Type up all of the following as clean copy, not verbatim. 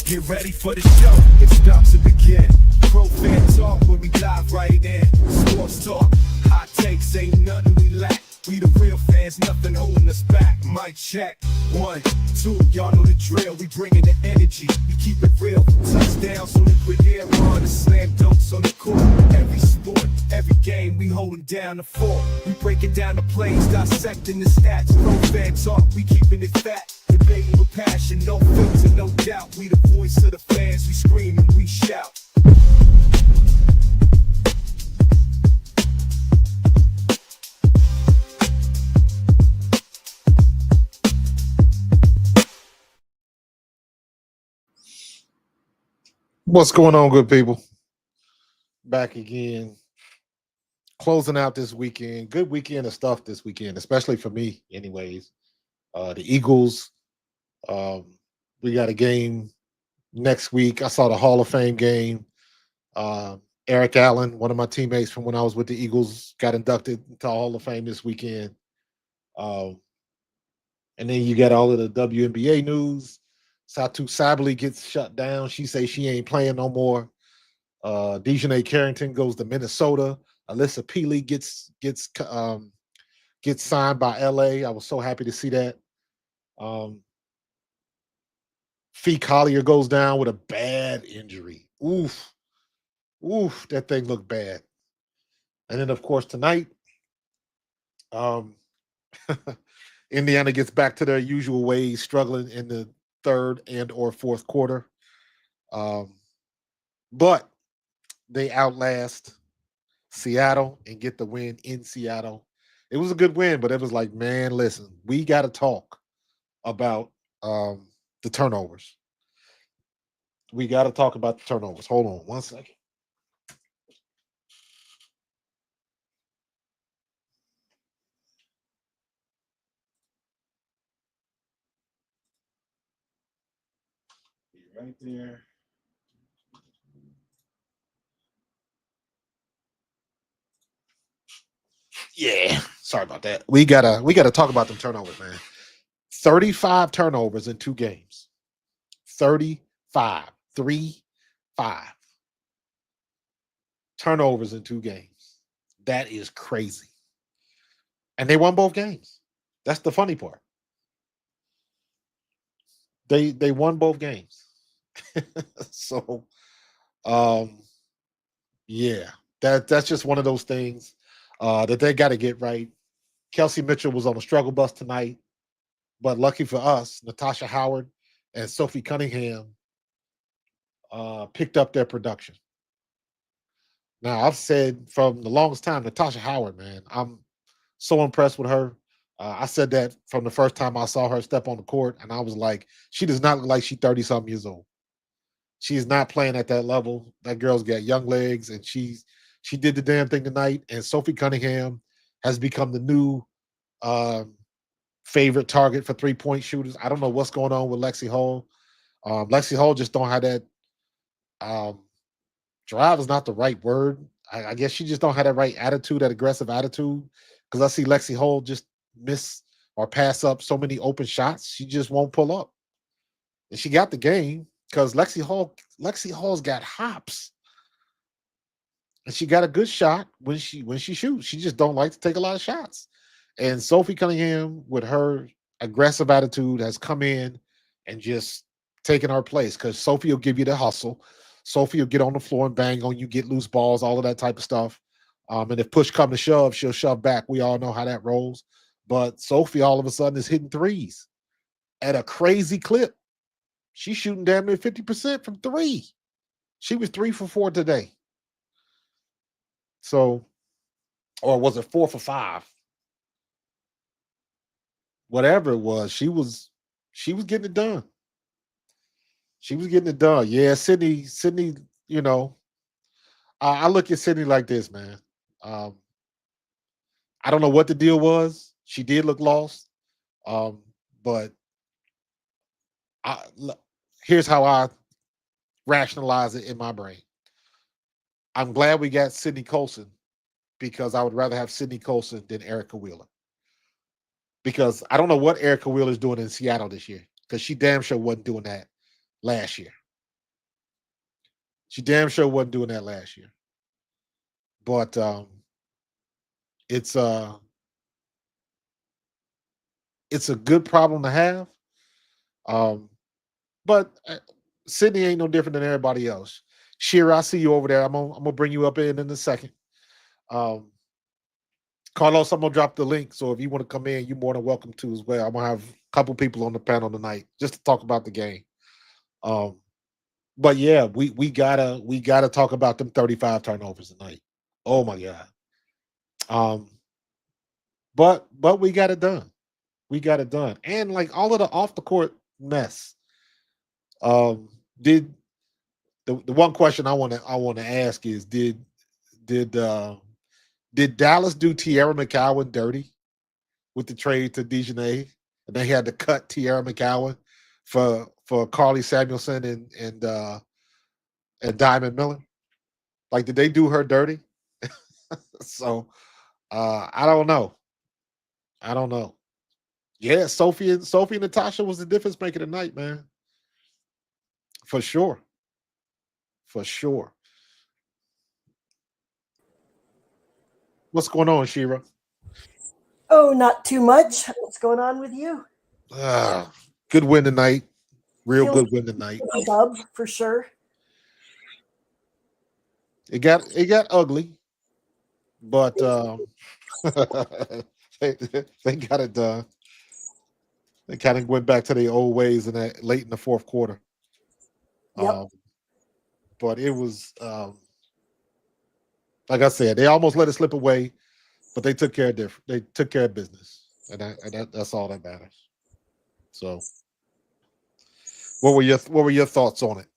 Get ready for the show, it's about to begin. Pro fan talk when we dive right in. Sports talk, hot takes, ain't nothing we lack. We the real fans, nothing holding us back. Mic check, 1, 2, y'all know the drill. We bringing the energy, we keep it real. Touchdowns on liquid air, on the slam dunks on the court. Every sport, every game, we holding down the fort. We breaking down the plays, dissecting the stats. Pro fan talk, we keeping it fat. Debating with passion, no filter, no doubt. We the voice of the fans, we scream and we shout. What's going on, good people? Back again, closing out this weekend. Good weekend of stuff this weekend, especially for me, anyways. The Eagles, we got a game next week. I saw the Hall of Fame game. Eric Allen, one of my teammates from when I was with the Eagles, got inducted into Hall of Fame this weekend. And then you got all of the WNBA news. Satu Sabally gets shut down. She says she ain't playing no more. Dejanay Carrington goes to Minnesota. Alyssa Peely gets signed by LA. I was so happy to see that. Fee Collier goes down with a bad injury. Oof, that thing looked bad. And then, of course, tonight, Indiana gets back to their usual ways, struggling in the third and or fourth quarter. But they outlast Seattle and get the win in Seattle. It was a good win, but it was like, man, listen, we got to talk about the turnovers. We got to talk about the turnovers. Hold on 1 second. Right there. Yeah, sorry about that. We gotta talk about them turnovers, man. 35 turnovers in 2 games. 35, 3, 5 turnovers in 2 games. That is crazy. And they won both games. That's the funny part. They won both games. So, yeah, that's just one of those things that they got to get right. Kelsey Mitchell was on a struggle bus tonight, but lucky for us, Natasha Howard and Sophie Cunningham picked up their production. Now, I've said from the longest time, Natasha Howard, man, I'm so impressed with her. I said that from the first time I saw her step on the court, and I was like, she does not look like she's 30-something years old. She's not playing at that level. That girl's got young legs, and she did the damn thing tonight. And Sophie Cunningham has become the new favorite target for 3-point shooters. I don't know what's going on with Lexi Hall. Lexi Hall just don't have that drive is not the right word. I guess she just don't have that right attitude, that aggressive attitude. Because I see Lexi Hall just miss or pass up so many open shots, she just won't pull up. And she got the game because Lexi Hall's got hops. And she got a good shot when she shoots. She just don't like to take a lot of shots. And Sophie Cunningham, with her aggressive attitude, has come in and just taken her place because Sophie will give you the hustle. Sophie will get on the floor and bang on you, get loose balls, all of that type of stuff. And if push come to shove, she'll shove back. We all know how that rolls. But Sophie all of a sudden is hitting threes at a crazy clip. She's shooting damn near 50% from 3. She was 3 for 4 today. So, or was it 4 for 5? Whatever it was, she was getting it done. She was getting it done. Yeah, Sydney, you know, I look at Sydney like this, man. I don't know what the deal was. She did look lost. But here's how I rationalize it in my brain. I'm glad we got Sydney Colson because I would rather have Sydney Colson than Erica Wheeler. Because I don't know what Erica Wheeler is doing in Seattle this year because she damn sure wasn't doing that last year. She damn sure wasn't doing that last year. But it's it's a good problem to have. Um, but Sydney ain't no different than everybody else. Shira, I see you over there. I'm gonna bring you up in a second. Um, Carlos, I'm gonna drop the link. So if you want to come in, you're more than welcome to as well. I'm gonna have a couple people on the panel tonight just to talk about the game. Um, but yeah, we gotta talk about them 35 turnovers tonight. Oh my god. Um, but we got it done. We got it done. And like all of the off the court mess. Um, did the one question I want to ask is did did Dallas do Tierra McCowan dirty with the trade to Dejanay, and they had to cut Tierra McCowan for Carly Samuelson and Diamond Miller? Like, did they do her dirty? So I don't know. I don't know. Yeah, Sophie and Natasha was the difference maker tonight, man. For sure. For sure. What's going on, Shira? Oh, not too much. What's going on with you? Good win tonight. Real Feels good win tonight. like a dub for sure. It got ugly, but they got it done. They kind of went back to their old ways in that late in the fourth quarter. Yep. But it was like I said, they almost let it slip away, but they took care of business, and that's all that matters. So, what were your thoughts on it?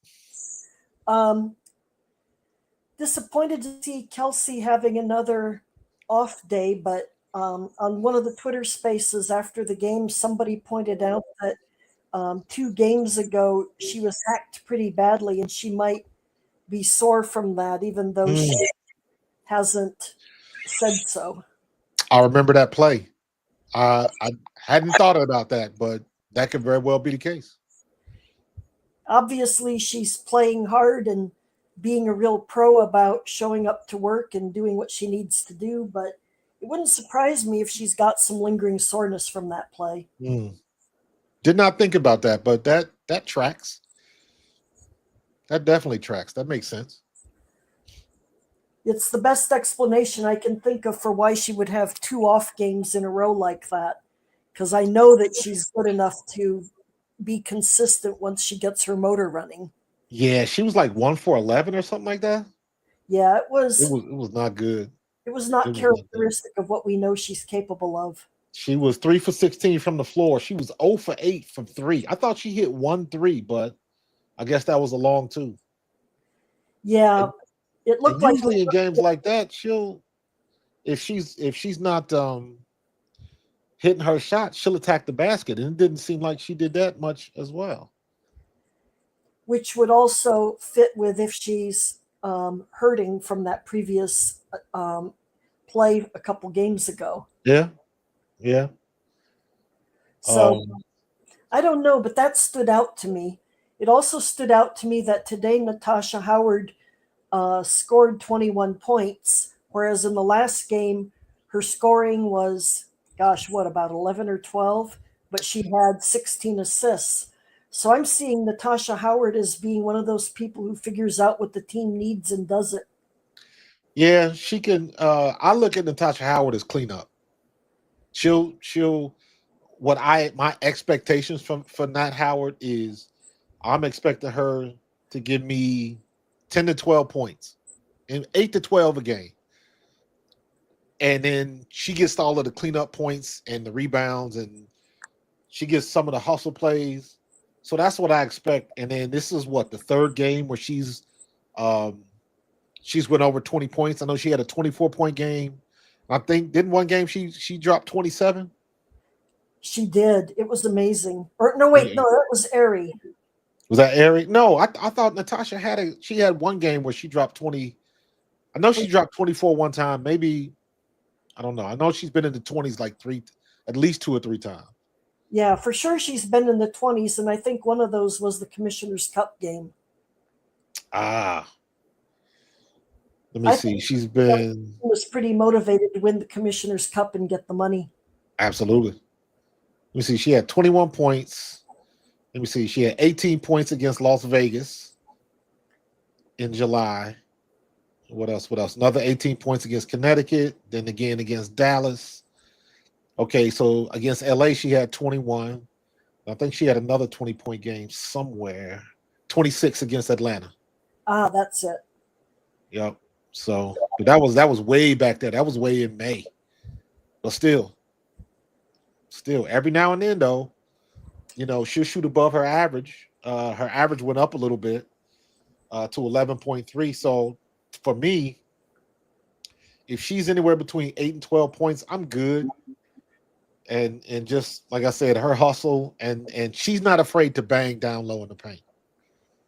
Disappointed to see Kelsey having another off day, but on one of the Twitter spaces after the game, somebody pointed out that 2 games ago she was hacked pretty badly, and she might be sore from that, even though she hasn't said so. I remember that play. I hadn't thought about that, but that could very well be the case. Obviously, she's playing hard and being a real pro about showing up to work and doing what she needs to do, but it wouldn't surprise me if she's got some lingering soreness from that play. Did not think about that, but that tracks. That definitely tracks. That makes sense. It's the best explanation I can think of for why she would have 2 off games in a row like that, because I know that she's good enough to be consistent once she gets her motor running. Yeah, she was like 1 for 11 or something like that. Yeah, It was not good. It was not characteristic of what we know she's capable of. She was 3 for 16 from the floor. She was 0 for 8 from 3. I thought she hit 1 3, but I guess that was a long 2. Yeah, it looked like usually in games like that, if she's not hitting her shot, she'll attack the basket, and it didn't seem like she did that much as well. Which would also fit with if she's hurting from that previous play a couple games ago. Yeah. So I don't know, but that stood out to me. It also stood out to me that today Natasha Howard scored 21 points, whereas in the last game her scoring was, about 11 or 12, but she had 16 assists. So I'm seeing Natasha Howard as being one of those people who figures out what the team needs and does it. Yeah, she can. I look at Natasha Howard as cleanup. She'll my expectations for Nat Howard is I'm expecting her to give me 10 to 12 points and 8 to 12 a game. And then she gets all of the cleanup points and the rebounds, and she gets some of the hustle plays. So that's what I expect. And then this is the third game where she's went over 20 points. I know she had a 24-point game. I think didn't one game she dropped 27. She did. It was amazing. Or no, wait, no, that was Ari. Was that Ari? No, I thought Natasha had one game where she dropped 20. I know she dropped 24 one time. Maybe I don't know. I know she's been in the 20s like at least 2 or 3 times. Yeah, for sure she's been in the 20s, and I think one of those was the Commissioner's Cup game. Let me I see. think She's she been was pretty motivated to win the Commissioner's Cup and get the money. absolutely. Let me see. She had 21 points. Let me see. She had 18 points against Las Vegas in July. What else? What else? Another 18 points against Connecticut. Then again against Dallas. Okay, so against LA, she had 21. I think she had another 20-point game somewhere. 26 against Atlanta. Ah, that's it. Yep. So but that was way back there. That was way in May. But still, every now and then though, she'll shoot above her average. Her average went up a little bit to 11.3. So for me, if she's anywhere between 8 and 12 points, I'm good. And just like I said, her hustle and she's not afraid to bang down low in the paint.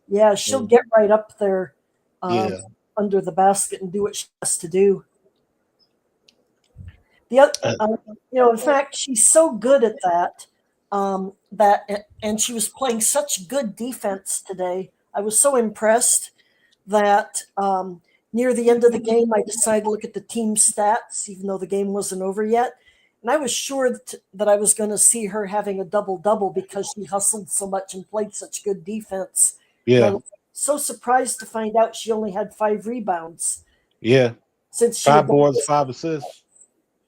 Yeah, she'll So, get right up there yeah, under the basket and do what she has to do. The other, uh, in fact, she's so good at that and she was playing such good defense today. I was so impressed that near the end of the game, I decided to look at the team stats, even though the game wasn't over yet. And I was sure that I was going to see her having a double double because she hustled so much and played such good defense. And I yeah, was so surprised to find out she only had 5 rebounds yeah. since she had 5 boards, 5 assists.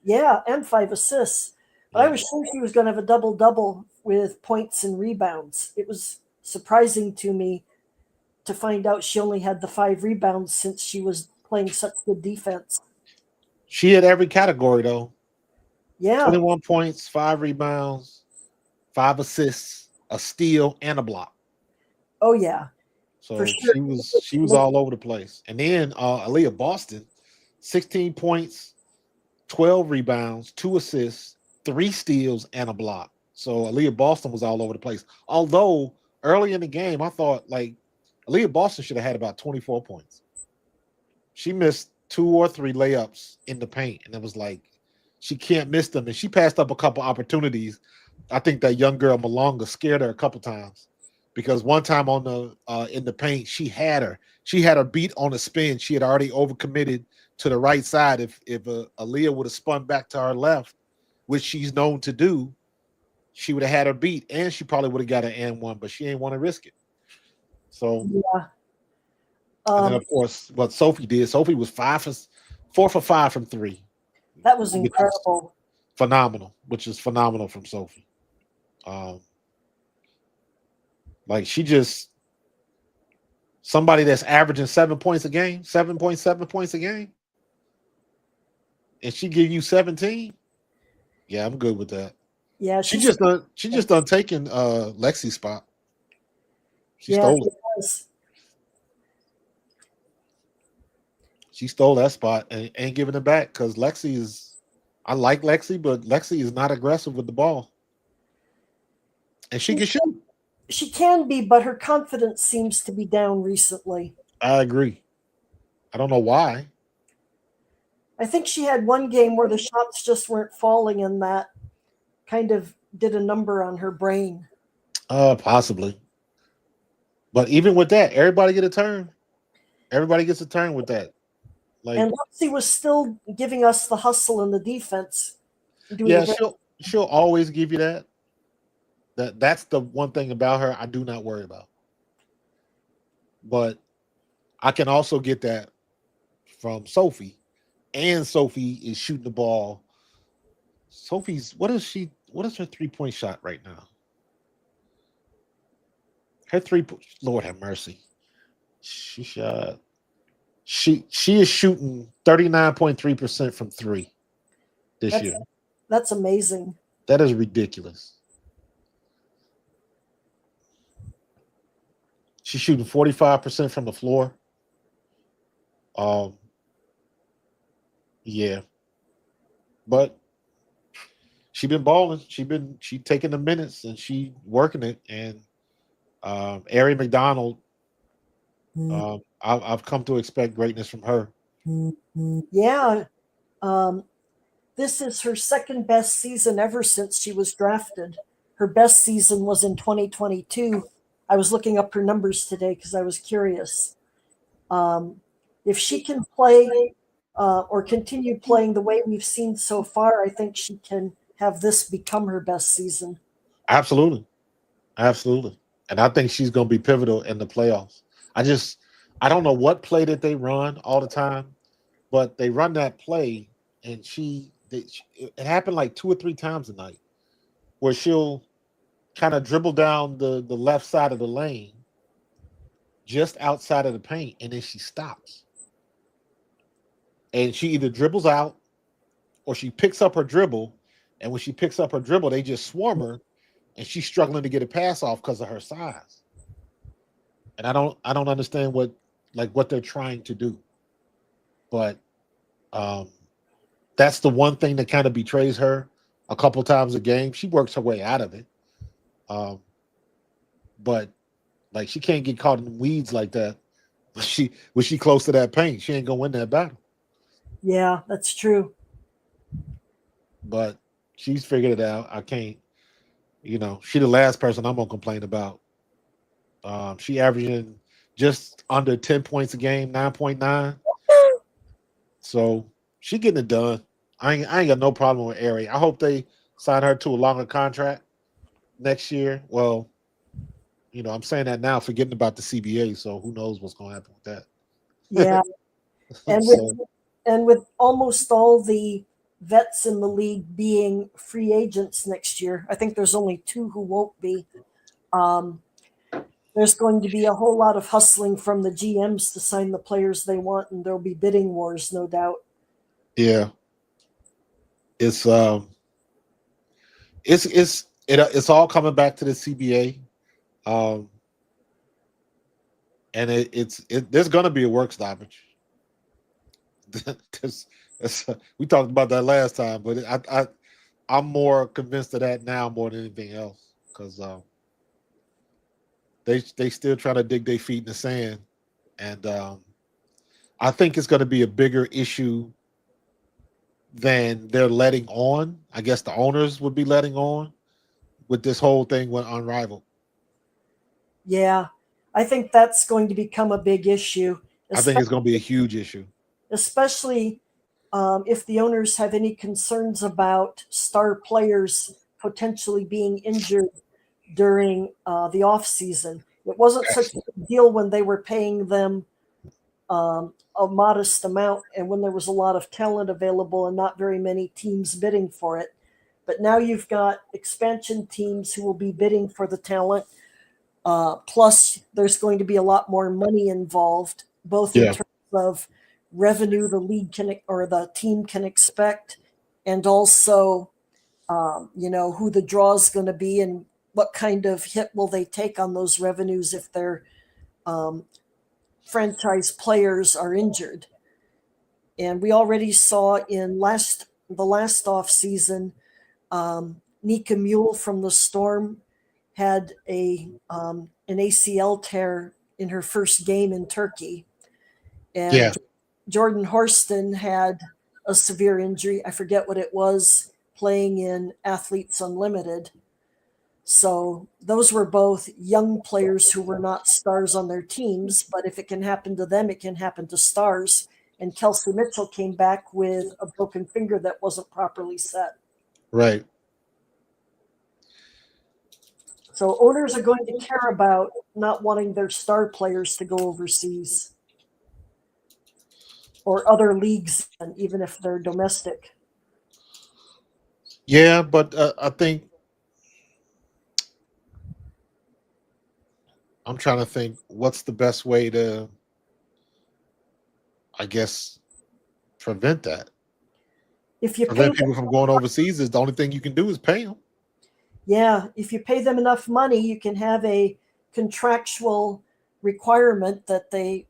yeah, and 5 assists. But I Yeah, was sure she was going to have a double double with points and rebounds. It was surprising to me to find out she only had the 5 rebounds since she was playing such good defense. she had every category though. Yeah. 21 points, 5 rebounds, 5 assists, a steal, and a block. Oh yeah, for So sure. she was all over the place. And then Aaliyah Boston, 16 points, 12 rebounds, 2 assists, 3 steals, and a block. So Aaliyah Boston was all over the place. Although early in the game, I thought like Aaliyah Boston should have had about 24 points. She missed 2 or 3 layups in the paint, and it was like she can't miss them. And she passed up a couple opportunities. I think that young girl Malonga scared her a couple times because one time on the in the paint, she had her beat on a spin. She had already overcommitted to the right side. If Aaliyah would have spun back to her left, which she's known to do, she would have had her beat, and she probably would have got an and one, but she ain't want to risk it. So, Yeah. and then Um, of course, what Sophie did, Sophie was 4 for 5 from three, that was which is incredible. phenomenal from Sophie. Um, like she just somebody that's averaging 7 points a game, 7.7 points a game, and she give you 17. Yeah, I'm good with that. Yeah, She just done taken Lexi's spot. She yeah, stole she it. was. She stole that spot and ain't giving it back because Lexi is. I like Lexi, but Lexi is not aggressive with the ball, and she She, can shoot. she can be, but her confidence seems to be down recently. I agree. I don't know why. I think she had one game where the shots just weren't falling, and that kind of did a number on her brain. Possibly. But even with that, everybody get a turn. Everybody gets a turn with that. Like, And Lexi was still giving us the hustle and the defense, doing a yeah, very she'll always give you that. That's the one thing about her I do not worry about. But I can also get that from Sophie. And Sophie is shooting the ball. Sophie's what is her 3-point shot right now? Her Lord have mercy. She shot she is shooting 39.3% from three this that's year. that's amazing. That is ridiculous. She's shooting 45% from the floor. Um, yeah, but she been balling. She taking the minutes and she working it. And Ari McDonald, I've come to expect greatness from her. Yeah. Um, this is her second best season ever since she was drafted. Her best season was in 2022. I was looking up her numbers today because I was curious. Um, If she can play or continue playing the way we've seen so far, I think she can have this become her best season. Absolutely. Absolutely. And I think she's going to be pivotal in the playoffs. I don't know what play that they run all the time, but they run that play, and it happened like 2 or 3 times a night where she'll kind of dribble down the left side of the lane just outside of the paint, and then she stops. And she either dribbles out or she picks up her dribble. And when she picks up her dribble, they just swarm her, and she's struggling to get a pass off because of her size. And I don't understand what they're trying to do. But um, that's the one thing that kind of betrays her a couple times a game. She works her way out of it. But like she can't get caught in the weeds like that. When she close to that paint, she ain't gonna win that battle. Yeah, that's true. But she's figured it out. I can't, she the last person I'm gonna complain about. She averaging just under 10 points a game, 9.9. So she getting it done. I ain't got no problem with Ari. I hope they sign her to a longer contract next year. Well, I'm saying that now, forgetting about the CBA. So who knows what's going to happen with Yeah, that? and So with almost all the vets in the league being free agents next year, I think there's only two who won't be. Um, there's going to be a whole lot of hustling from the GMs to sign the players they want, and there'll be bidding wars, no doubt. yeah, it's all coming back to the CBA, and there's going to be a work stoppage. There's- we talked about that last time, but I'm more convinced of that now more than anything else because they still trying to dig their feet in the sand, and I think it's going to be a bigger issue than they're letting on. I guess the owners would be letting on with this whole thing went unrivaled. Yeah, I think that's going to become a big issue, I think it's going to be a huge issue. especially if the owners have any concerns about star players potentially being injured during the off season. It wasn't such a big deal when they were paying them a modest amount and when there was a lot of talent available and not very many teams bidding for it. But now you've got expansion teams who will be bidding for the talent. Plus, there's going to be a lot more money involved, both in Yeah, terms of revenue the league can or the team can expect, and also, who the draw is going to be and what kind of hit will they take on those revenues if their franchise players are injured. And we already saw in the last off season, Nika Mule from the Storm had an ACL tear in her first game in Turkey, yeah, and Jordan Horston had a severe injury. I forget what it was, playing in Athletes Unlimited. So those were both young players who were not stars on their teams, but if it can happen to them, it can happen to stars. And Kelsey Mitchell came back with a broken finger that wasn't properly set. right. So owners are going to care about not wanting their star players to go overseas or other leagues, even if they're domestic. Yeah, but I think I'm trying to think what's the best way to, I guess, prevent that. If you pay Prevent them, people from going overseas is the only thing you can do is pay them. yeah, if you pay them enough money, you can have a contractual requirement that they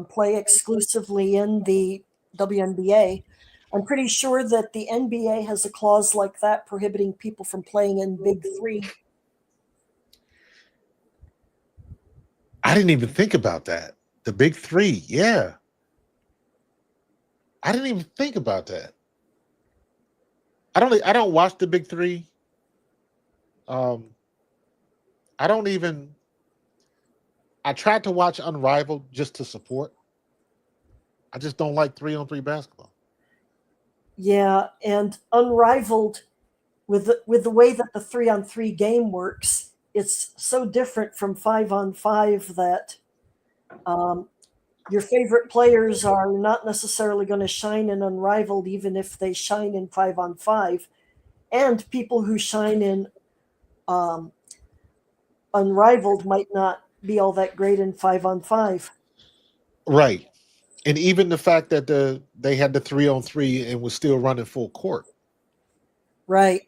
play exclusively in the WNBA. I'm pretty sure that the NBA has a clause like that prohibiting people from playing in Big Three. I didn't even think about that. The big three, yeah. I didn't even think about that. I don't watch the big three. Um, I don't even. I tried to watch Unrivaled just to support, I just don't like 3-on-3 basketball. Yeah, and unrivaled with the way that the 3-on-3 game works, it's so different from 5-on-5 that um, your favorite players are not necessarily going to shine in unrivaled, even if they shine in 5-on-5. And people who shine in um, unrivaled might not be all that great in 5-on-5. Right. And even the fact that they had the 3-on-3 and was still running full court. Right.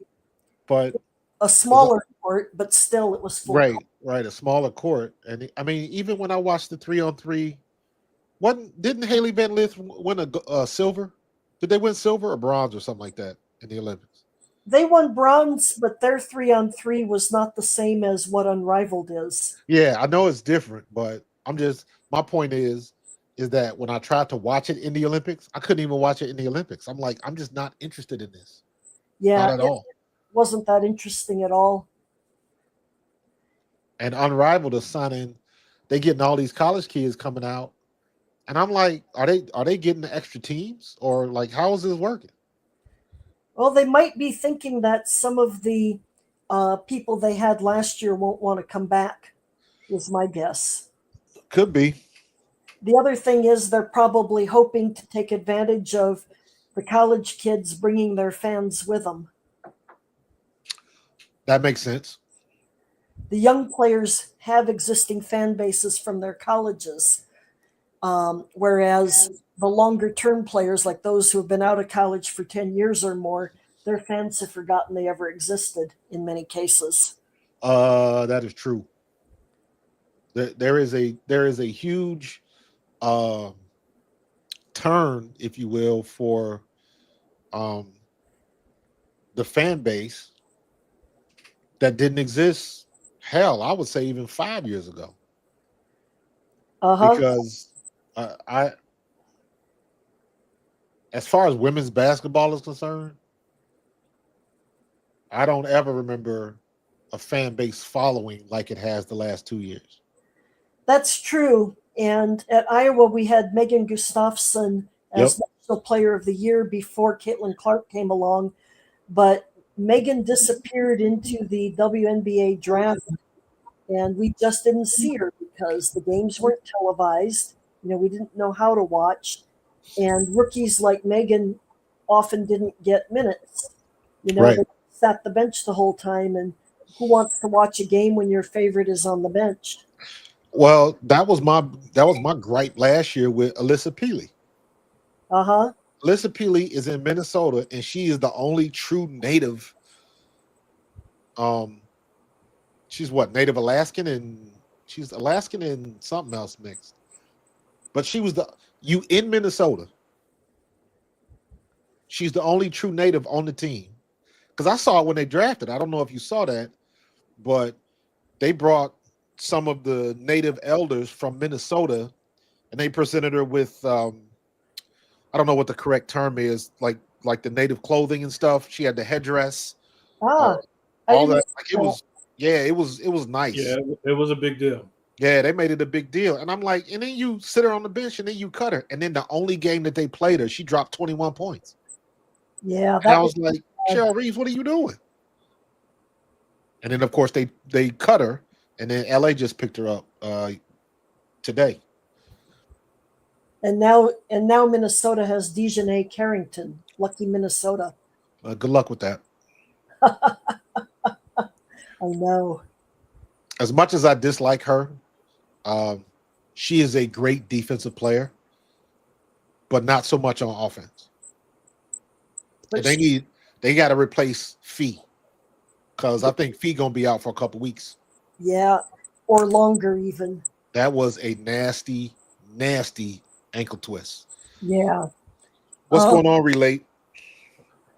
But A smaller court, but still it was full court. right, a smaller court. And I mean, even when I watched the 3-on-3, didn't Haley Van Lith win a silver? Did they win silver or bronze or something like that in the Olympics? They won bronze, but their 3-on-3 was not the same as what unrivaled is. Yeah, I know it's different, but my point is that when I tried to watch it in the Olympics, I couldn't even watch it in the Olympics. I'm like, I'm just not interested in this. Yeah, Not at all. Wasn't that interesting at all. And Unrivaled is signing, they getting all these college kids coming out. And I'm like, are they getting the extra teams? Or like, how is this working? Well, they might be thinking that some of the people they had last year won't want to come back, is my guess. Could be. The other thing is they're probably hoping to take advantage of the college kids bringing their fans with them. That makes sense. The young players have existing fan bases from their colleges, whereas the longer term players, like those who have been out of college for 10 years or more, their fans have forgotten they ever existed in many cases. That is true. There is a huge turn, if you will, for the fan base that didn't exist. Hell, I would say even 5 years ago. Because as far as women's basketball is concerned, I don't ever remember a fan base following like it has the last 2 years. That's true. And at Iowa, we had Megan Gustafson as National Player of the Year before Caitlyn Clark came along. But Megan disappeared into the WNBA draft, and we just didn't see her because the games weren't televised. We didn't know how to watch. And rookies like Megan often didn't get minutes. They sat the bench the whole time. And who wants to watch a game when your favorite is on the bench? Well, that was my gripe last year with Alyssa Peely. Alyssa Peely is in Minnesota, and she is the only true native. She's Native Alaskan, and she's Alaskan and something else mixed. But she was in Minnesota. She's the only true native on the team. Because I saw it when they drafted. I don't know if you saw that, but they brought some of the native elders from Minnesota, and they presented her with I don't know what the correct term is, like the native clothing and stuff. She had the headdress, all that. Like it was nice. Yeah, it was a big deal. Yeah, they made it a big deal, and I'm like, and then you sit her on the bench, and then you cut her, and then the only game that they played her, she dropped 21 points. Yeah, and I was like, Cheryl Reeves, what are you doing? And then of course they cut her. And then LA just picked her up today. And now Minnesota has Dejanay Carrington. Lucky Minnesota. Good luck with that. I know. As much as I dislike her, she is a great defensive player, but not so much on offense. But they got to replace Fee, because I think Fee gonna be out for a couple weeks. Yeah, or longer even. That was a nasty, nasty ankle twist. Yeah. What's going on, Relate?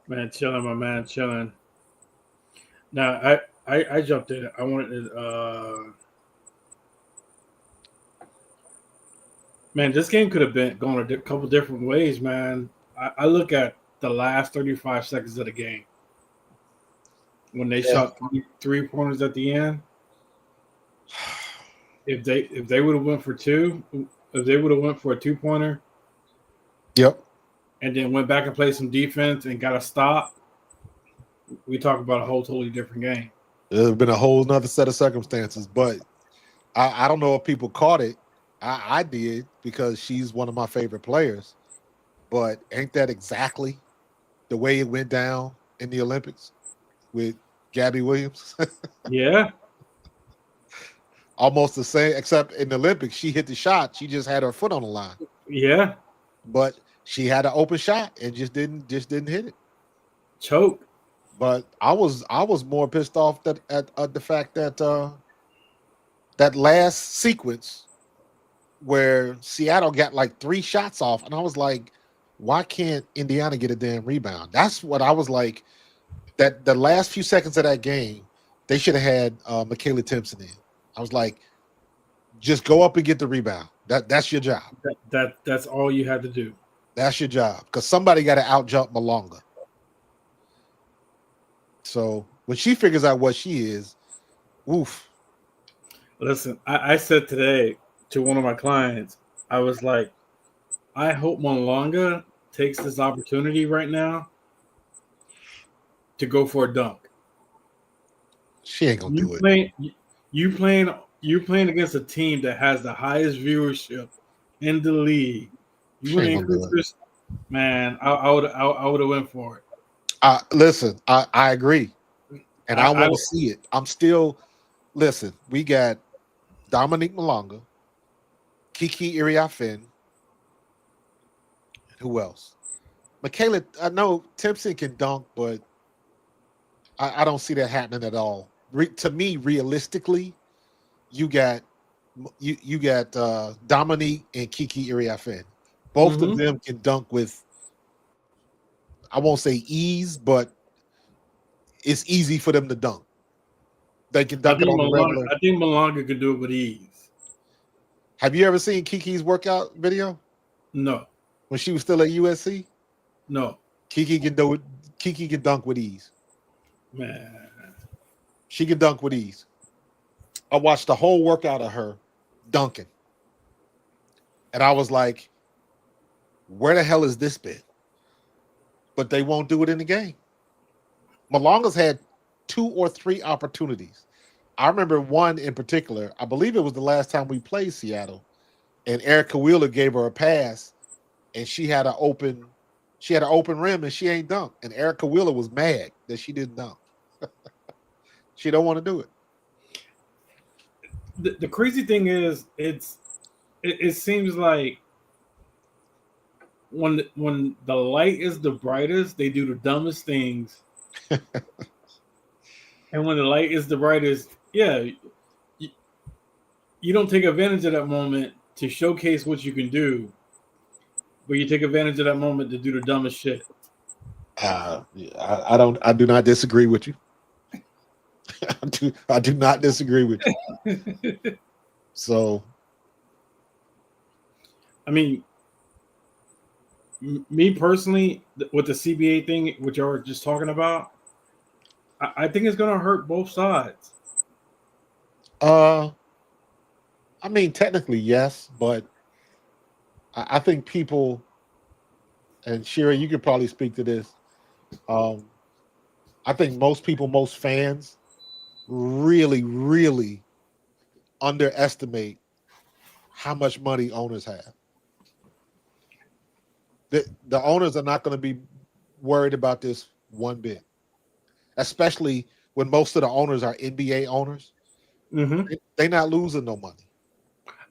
Man, chilling, my man, chilling. Now, I jumped in. I wanted to, man, this game could have been going a couple different ways, man. I look at the last 35 seconds of the game when they shot three pointers at the end. If they would have went for two, if they would have went for a 2-pointer, Yep. and then went back and played some defense and got a stop, we talk about a whole totally different game. There's been a whole nother set of circumstances, but I don't know if people caught it. I did because she's one of my favorite players. But ain't that exactly the way it went down in the Olympics with Gabby Williams? Yeah. Almost the same, except in the Olympics, she hit the shot. She just had her foot on the line. Yeah. But she had an open shot and just didn't hit it. Choke. But I was more pissed off at the fact that that last sequence where Seattle got like 3 shots off, and I was like, why can't Indiana get a damn rebound? That's what I was like. That the last few seconds of that game, they should have had Michaela Timpson in. I was like, just go up and get the rebound. That's your job. That's all you had to do. That's your job, because somebody got to out jump Malonga. So when she figures out what she is, woof. Listen, I said today to one of my clients, I was like, I hope Malonga takes this opportunity right now to go for a dunk. She ain't gonna do it. You playing against a team that has the highest viewership in the league. You want to increase this, man? I would have went for it. Listen, I agree, and I want to see it. I'm still listen. We got Dominique Malonga, Kiki Iriafen. Who else? Michaela. I know Timpson can dunk, but I don't see that happening at all. To me, realistically, you got Dominique and Kiki Iriafen. Both of them can dunk with, I won't say ease, but it's easy for them to dunk. They can dunk it on the regular. I think Malonga could do it with ease. Have you ever seen Kiki's workout video? No. When she was still at USC? No. Kiki can do it. Kiki can dunk with ease. Man. She can dunk with ease. I watched the whole workout of her dunking. And I was like, where the hell has this been? But they won't do it in the game. Malonga's had 2 or 3 opportunities. I remember one in particular. I believe it was the last time we played Seattle, and Erica Wheeler gave her a pass, and she had an open rim, and she ain't dunked. And Erica Wheeler was mad that she didn't dunk. She don't want to do it. The crazy thing is, it seems like when the light is the brightest, they do the dumbest things. And when the light is the brightest, yeah, you don't take advantage of that moment to showcase what you can do, but you take advantage of that moment to do the dumbest shit. I do not disagree with you. I do not disagree with you. So, I mean, me personally, with the CBA thing, which you were just talking about, I think it's going to hurt both sides. I mean, technically, yes, but I think people, and Shira, you could probably speak to this. I think most fans really, really underestimate how much money owners have. The owners are not going to be worried about this one bit, especially when most of the owners are NBA owners. Mm-hmm. They're not losing no money.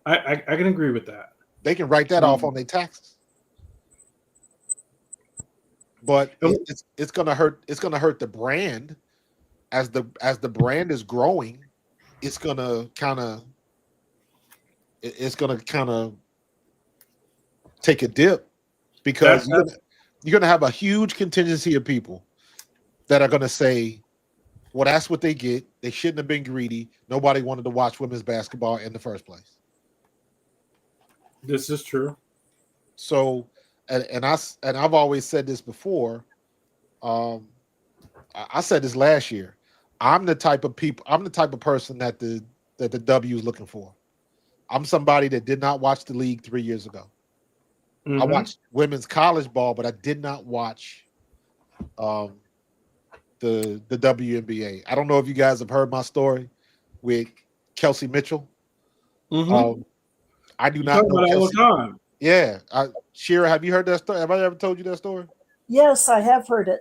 I can agree with that. They can write that off on their taxes. But it's gonna hurt. It's gonna hurt the brand as the brand is growing. It's gonna kind of take a dip because you're gonna have a huge contingency of people that are gonna say, well, that's what they get. They shouldn't have been greedy. Nobody wanted to watch women's basketball in the first place. This is true. So, and I've always said this before. I said this last year. I'm the type of person that the W is looking for. I'm somebody that did not watch the league 3 years ago. I watched women's college ball, but I did not watch the WNBA. I don't know if you guys have heard my story with Kelsey Mitchell. I do You not talk know about it all the Kelsey. time. Yeah, Shira, have you heard that story? Have I ever told you that story? Yes, I have heard it.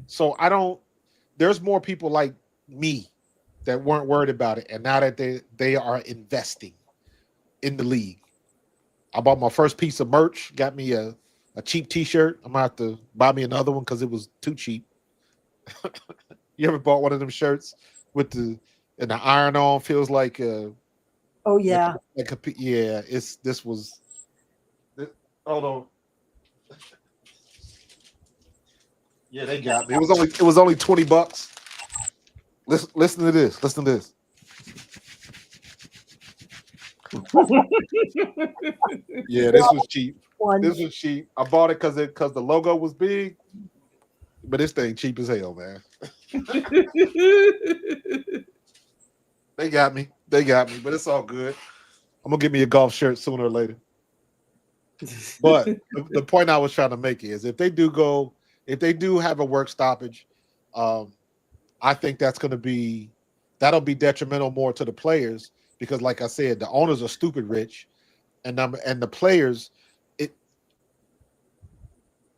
So I don't. There's more people like me that weren't worried about it, and now that they are investing in the league. I bought my first piece of merch. Got me a cheap T-shirt. I'm gonna have to buy me another one because it was too cheap. You ever bought one of them shirts with the iron on? Feels like Oh yeah. Yeah. Hold on. Yeah, they got me. It was only $20. Listen to this. Listen to this. Yeah, this was cheap. This was cheap. I bought it because the logo was big, but this thing cheap as hell, man. They got me, but it's all good. I'm gonna get me a golf shirt sooner or later. But the point I was trying to make is if they do have a work stoppage, I think that'll be detrimental more to the players because, like I said, the owners are stupid rich, and the players,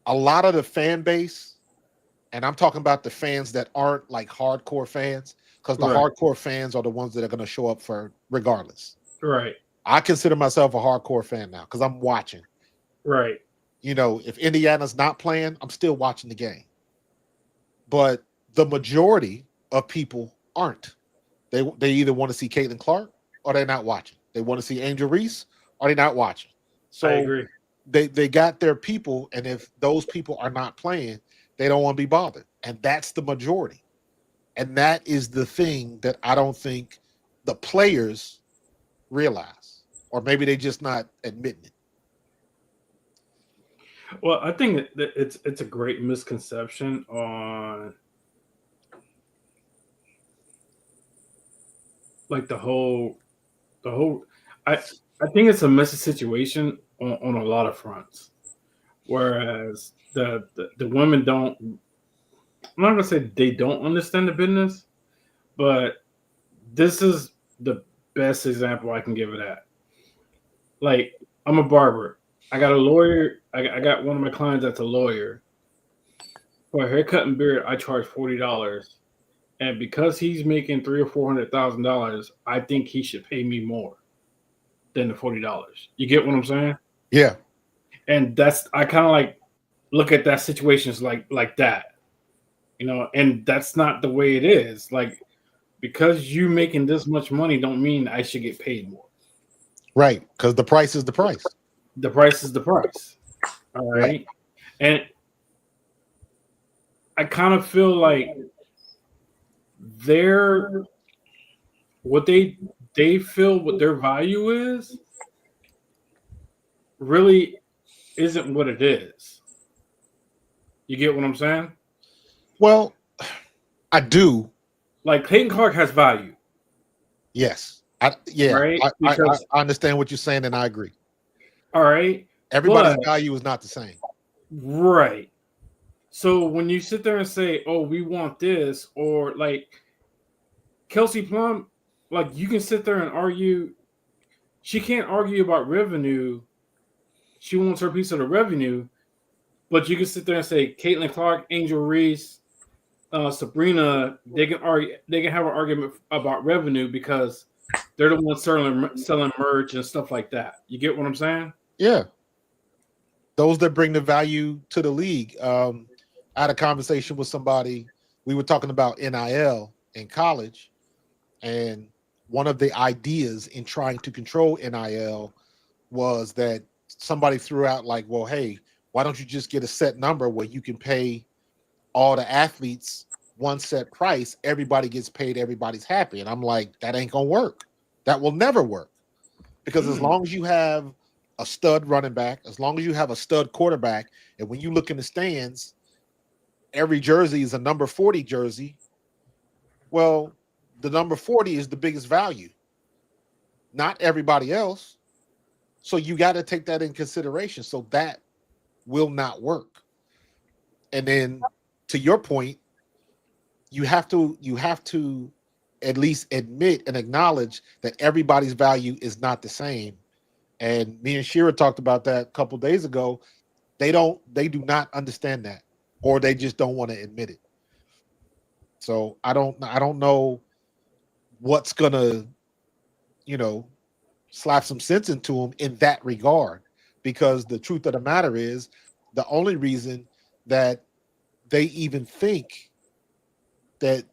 a lot of the fan base, and I'm talking about the fans that aren't like hardcore fans, because the hardcore fans are the ones that are going to show up for regardless. Right. I consider myself a hardcore fan now because I'm watching. Right. You know, if Indiana's not playing, I'm still watching the game. But the majority of people aren't. They either want to see Caitlyn Clark or they're not watching. They want to see Angel Reese or they're not watching. So I agree. They got their people, and if those people are not playing, they don't want to be bothered. And that's the majority. And that is the thing that I don't think the players realize. Or maybe they just not admitting it. Well, I think that it's a great misconception on like the whole I think it's a messy situation on a lot of fronts. Whereas the women don't, I'm not gonna say they don't understand the business, but this is the best example I can give it at. Like, I'm a barber. I got a lawyer. I got one of my clients that's a lawyer. For a haircut and beard, I charge $40. And because he's making $300,000 or $400,000, I think he should pay me more than the $40. You get what I'm saying? Yeah. And I kind of like look at that situation as like that, you know, and that's not the way it is. Like, because you making this much money don't mean I should get paid more. Right. Because the price is the price. The price is the price. All right. And I kind of feel like what they feel what their value is really isn't what it is. You get what I'm saying? Well, I do. Like, Caitlyn Clark has value. Yes. Right? I understand what you're saying, and I agree. All right. Everybody's value is not the same. Right. So when you sit there and say, oh, we want this, or like Kelsey Plum, like, you can sit there and argue. She can't argue about revenue. She wants her piece of the revenue, but you can sit there and say Caitlyn Clark, Angel Reese, Sabrina, they can have an argument about revenue because they're the ones selling merch and stuff like that. You get what I'm saying? Yeah. Those that bring the value to the league. I had a conversation with somebody. We were talking about NIL in college, and one of the ideas in trying to control NIL was that somebody threw out like, well, hey, why don't you just get a set number where you can pay all the athletes one set price, everybody gets paid, everybody's happy. And I'm like, that ain't gonna work. That will never work. Because as long as you have a stud running back, as long as you have a stud quarterback, and when you look in the stands, every jersey is a number 40 jersey. Well, the number 40 is the biggest value, not everybody else. So you got to take that in consideration. So that will not work. And then to your point, you have to at least admit and acknowledge that everybody's value is not the same. And me and Shira talked about that a couple days ago. They do not understand that, or they just don't want to admit it. So I don't know what's gonna, slap some sense into them in that regard, because the truth of the matter is the only reason that they even think that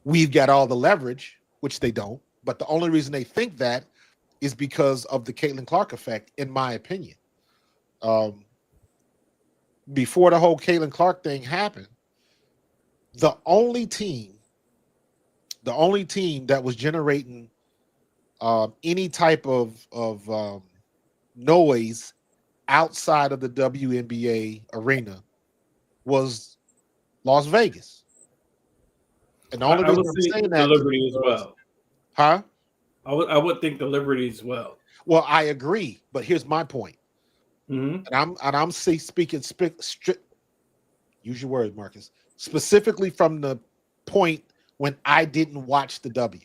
we've got all the leverage, which they don't, but the only reason they think that is because of the Caitlyn Clark effect, in my opinion. Before the whole Caitlyn Clark thing happened, the only team that was generating any type of noise outside of the WNBA arena was Las Vegas. And the only I reason would I'm say saying the that Liberty as well. Huh? I would think the Liberty as well. Well, I agree, but here's my point. Mm-hmm. And I'm speaking use your words, Marcus. Specifically from the point when I didn't watch the W.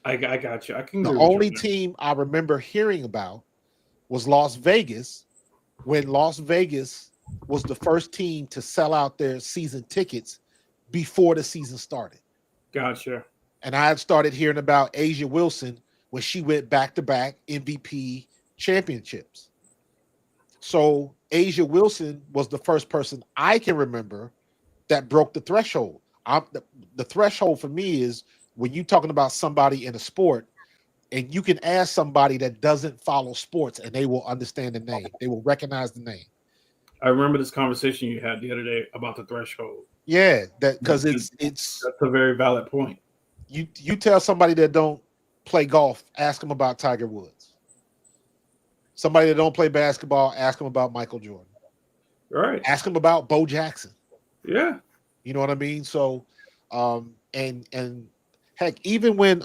I got you. I can The agree with you only on that. team I remember hearing about was Las Vegas, when Las Vegas was the first team to sell out their season tickets before the season started. Gotcha. And I had started hearing about Asia Wilson when she went back-to-back MVP championships. So Asia Wilson was the first person I can remember that broke the threshold. The threshold for me is when you're talking about somebody in a sport, and you can ask somebody that doesn't follow sports and they will understand the name. They will recognize the name. I remember this conversation you had the other day about the threshold. Yeah, that because it's That's a very valid point. you tell somebody that don't play golf, ask them about Tiger Woods. Somebody that don't play basketball, ask them about Michael Jordan. Right. Ask them about Bo Jackson. Yeah. You know what I mean? So and heck, even when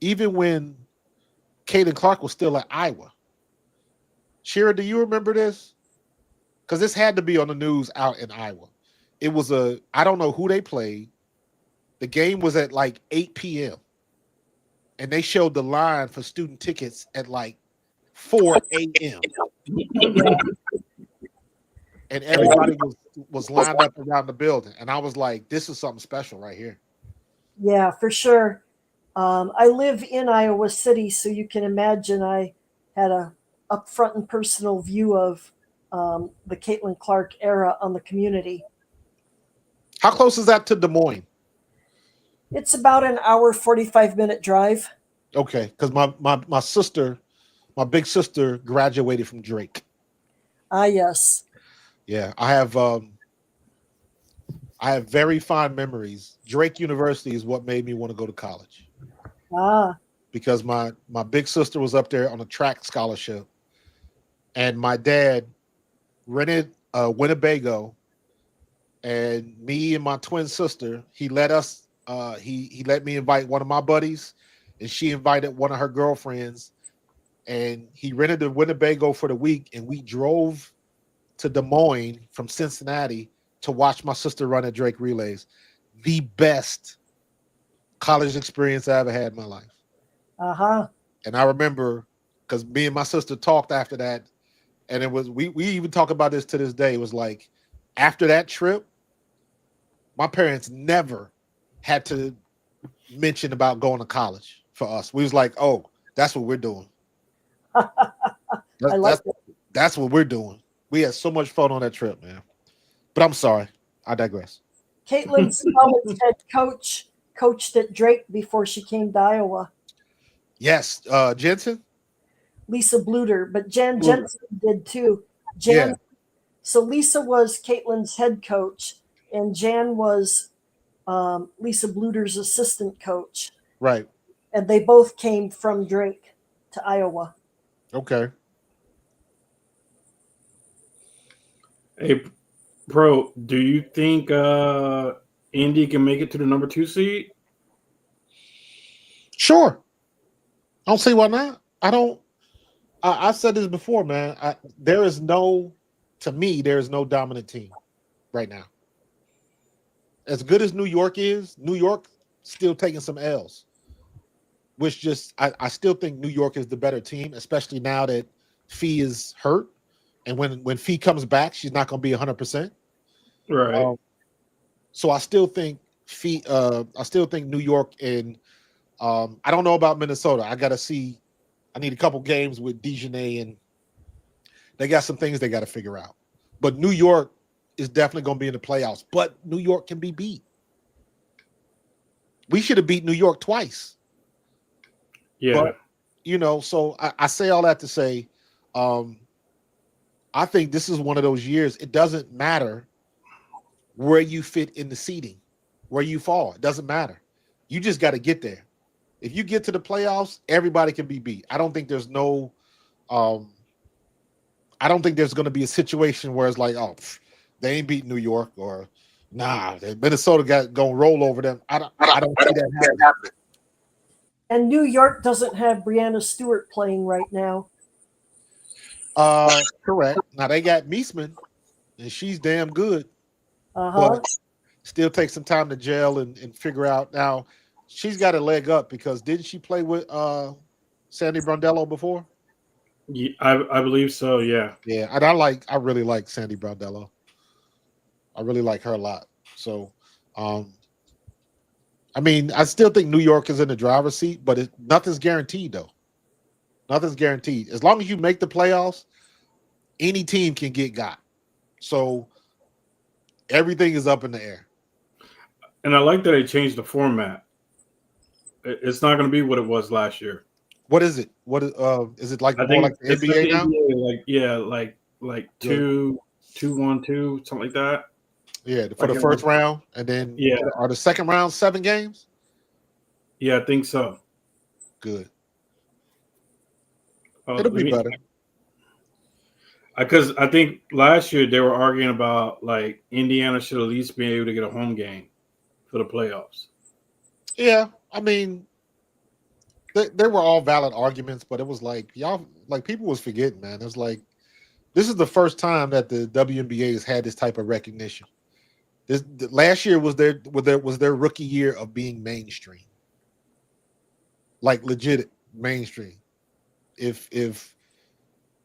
Caitlyn Clark was still at Iowa. Shira, do you remember this? Because this had to be on the news out in Iowa. It was I don't know who they played. The game was at like 8 p.m. And they showed the line for student tickets at like 4 a.m. And everybody was lined up around the building. And I was like, this is something special right here. Yeah, for sure. I live in Iowa City, so you can imagine I had a up front and personal view of the Caitlyn Clark era on the community. How close is that to Des Moines? It's about an hour, 45-minute drive. Okay, because my sister, my big sister, graduated from Drake. Ah, yes. Yeah, I have very fond memories. Drake University is what made me want to go to college. Ah, Because my big sister was up there on a track scholarship, and my dad rented a Winnebago, and me and my twin sister, he let us he let me invite one of my buddies, and she invited one of her girlfriends, and he rented the Winnebago for the week, and we drove to Des Moines from Cincinnati to watch my sister run at Drake Relays. The best college experience I ever had in my life. uh-huh. And I remember, because me and my sister talked after that, and it was we even talk about this to this day. It was like, after that trip, my parents never had to mention about going to college for us. We was like, oh, that's what we're doing. I like it. That's what we're doing. We had so much fun on that trip, man. But I'm sorry, I digress. Caitlyn's college head coach coached at Drake before she came to Iowa. Yes, Jensen. Lisa Bluter, but Jan Bluter. Jensen did too. Yeah. So Lisa was Caitlyn's head coach, and Jan was Lisa Bluter's assistant coach. Right. And they both came from Drake to Iowa. Okay. Hey, bro, do you think Indy can make it to the number 2 seed? Sure. I don't see why not. I don't. I've said this before, man. To me, there is no dominant team right now. As good as New York is, New York still taking some L's, which I still think New York is the better team, especially now that Fee is hurt. And when Fee comes back, she's not going to be 100%. Right. So I still think New York and I don't know about Minnesota. I need a couple games with Dejanay, and they got some things they got to figure out. But New York is definitely going to be in the playoffs. But New York can be beat. We should have beat New York twice. Yeah. But, so I say all that to say, I think this is one of those years. It doesn't matter where you fit in the seeding, where you fall. It doesn't matter. You just got to get there. If you get to the playoffs, everybody can be beat. I don't think there's going to be a situation where it's like, oh, they ain't beat New York, or Minnesota gonna roll over them. I don't see that happening. And New York doesn't have Brianna Stewart playing right now. Correct. Now they got Meesman, and she's damn good. Uh-huh. But still take some time to gel and figure out. Now she's got a leg up because didn't she play with Sandy Brondello before? Yeah, I believe so. Yeah. Yeah, and I really like Sandy Brondello. I really like her a lot. So, I still think New York is in the driver's seat, but nothing's guaranteed though. Nothing's guaranteed. As long as you make the playoffs, any team can get got. So everything is up in the air. And I like that they changed the format. It's not going to be what it was last year. What is it? What is it like? More like the NBA now? Like 2-1-2, something like that. Yeah, for the first round, and then are the second round 7 games? Yeah, I think so. Good. It'll be better. Because I think last year they were arguing about like Indiana should at least be able to get a home game for the playoffs. Yeah, they were all valid arguments, but it was like people was forgetting, man. It was like this is the first time that the WNBA has had this type of recognition. Last year was their rookie year of being mainstream, like legit mainstream. If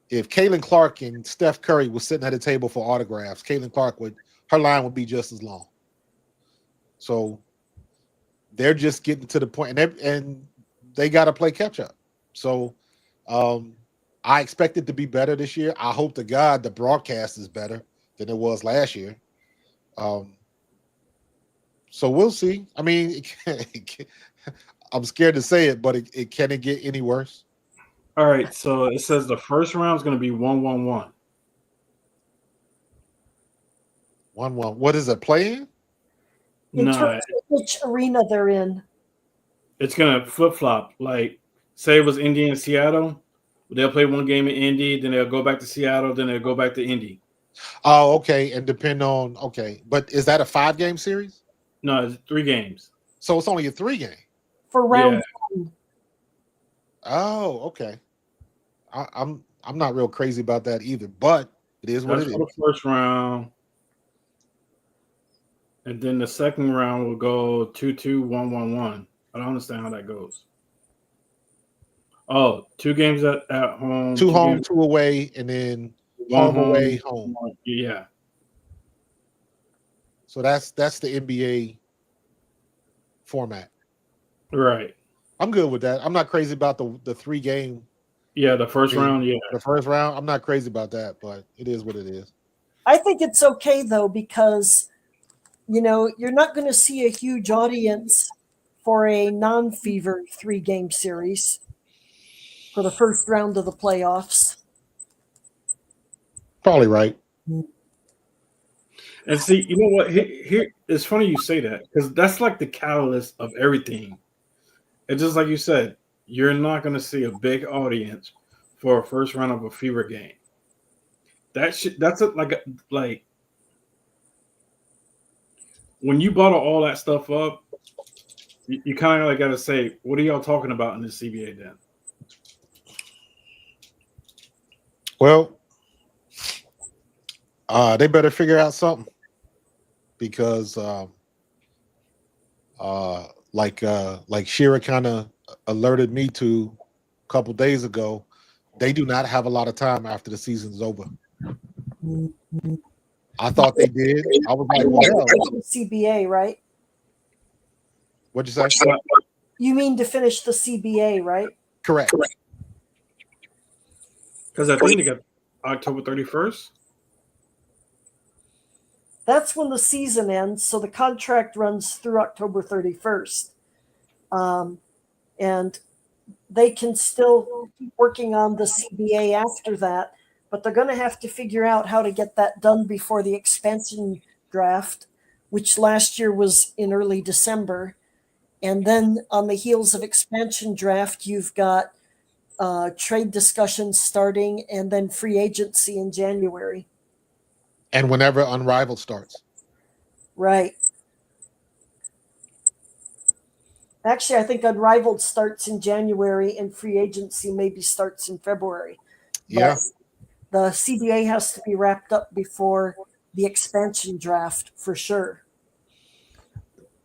Caitlyn Clark and Steph Curry was sitting at a table for autographs, Caitlyn Clark her line would be just as long. So they're just getting to the point, and they got to play catch up. So I expect it to be better this year. I hope to God the broadcast is better than it was last year. So we'll see. I'm scared to say it, but can it get any worse? All right, so it says the first round is going to be 1-1-1. 1-1. What is it, play-in? In terms of which arena they're in. It's going to flip-flop. Like, say it was Indy and Seattle. They'll play one game in Indy, then they'll go back to Seattle, then they'll go back to Indy. Oh, okay. And but is that a 5-game series? No, it's 3 games. So it's only a 3-game for round 1. Oh, okay. I'm not real crazy about that either, but it is what it is. The first round, and then the second round will go 2-2, 1-1-1. I don't understand how that goes. Oh, 2 games at home, 2 home, 2 away, and then home away, home. Yeah. So that's the NBA format. Right. I'm good with that. I'm not crazy about the 3-game. Yeah, the first round. Yeah, the first round. I'm not crazy about that, but it is what it is. I think it's okay though because you're not going to see a huge audience for a non-fever 3-game series for the first round of the playoffs. Probably right. And see, you know what? Here it's funny you say that because that's like the catalyst of everything. It's just like you said, you're not going to see a big audience for a first round of a fever game. That's like when you bottle all that stuff up, you kind of like got to say, what are y'all talking about in the CBA then? Well, they better figure out something because, like Shira kind of alerted me to a couple days ago, they do not have a lot of time after the season's over. I thought they did. I was like, well, hell, The CBA, right? what'd you say? You mean to finish the CBA, right? Correct. Because I think they got October 31st. That's when the season ends. So the contract runs through October 31st. And they can still keep working on the CBA after that, but they're going to have to figure out how to get that done before the expansion draft, which last year was in early December. And then on the heels of expansion draft, you've got trade discussions starting and then free agency in January. And whenever Unrivaled starts. Right. Actually, I think Unrivaled starts in January and free agency maybe starts in February. Yeah. But the CBA has to be wrapped up before the expansion draft for sure.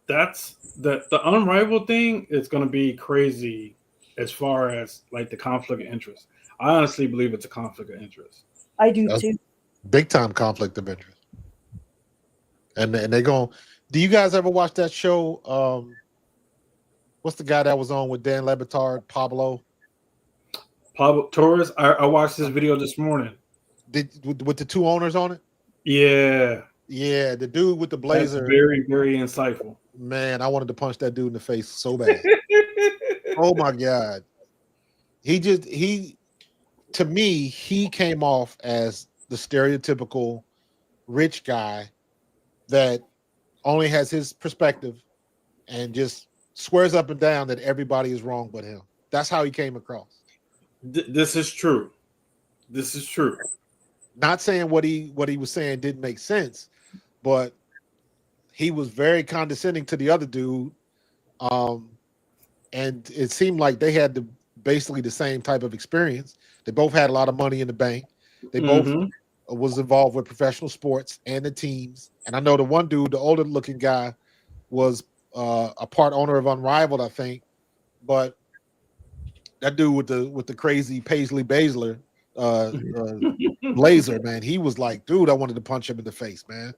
That's the Unrivaled thing is going to be crazy as far as like the conflict of interest. I honestly believe it's a conflict of interest. I do That's too. big time conflict of interest. And they're going, do you guys ever watch that show? What's the guy that was on with Dan Le Batard, Pablo? Pablo Torres, I watched this video this morning. With the two owners on it? Yeah. Yeah, the dude with the blazer. That's very, very insightful. Man, I wanted to punch that dude in the face so bad. Oh my God. To me, he came off as the stereotypical rich guy that only has his perspective and just swears up and down that everybody is wrong but him. That's how he came across. This is true. This is true. Not saying what he was saying didn't make sense, but he was very condescending to the other dude. And it seemed like they had basically the same type of experience. They both had a lot of money in the bank. They both was involved with professional sports and the teams. And I know the one dude, the older looking guy, was a part owner of Unrivaled, I think. But that dude with the crazy Paisley Baszler blazer, man, he was like, dude, I wanted to punch him in the face, man.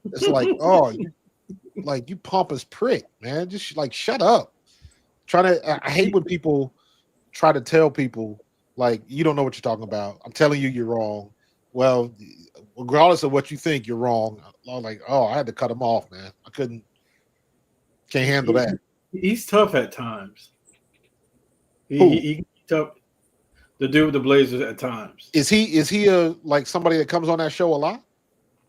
It's like, oh, you pompous prick, man. Just like shut up. I hate when people try to tell people like you don't know what you're talking about. I'm telling you you're wrong. Well, regardless of what you think, you're wrong. I'm like, oh, I had to cut him off, man. Can't handle that. He's tough at times. He tough. The dude with the blazers at times. Is he a like somebody that comes on that show a lot?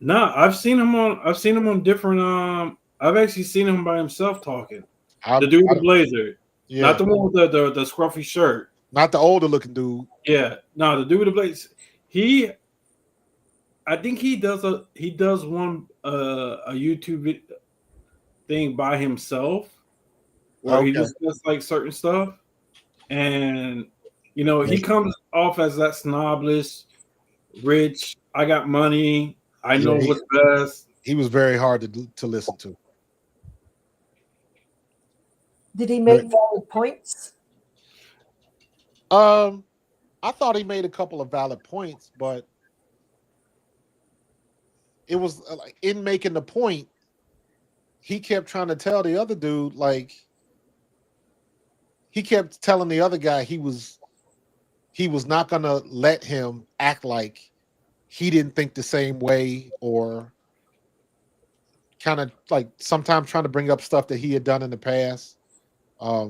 No, I've seen him on different. I've actually seen him by himself talking. The dude with the blazer, not the one with the scruffy shirt, not the older looking dude. Yeah, no, the dude with the blazer. I think he does one a YouTube thing by himself where he just does like certain stuff, and he comes off as that snobbish, rich. I got money. I know what's best. He was very hard to listen to. Did he make valid points? I thought he made a couple of valid points, but it was like in making the point, he kept trying to tell the other dude, like he kept telling the other guy he was not gonna let him act like he didn't think the same way, or kind of like sometimes trying to bring up stuff that he had done in the past. I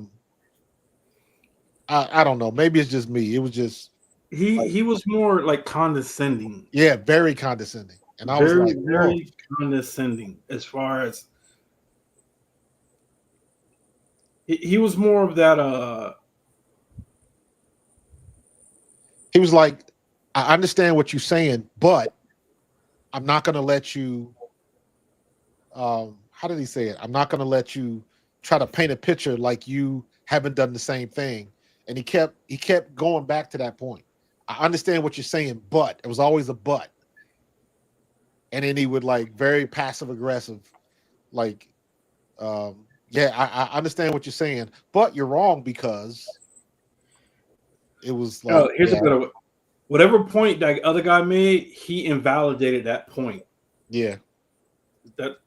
don't know. Maybe it's just me. It was just he was more like condescending. Yeah, very condescending. And I was like, very condescending as far as he was more of that. He was like, I understand what you're saying, but I'm not going to let you. How did he say it? I'm not going to let you try to paint a picture like you haven't done the same thing. And he kept going back to that point. I understand what you're saying, but it was always a but. And then he would like very passive aggressive, like, yeah, I understand what you're saying, but you're wrong because it was like, Here's yeah, a good one. Whatever point that other guy made, he invalidated that point. yeah. That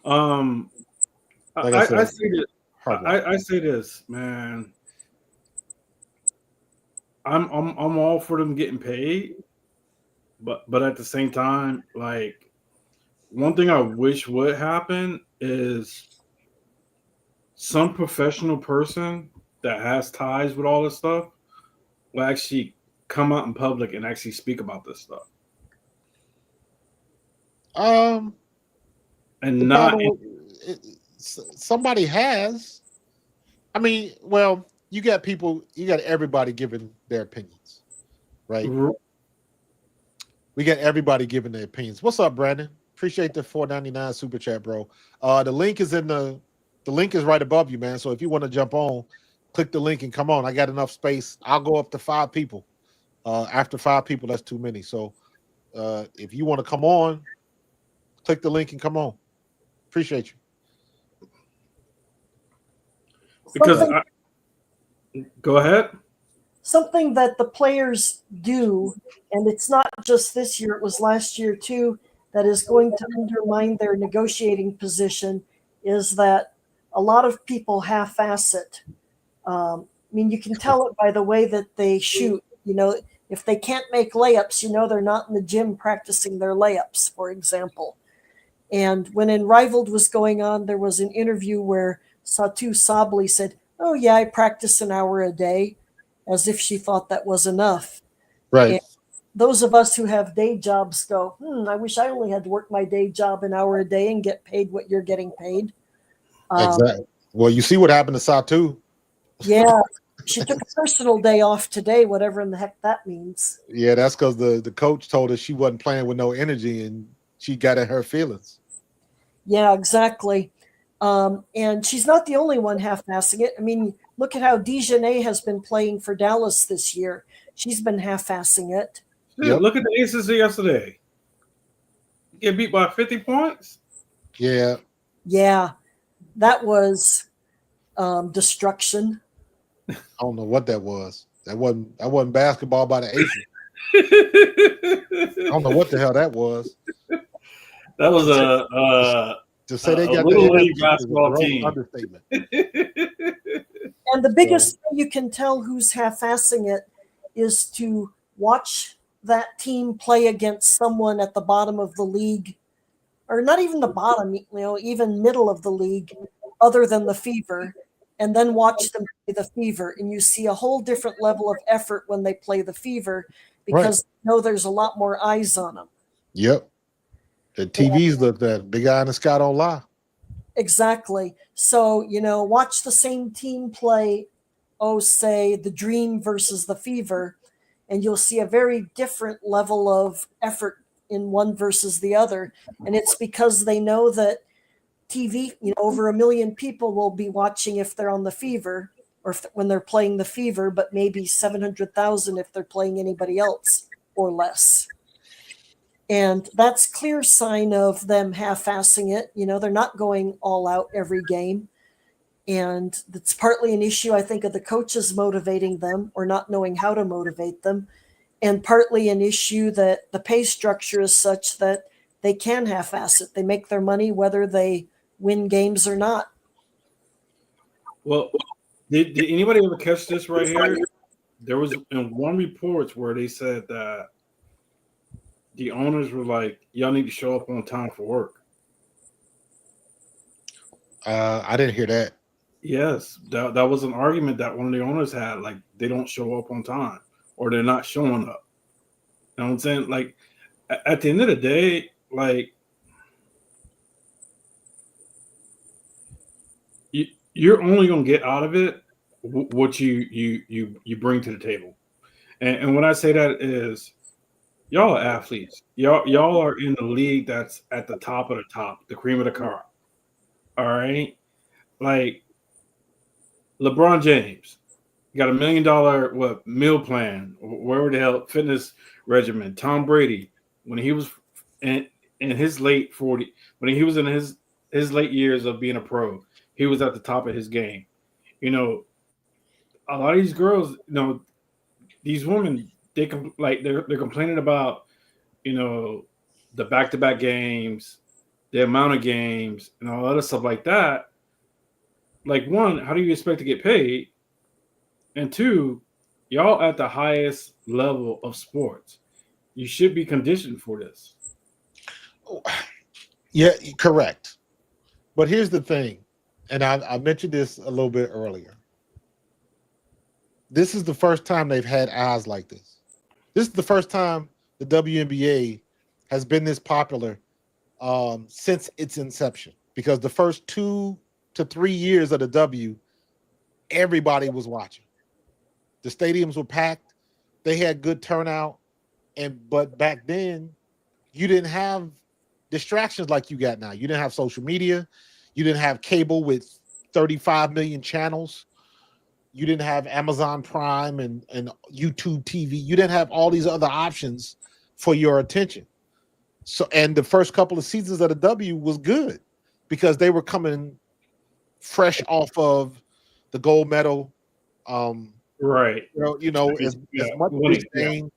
Like I said, I say this. hard work. I say this, man. I'm all for them getting paid, but at the same time, like one thing I wish would happen is some professional person that has ties with all this stuff will actually come out in public and actually speak about this stuff. And not Somebody has. I mean, well, you got everybody giving their opinions, right? We got everybody giving their opinions. What's up, Brandon? Appreciate the $4.99 super chat, bro. The link is the link is right above you, man. So if you want to jump on, click the link and come on. I got enough space. I'll go up to 5 people. After 5 people, that's too many. So if you want to come on, click the link and come on. Appreciate you. Because go ahead. Something that the players do, and it's not just this year, it was last year too, that is going to undermine their negotiating position is that a lot of people half-ass it. I mean, you can tell it by the way that they shoot. You know, if they can't make layups, you know they're not in the gym practicing their layups, for example. And when Unrivaled was going on, there was an interview where Satu Sabli said, "Oh yeah, I practice an hour a day," as if she thought that was enough. Right. And those of us who have day jobs go, I wish I only had to work my day job an hour a day and get paid what you're getting paid. Exactly. Well, you see what happened to Satu. Yeah. She took a personal day off today, whatever in the heck that means. Yeah, that's because the coach told her she wasn't playing with no energy and she got in her feelings. Yeah, exactly. And she's not the only one half-assing it. I mean, look at how Dejanay has been playing for Dallas this year. She's been half-assing it. Yep. Look at the Aces yesterday. Get beat by 50 points. Yeah. Yeah, that was destruction. I don't know what that was. That wasn't basketball by the Aces. I don't know what the hell that was. That was to say they got little the league basketball team. Understatement. And the biggest thing you can tell who's half-assing it is to watch that team play against someone at the bottom of the league, or not even the bottom, even middle of the league, other than the Fever, and then watch them play the Fever, and you see a whole different level of effort when they play the Fever because there's a lot more eyes on them. Yep. The TVs look that big eye in the sky don't lie. Exactly. So, watch the same team play, say the Dream versus the Fever, and you'll see a very different level of effort in one versus the other. And it's because they know that TV, over 1 million people will be watching if they're on the Fever or when they're playing the Fever, but maybe 700,000 if they're playing anybody else or less. And that's clear sign of them half-assing it. They're not going all out every game. And that's partly an issue, I think, of the coaches motivating them or not knowing how to motivate them. And partly an issue that the pay structure is such that they can half-ass it. They make their money whether they win games or not. Well, did anybody ever catch this right here? There was in one report where they said that the owners were like, y'all need to show up on time for work. I didn't hear that. Yes, that was an argument that one of the owners had. Like, they don't show up on time or they're not showing up. You know what I'm saying? Like, at the end of the day, like, you're only going to get out of it what you bring to the table. And when I say that is, y'all are athletes. Y'all are in the league that's at the top of the top, the cream of the crop. All right? Like LeBron James, got $1 million meal plan, wherever the hell fitness regimen. Tom Brady, when he was in his late 40, when he was in his late years of being a pro, he was at the top of his game. You know, a lot of these girls, these women, they're complaining about, you know, the back to back games, the amount of games, and all other stuff like that. Like, one, how do you expect to get paid? And two, y'all at the highest level of sports. You should be conditioned for this. Yeah, correct. But here's the thing, and I mentioned this a little bit earlier. This is the first time they've had eyes like this. This is the first time the WNBA has been this popular since its inception. Because the first 2 to 3 years of the W, everybody was watching. The stadiums were packed. They had good turnout, but back then, you didn't have distractions like you got now. You didn't have social media. You didn't have cable with 35 million channels. You didn't have Amazon Prime and YouTube TV. You didn't have all these other options for your attention. So, and the first couple of seasons of the W was good because they were coming fresh off of the gold medal. Right. As much disdain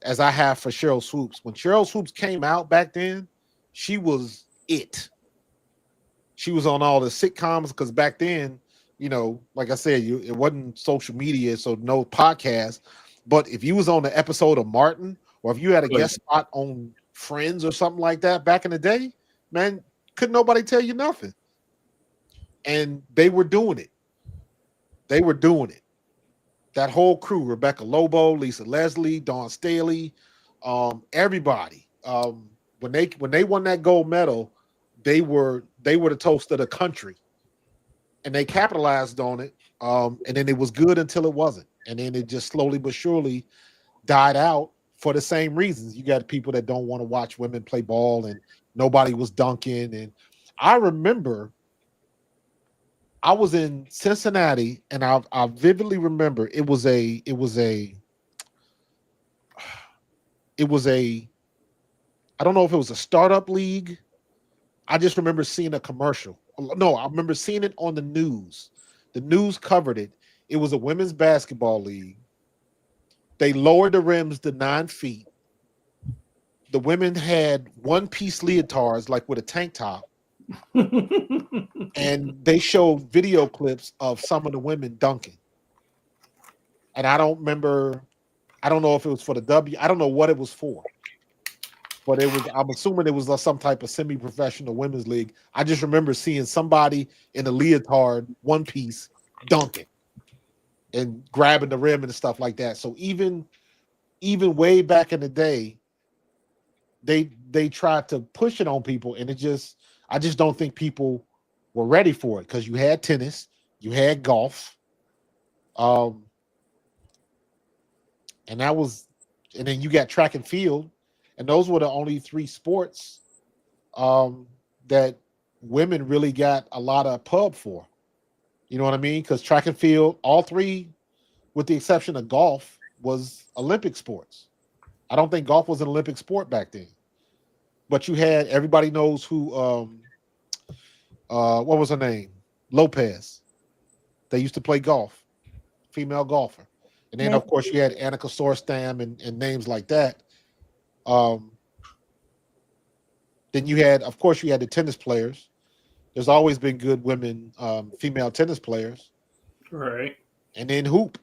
as I have for Cheryl Swoops. When Cheryl Swoops came out back then, she was it. She was on all the sitcoms because back then, like I said, it wasn't social media, so no podcast. But if you was on the episode of Martin, or if you had a guest spot on Friends or something like that back in the day, man, couldn't nobody tell you nothing. And they were doing it. They were doing it. That whole crew, Rebecca Lobo, Lisa Leslie, Dawn Staley, everybody. When they won that gold medal, they were the toast of the country. And they capitalized on it. And then it was good until it wasn't. And then it just slowly but surely died out for the same reasons. You got people that don't want to watch women play ball, and nobody was dunking. And I remember I was in Cincinnati, and I vividly remember it was a I don't know if it was a startup league. I just remember seeing a commercial. No, I remember seeing it on the news. The news covered it. It was a women's basketball league. They lowered the rims to 9 feet. The women had one-piece leotards, like with a tank top. And they showed video clips of some of the women dunking. And I don't know if it was for the W. I don't know what it was for. But I'm assuming it was some type of semi-professional women's league. I just remember seeing somebody in a leotard, one piece, dunking and grabbing the rim and stuff like that. So even way back in the day, they tried to push it on people, and I just don't think people were ready for it, because you had tennis, you had golf, and then you got track and field, and those were the only 3 sports that women really got a lot of pub for. You know what I mean? Because track and field, all 3, with the exception of golf, was Olympic sports. I don't think golf was an Olympic sport back then. But you had, everybody knows who, what was her name? Lopez. They used to play golf, female golfer. And then, of course, you had Annika Sorenstam and names like that. Then you had the tennis players. There's always been good women, female tennis players. Right. And then hoop.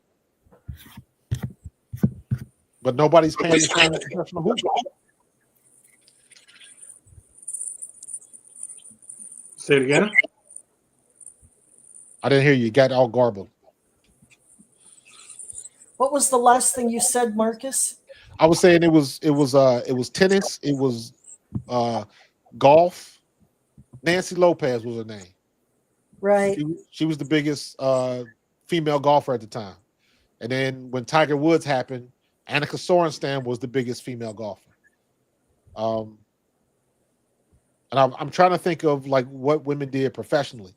But nobody's paying attention to professional hoop. Say it again. I didn't hear you. You got all garbled. What was the last thing you said, Marcus? I was saying it was tennis, it was golf. Nancy Lopez was her name. Right. She was the biggest female golfer at the time. And then when Tiger Woods happened, Annika Sorenstam was the biggest female golfer. And I'm trying to think of like what women did professionally.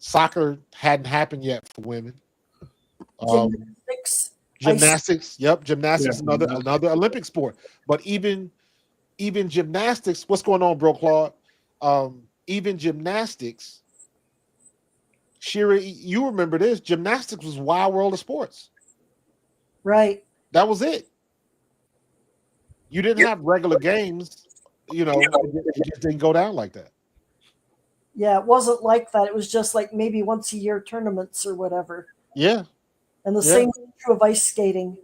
Soccer hadn't happened yet for women. Gymnastics. Gymnastics. Yep, Yeah, gymnastics, another Olympic sport. But even gymnastics, what's going on, bro, Claude? Even gymnastics, Shira, you remember this? Gymnastics was Wild World of Sports. Right. That was it. You didn't have regular games. It just didn't go down like that. Yeah, it wasn't like that. It was just like maybe once a year tournaments or whatever. Yeah. And the Yeah. same is true of ice skating.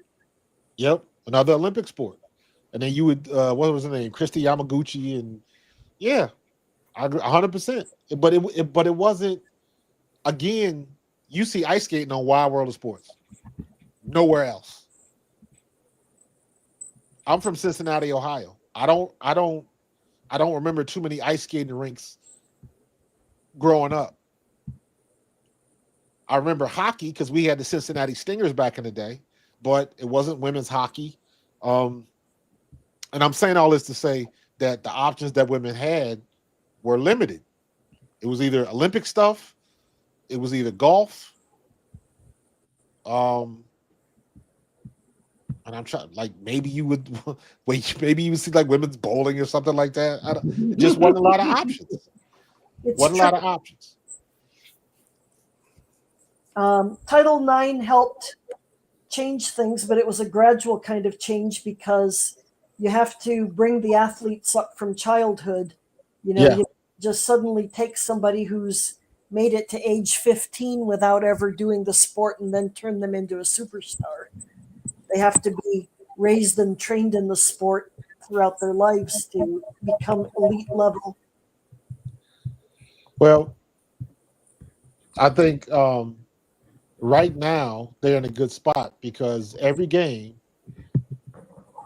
Yep. Another Olympic sport. And then you would, what was her name? Christy Yamaguchi. And yeah, I agree 100%. But it wasn't, again, you see ice skating on Wild World of Sports. Nowhere else. I'm from Cincinnati, Ohio. I don't remember too many ice skating rinks growing up. I remember hockey because we had the Cincinnati Stingers back in the day, but it wasn't women's hockey. And I'm saying all this to say that the options that women had were limited. It was either Olympic stuff, it was either golf, and I'm trying, like, maybe you would wait, maybe you would see like women's bowling or something like that. It just wasn't a lot of options. Wasn't a lot of options. Title IX helped change things, but it was a gradual kind of change because you have to bring the athletes up from childhood. You just suddenly take somebody who's made it to age 15 without ever doing the sport and then turn them into a superstar. They have to be raised and trained in the sport throughout their lives to become elite level. Well, I think right now they're in a good spot because every game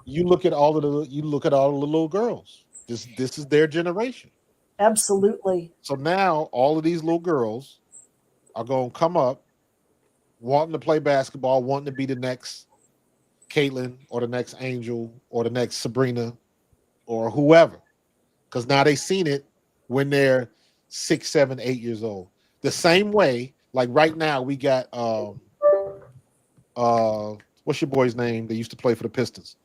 you look at all the little girls. This is their generation. Absolutely. So now all of these little girls are going to come up wanting to play basketball, wanting to be the next Caitlyn or the next Angel or the next Sabrina or whoever. Because now they've seen it when they're 6, 7, 8 years old. The same way, like right now, we got what's your boy's name? They used to play for the Pistons.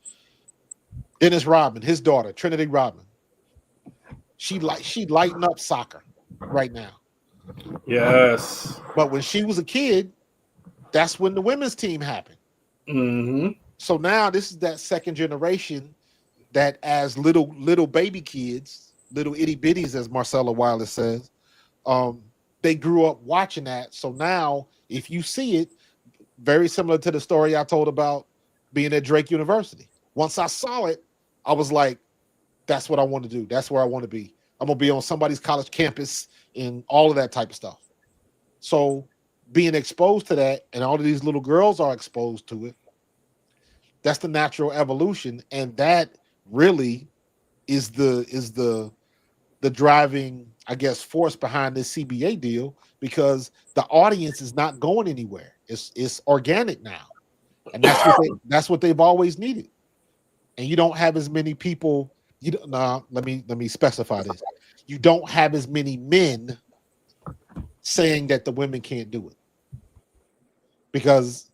Dennis Rodman, his daughter, Trinity Rodman. She lighting up soccer right now. Yes. But when she was a kid, that's when the women's team happened. Mm-hmm. So now this is that second generation that, as little baby kids, little itty bitties, as Marcella Wallace says, they grew up watching that. So now, if you see it, very similar to the story I told about being at Drake University. Once I saw it, I was like, that's what I want to do. That's where I want to be. I'm going to be on somebody's college campus and all of that type of stuff. So being exposed to that, and all of these little girls are exposed to it, that's the natural evolution. And that really is the driving, I guess, force behind this CBA deal, because the audience is not going anywhere. It's organic now. And that's what they've always needed. And you don't have as many people. Let me specify this. You don't have as many men saying that the women can't do it. Because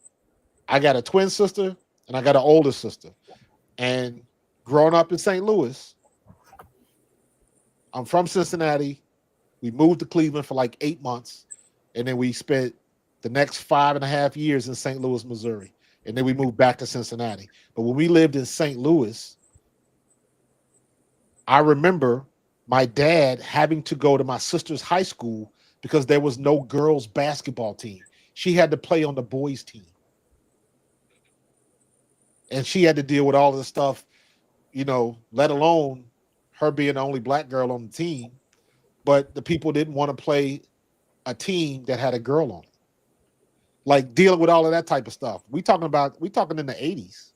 I got a twin sister and I got an older sister. And growing up in St. Louis, I'm from Cincinnati. We moved to Cleveland for like 8 months. And then we spent the next 5.5 years in St. Louis, Missouri. And then we moved back to Cincinnati. But when we lived in St. Louis, I remember my dad having to go to my sister's high school because there was no girls' basketball team. She had to play on the boys' team. And she had to deal with all of the stuff, let alone her being the only black girl on the team. But the people didn't want to play a team that had a girl on it. Like dealing with all of that type of stuff. We talking in the 80s.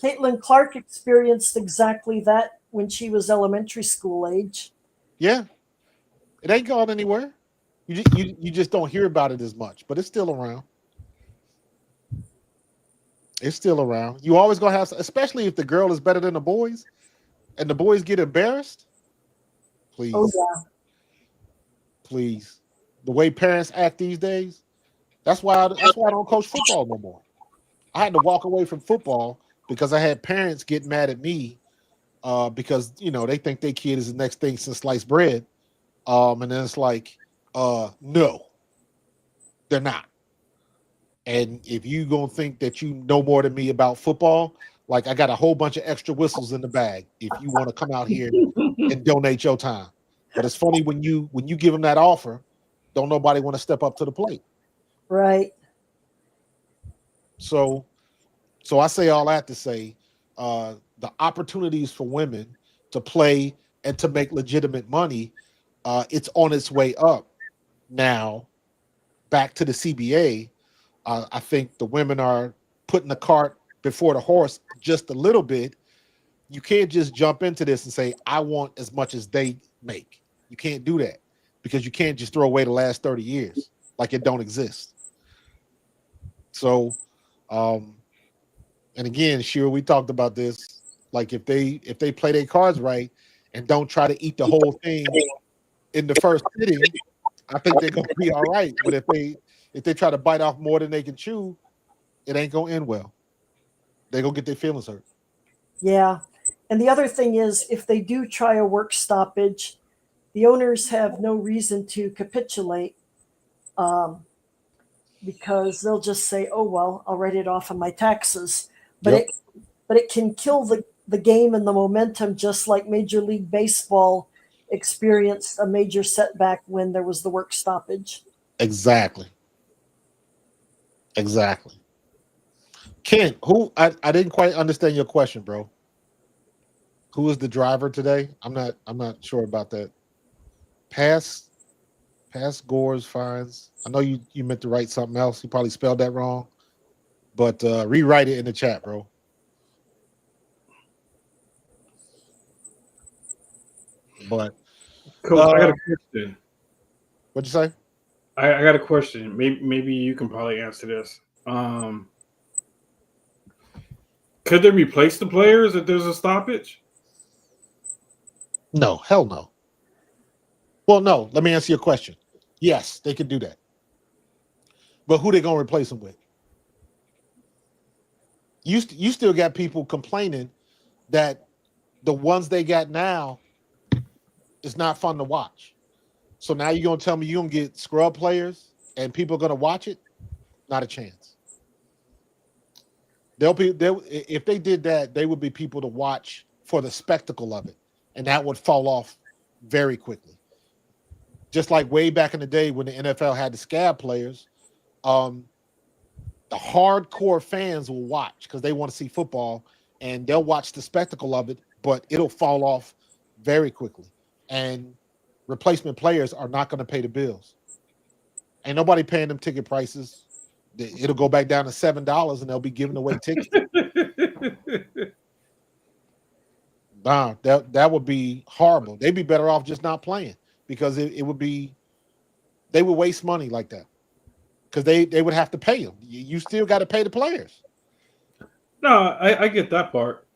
Caitlyn Clark experienced exactly that when she was elementary school age. Yeah. It ain't gone anywhere. You just don't hear about it as much, but it's still around. It's still around. You always gonna have, especially if the girl is better than the boys, and the boys get embarrassed. Please, Oh yeah. please. The way parents act these days, That's why I don't coach football no more. I had to walk away from football because I had parents get mad at me because they think their kid is the next thing since sliced bread. And then it's like, no, they're not. And if you gonna think that you know more than me about football, like I got a whole bunch of extra whistles in the bag if you want to come out here and donate your time. But it's funny when you give them that offer, don't nobody want to step up to the plate. Right. So I say all that to say the opportunities for women to play and to make legitimate money, it's on its way up now. Back to the CBA, I think the women are putting the cart before the horse just a little bit. You can't just jump into this and say, I want as much as they make. You can't do that because you can't just throw away the last 30 years like it don't exist. So, and again, sure, we talked about this. Like if they play their cards right and don't try to eat the whole thing in the first sitting, I think they're gonna be all right. But if they try to bite off more than they can chew, it ain't gonna end well. They're gonna get their feelings hurt. Yeah. And the other thing is, if they do try a work stoppage, the owners have no reason to capitulate because they'll just say, oh, well, I'll write it off on my taxes. But it can kill the game and the momentum, just like Major League Baseball experienced a major setback when there was the work stoppage. Exactly. Ken, who I didn't quite understand your question, bro. Who is the driver today? I'm not sure about that. Pass scores, fines. I know you meant to write something else. You probably spelled that wrong. But rewrite it in the chat, bro. But Coach, I got a question. What'd you say? I got a question. Maybe you can probably answer this. Could they replace the players if there's a stoppage? No, hell no. Well, no. Let me answer your question. Yes, they could do that. But who they gonna replace them with? You still got people complaining that the ones they got now is not fun to watch. So now you're gonna tell me you're gonna get scrub players and people are gonna watch it? Not a chance. If they did that, they would be people to watch for the spectacle of it, and that would fall off very quickly. Just like way back in the day when the NFL had the scab players, the hardcore fans will watch because they want to see football, and they'll watch the spectacle of it, but it'll fall off very quickly. And replacement players are not going to pay the bills. Ain't nobody paying them ticket prices. It'll go back down to $7 and they'll be giving away tickets. Nah, that would be horrible. They'd be better off just not playing because it would be, they would waste money like that because they would have to pay them. You still got to pay the players. No, I get that part.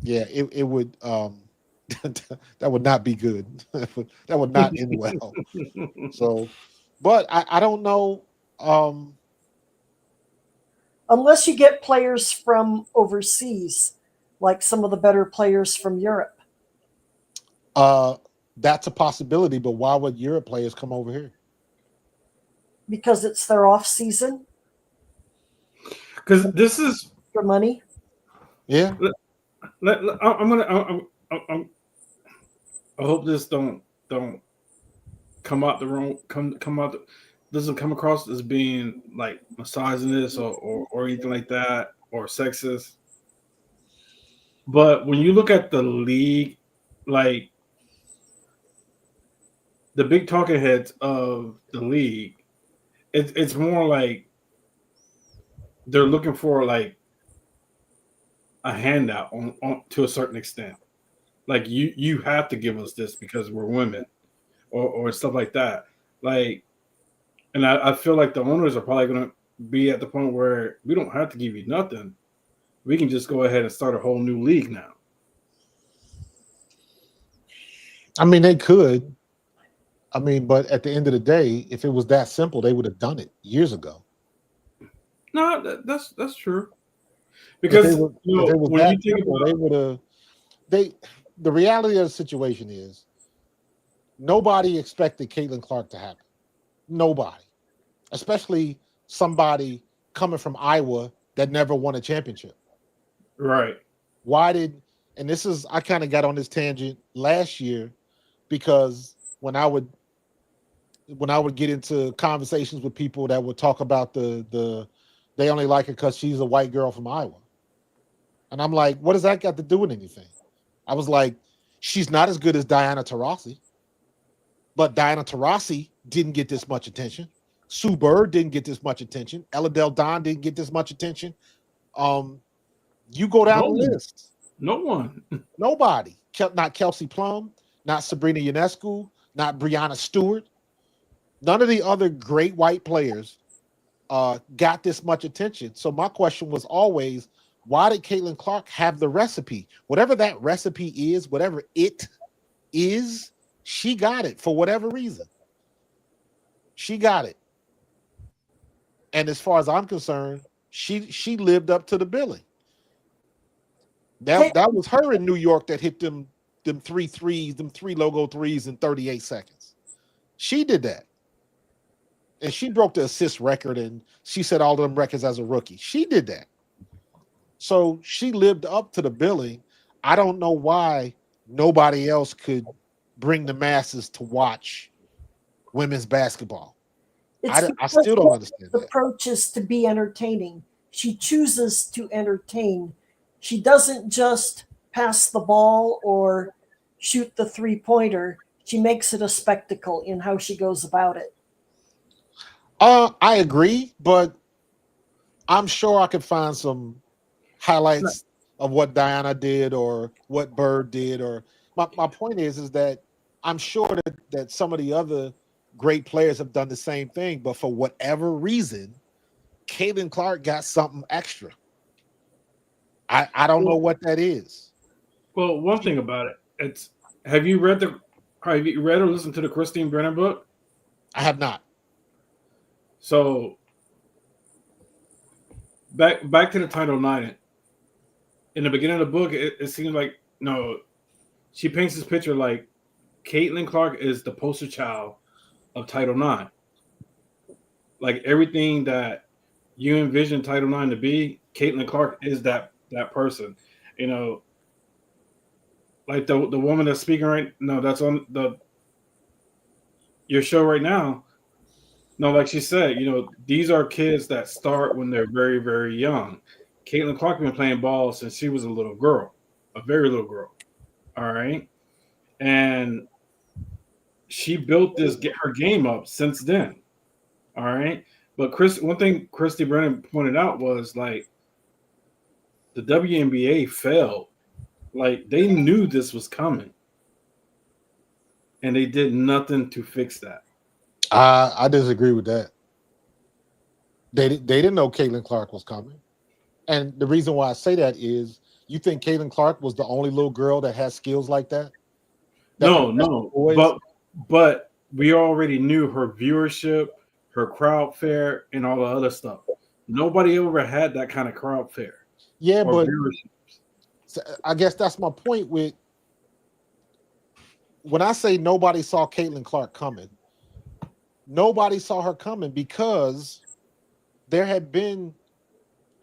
Yeah, it would that would not be good. That would not end well. So, but I don't know. Unless you get players from overseas, like some of the better players from Europe. That's a possibility, but why would Europe players come over here? Because it's their off season. Because this is for money. Yeah. I hope this don't come out the wrong doesn't come across as being like misogynist or anything like that or sexist. But when you look at the league, like the big talking heads of the league, it's more like they're looking for like a handout on to a certain extent. Like you have to give us this because we're women or stuff like that. Like, and I feel like the owners are probably going to be at the point where we don't have to give you nothing. We can just go ahead and start a whole new league now. I mean, they could. I mean, but at the end of the day, if it was that simple, they would have done it years ago. No, that's true. If Because if it was when that you think simple, about they would have. They The reality of the situation is nobody expected Caitlin Clark to happen. Nobody, especially somebody coming from Iowa that never won a championship. right, Why did and this is I kind of got on this tangent last year because when I would get into conversations with people that would talk about they only like her because she's a white girl from Iowa. And I'm like, what does that got to do with anything? I was like, she's not as good as Diana Taurasi, but Diana Taurasi didn't get this much attention. Sue Bird didn't get this much attention. Ella Del Don didn't get this much attention. You go down no the one, list. no one. Nobody. Not Kelsey Plum, not Sabrina Ionescu, not Brianna Stewart. None of the other great white players got this much attention. So my question was always, why did Caitlin Clark have the recipe? Whatever that recipe is, whatever it is, she got it for whatever reason. She got it. And as far as I'm concerned, she lived up to the billing. That was her in New York that hit them three threes, them three logo threes in 38 seconds. She did that. And she broke the assist record and she set all of them records as a rookie. She did that. So she lived up to the billing. I don't know why nobody else could bring the masses to watch women's basketball. I still don't understand the that. approach is to be entertaining. She chooses to entertain. She doesn't just pass the ball or shoot the three-pointer. She makes it a spectacle in how she goes about it. I agree, but I'm sure I could find some highlights of what Diana did or what Bird did. Or my point is that I'm sure that some of the other great players have done the same thing, but for whatever reason, Caitlin Clark got something extra. I don't know what that is. Well, one thing about it, it's have you read or listened to the Christine Brennan book? I have not. So back to the Title IX. In the beginning of the book, it seems like she paints this picture like Caitlin Clark is the poster child of Title IX. Like everything that you envision Title IX to be, Caitlin Clark is that person. Like the woman that's speaking that's on your show right now. No, like she said, these are kids that start when they're very, very young. Caitlin Clark been playing ball since she was a little girl, a very little girl. All right. And she built her game up since then. All right. But one thing Christy Brennan pointed out was like the WNBA failed. Like they knew this was coming. And they did nothing to fix that. I disagree with that. They didn't know Caitlin Clark was coming. And the reason why I say that is you think Caitlin Clark was the only little girl that has skills like that? No. But we already knew her viewership, her crowd fare, and all the other stuff. Nobody ever had that kind of crowd fare. Yeah, but viewership. I guess that's my point with when I say nobody saw Caitlin Clark coming. Nobody saw her coming because there had been,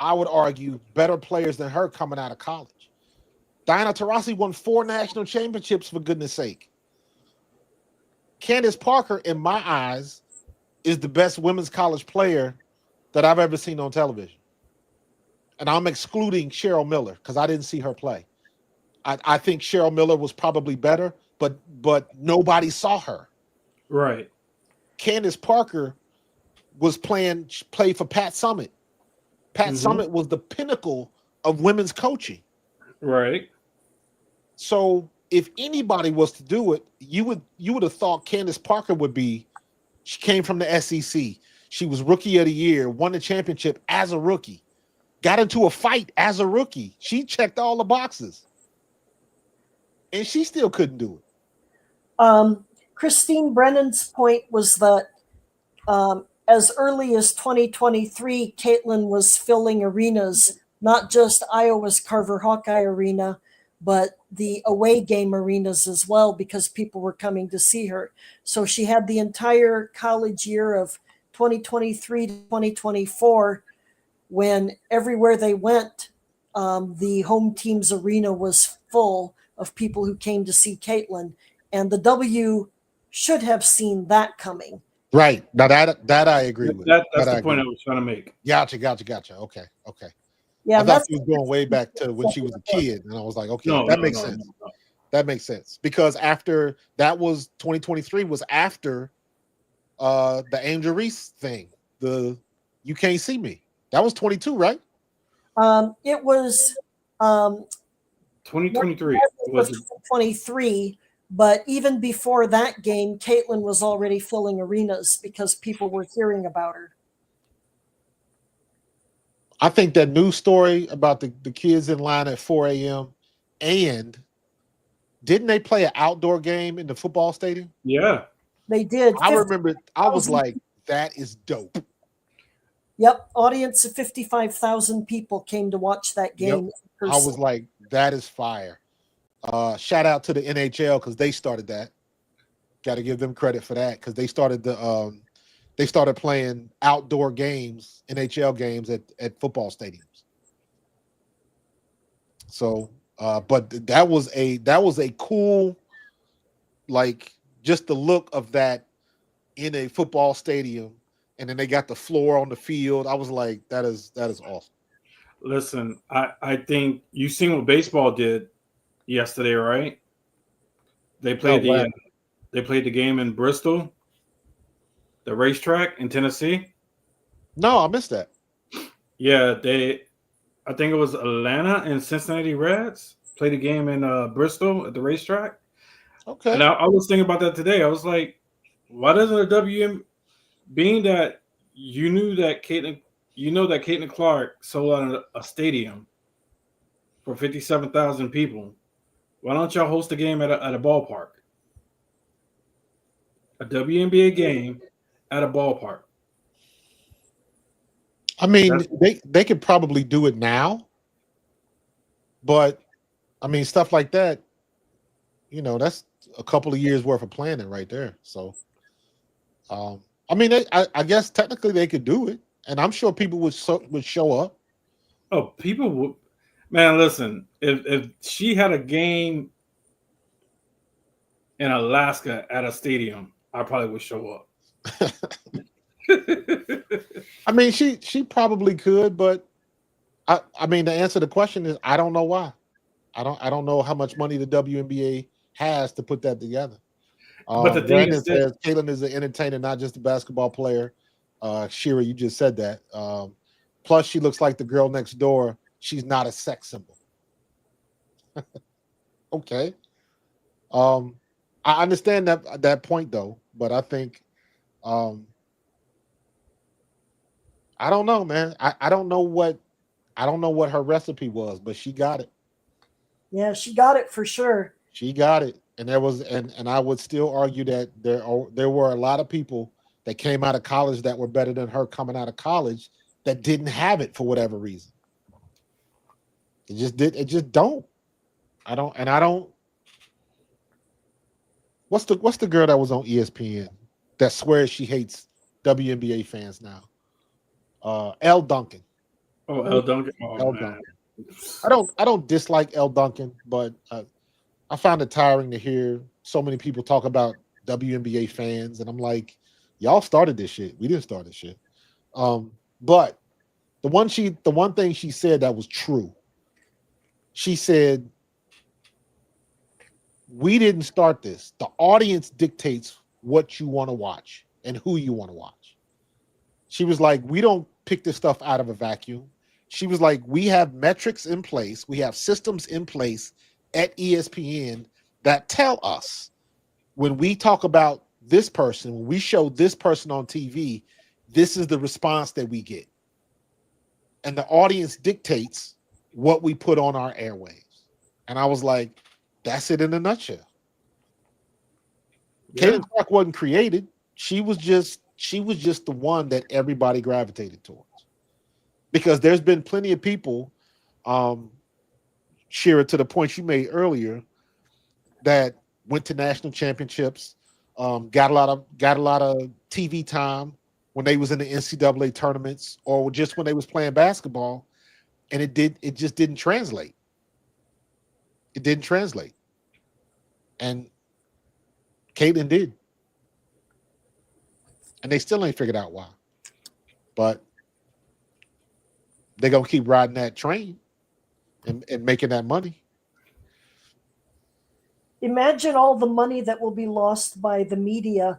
I would argue, better players than her coming out of college. Diana Taurasi won 4 national championships, for goodness sake. Candace Parker, in my eyes, is the best women's college player that I've ever seen on television. And I'm excluding Cheryl Miller because I didn't see her play. I think Cheryl Miller was probably better, but nobody saw her. Right. Candace Parker was played for Pat Summitt. Pat Summitt was the pinnacle of women's coaching. Right. So if anybody was to do it, you would have thought Candace Parker would be. She came from the SEC. She was rookie of the year, won the championship as a rookie, got into a fight as a rookie. She checked all the boxes. And she still couldn't do it. Christine Brennan's point was that as early as 2023, Caitlyn was filling arenas, not just Iowa's Carver Hawkeye Arena, but the away game arenas as well, because people were coming to see her. So she had the entire college year of 2023 to 2024 when everywhere they went, the home team's arena was full of people who came to see Caitlyn. And the W should have seen that coming. Right. Now that I agree with. That's the point I was trying to make. Gotcha. Okay. Yeah, I thought she was going way back to when she was a kid, and I was like, okay, that makes sense. No. That makes sense because after that was 2023 was after the Angel Reese thing. The You Can't See Me. That was 22, right? It was 2023. was 23, but even before that game, Caitlyn was already filling arenas because people were hearing about her. I think that news story about the kids in line at 4 a.m. and didn't they play an outdoor game in the football stadium? Yeah. They did. I remember I was like, that is dope. Yep. Audience of 55,000 people came to watch that game. Yep. I was like, that is fire. Shout out to the NHL because they started that. Got to give them credit for that because they started playing outdoor games, NHL games at football stadiums. So, but that was a cool, like just the look of that in a football stadium, and then they got the floor on the field. I was like, that is awesome. Listen, I think you seen what baseball did yesterday, right? They played they played the game in Bristol, the racetrack in Tennessee. No, I missed that. Yeah, I think it was Atlanta and Cincinnati Reds played a game in Bristol at the racetrack. Okay. And I was thinking about that today. I was like, why doesn't the WM, being that you know that Caitlyn Clark sold out a stadium for 57,000 people, why don't y'all host a game at a ballpark? A WNBA game at a ballpark. I mean, they could probably do it now, but I mean, stuff like that, that's a couple of years worth of planning right there. So, I mean, I guess technically they could do it, and I'm sure people would show up. Oh, people would. Man, listen, if she had a game in Alaska at a stadium, I probably would show up. I mean, she probably could, but I mean, to answer the question is, I don't know why. I don't know how much money the WNBA has to put that together. But the thing Brandon is that says Caitlyn is an entertainer, not just a basketball player. Shira, you just said that. Plus, she looks like the girl next door. She's not a sex symbol. Okay. I understand that point though, but I think I don't know, man. I don't know what her recipe was, but she got it. Yeah, she got it for sure. She got it. And there was and I would still argue that there were a lot of people that came out of college that were better than her coming out of college that didn't have it for whatever reason. It just don't. I don't. What's the girl that was on ESPN that swears she hates WNBA fans now? Elle Duncan. Oh, Elle Duncan. Oh, Elle man. Duncan. I don't dislike Elle Duncan, but I found it tiring to hear so many people talk about WNBA fans, and I'm like, y'all started this shit. We didn't start this shit. But the one thing she said that was true. She said, we didn't start this. The audience dictates what you want to watch and who you want to watch. She was like, we don't pick this stuff out of a vacuum. She was like, we have metrics in place. We have systems in place at ESPN that tell us when we talk about this person, when we show this person on TV, this is the response that we get. And the audience dictates what we put on our airwaves. And I was like, that's it in a nutshell. Caitlyn Clark wasn't created. She was just the one that everybody gravitated towards. Because there's been plenty of people, Shira, to the point you made earlier, that went to national championships, got a lot of TV time when they was in the NCAA tournaments or just when they was playing basketball, and it just didn't translate. It didn't translate, and Caitlyn did, and they still ain't figured out why, but they're gonna keep riding that train and making that money. Imagine all the money that will be lost by the media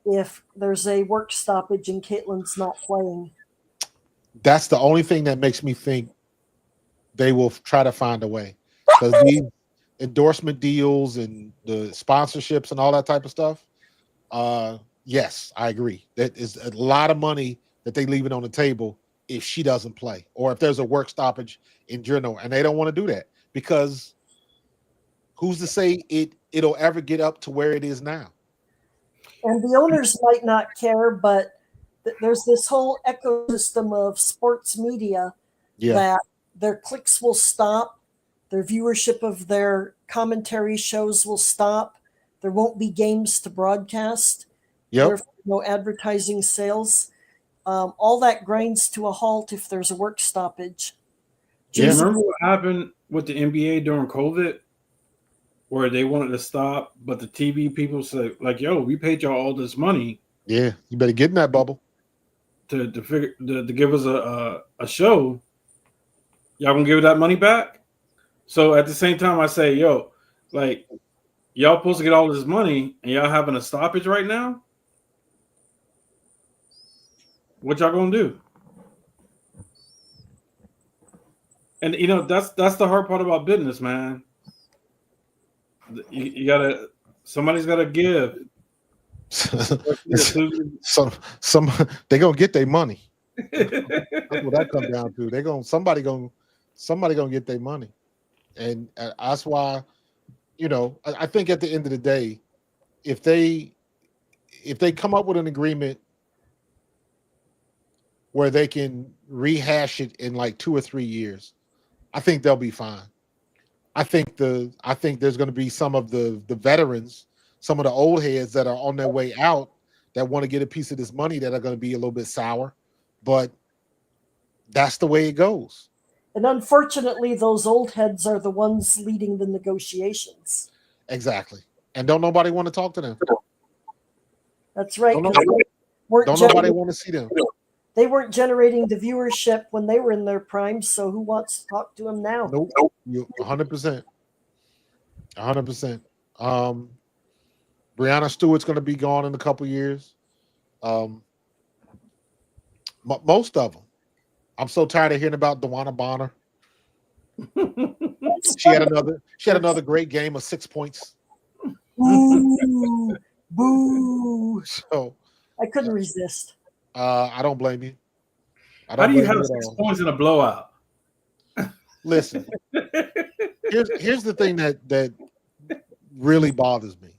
if there's a work stoppage and Caitlyn's not playing. That's the only thing that makes me think they will try to find a way, because these endorsement deals and the sponsorships and all that type of stuff. Yes, I agree. That is a lot of money that they leave it on the table if she doesn't play or if there's a work stoppage in general, and they don't want to do that because who's to say it'll ever get up to where it is now? And the owners might not care, but there's this whole ecosystem of sports media that their clicks will stop, their viewership of their commentary shows will stop, there won't be games to broadcast, therefore no advertising sales. All that grinds to a halt if there's a work stoppage. Remember what happened with the NBA during COVID? Where they wanted to stop, but the TV people said, like, yo, we paid y'all all this money. Yeah, you better get in that bubble. To give us a show. Y'all gonna give that money back? So at the same time, I say, yo, like, y'all supposed to get all this money and y'all having a stoppage right now? What y'all gonna do? And you know, that's the hard part about business, man. You gotta, somebody's gotta give. some they gonna get their money. That's what that comes down to. Somebody gonna get their money, and that's why, you know, I think at the end of the day, if they come up with an agreement where they can rehash it in like 2 or 3 years, I think they'll be fine. I think there's going to be some of the veterans, some of the old heads that are on their way out that want to get a piece of this money that are going to be a little bit sour, but that's the way it goes. And unfortunately, those old heads are the ones leading the negotiations. Exactly. And don't nobody want to talk to them. That's right. Don't nobody want to see them. They weren't generating the viewership when they were in their prime, so who wants to talk to them now? Nope. 100%. 100%. Brianna Stewart's going to be gone in a couple years. Most of them. I'm so tired of hearing about Dewana Bonner. She had another great game of 6 points. Boo, boo. So I couldn't resist. I don't blame you. How do you have 6 points in a blowout? Listen, here's the thing that really bothers me.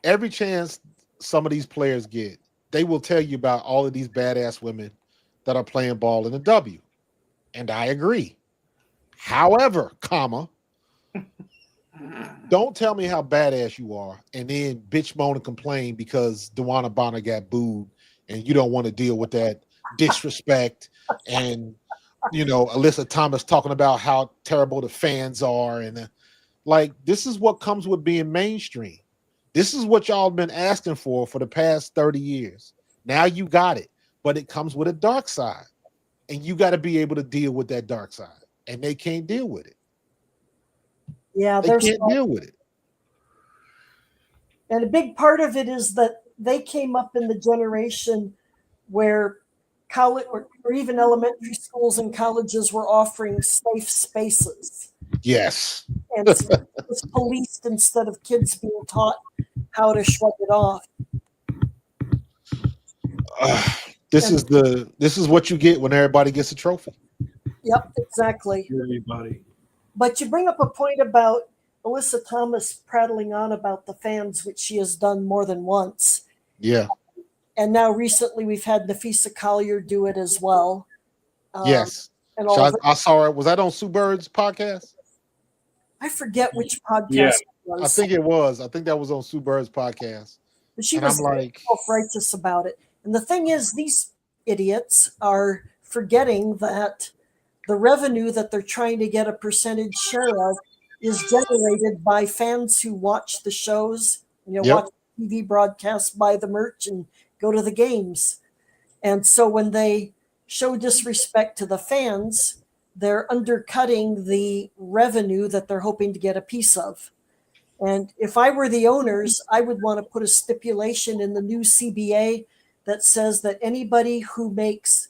Every chance some of these players get, they will tell you about all of these badass women that are playing ball in the W. And I agree. However, don't tell me how badass you are and then bitch, moan, and complain because Dewana Bonner got booed and you don't want to deal with that disrespect and, you know, Alyssa Thomas talking about how terrible the fans are. And like, this is what comes with being mainstream. This is what y'all been asking for the past 30 years. Now you got it, but it comes with a dark side and you got to be able to deal with that dark side, and they can't deal with it. Yeah, they can't deal with it. And a big part of it is that they came up in the generation where college or even elementary schools and colleges were offering safe spaces. Yes. And so it was policed instead of kids being taught how to shrug it off. This is what you get when everybody gets a trophy. Yep, exactly. Everybody. But you bring up a point about Alyssa Thomas prattling on about the fans, which she has done more than once. Yeah. And now recently we've had Nafisa Collier do it as well. Yes. And all of it. I saw it. Was that on Sue Bird's podcast? I forget which podcast Yeah. it was. I think it was. I think that was on Sue Bird's podcast. But she And was I'm like, self-righteous about it. And the thing is, these idiots are forgetting that the revenue that they're trying to get a percentage share of is generated by fans who watch the shows, Yep. watch TV broadcasts, buy the merch, and go to the games. And so when they show disrespect to the fans, they're undercutting the revenue that they're hoping to get a piece of. And if I were the owners, I would want to put a stipulation in the new CBA that says that anybody who makes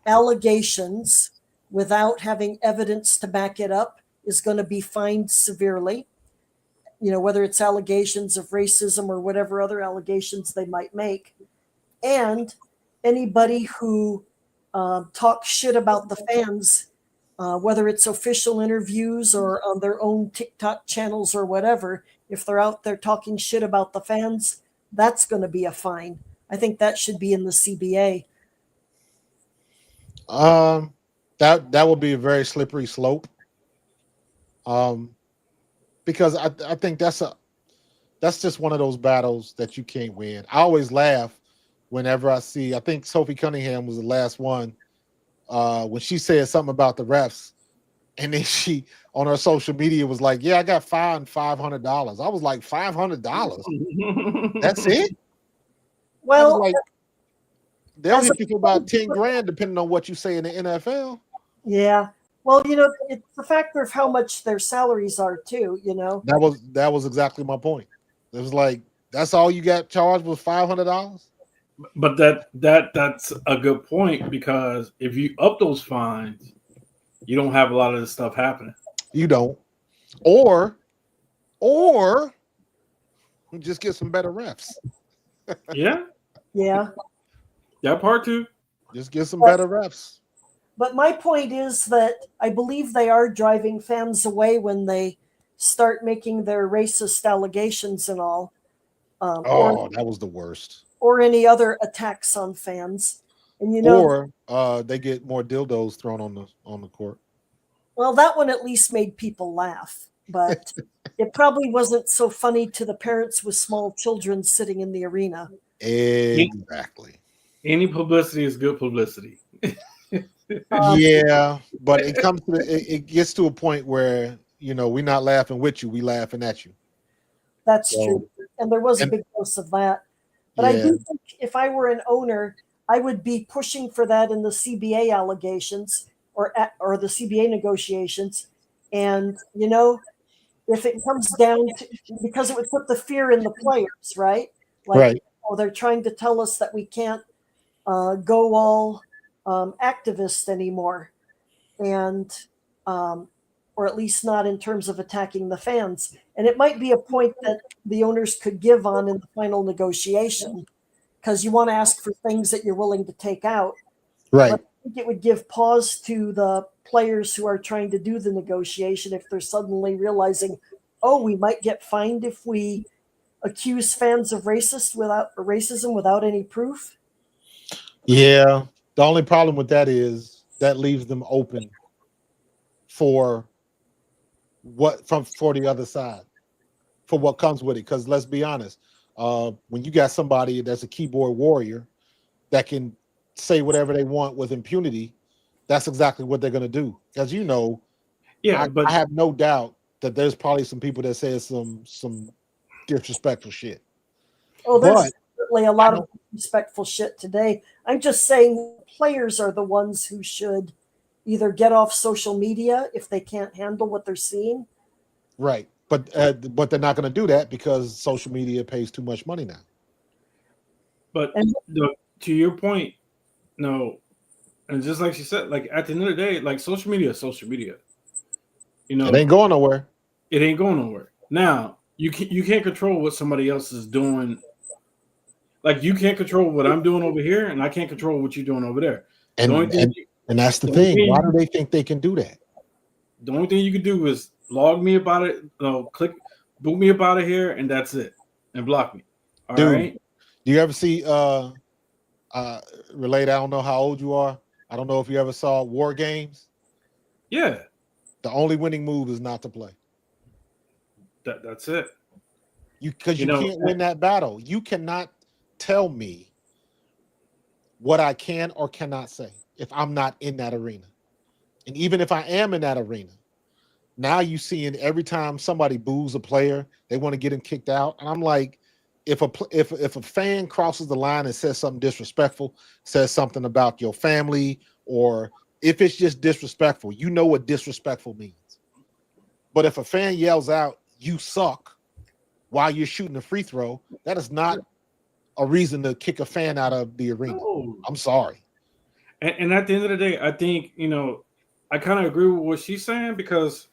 allegations without having evidence to back it up is going to be fined severely. Whether it's allegations of racism or whatever other allegations they might make. And anybody who talks shit about the fans, whether it's official interviews or on their own TikTok channels or whatever, if they're out there talking shit about the fans, that's going to be a fine. I think that should be in the CBA. that would be a very slippery slope. Because I think that's just one of those battles that you can't win. I always laugh whenever I see, I think Sophie Cunningham was the last one, when she said something about the refs, and then she on her social media was like, "Yeah, I got fined $500." I was like, $500? That's it? Well, like, they'll hit you for about 10 grand, depending on what you say in the NFL. Yeah. Well, it's the factor of how much their salaries are too, That was exactly my point. It was like, that's all you got charged was $500. But that's a good point, because if you up those fines, you don't have a lot of this stuff happening. You don't. Or just get some better refs. Yeah. Yeah. That part too. Just get some better refs. But my point is that I believe they are driving fans away when they start making their racist allegations and all. That was the worst. Or any other attacks on fans. And or they get more dildos thrown on the court. Well, that one at least made people laugh, but it probably wasn't so funny to the parents with small children sitting in the arena. Exactly. Any publicity is good publicity. Yeah, but it comes to it gets to a point where we're not laughing with you, we laughing at you. That's true, and there was a big dose of that. But I do think if I were an owner, I would be pushing for that in the CBA allegations or the CBA negotiations, and if it comes down to, because it would put the fear in the players, right? Like, right. They're trying to tell us that we can't go all activist anymore, and or at least not in terms of attacking the fans. And it might be a point that the owners could give on in the final negotiation, because you want to ask for things that you're willing to take out. Right. But I think it would give pause to the players who are trying to do the negotiation if they're suddenly realizing, oh, we might get fined if we accuse fans of racism without any proof. Yeah. The only problem with that is that leaves them open for the other side, for what comes with it. Because let's be honest, when you got somebody that's a keyboard warrior that can say whatever they want with impunity, that's exactly what they're going to do. As you know, I have no doubt that there's probably some people that say some disrespectful shit. Oh, there's certainly a lot of disrespectful shit today. I'm just saying players are the ones who should either get off social media if they can't handle what they're seeing. Right. But they're not going to do that because social media pays too much money now. But to your point, no, and just like she said, like at the end of the day, like social media is social media. It ain't going nowhere. It ain't going nowhere. Now you can't control what somebody else is doing. Like you can't control what I'm doing over here, and I can't control what you're doing over there. And that's the thing. Why do they think they can do that? The only thing you can do is log me about it. No, click, boot me up out of here, and that's it, and block me. All Dude, right. do you ever see Relate? I don't know how old you are. I don't know if you ever saw War Games. Yeah, The only winning move is not to play. that's it. Because You you know, can't win that battle. You cannot tell me what I can or cannot say if I'm not in that arena. And even if I am in that arena, now you seeing every time somebody boos a player, they want to get him kicked out. And I'm like, if a fan crosses the line and says something disrespectful, says something about your family, or if it's just disrespectful, you know what disrespectful means. But if a fan yells out, "You suck," while you're shooting a free throw, that is not a reason to kick a fan out of the arena. no. I'm sorry. And at the end of the day, I think I kind of agree with what she's saying because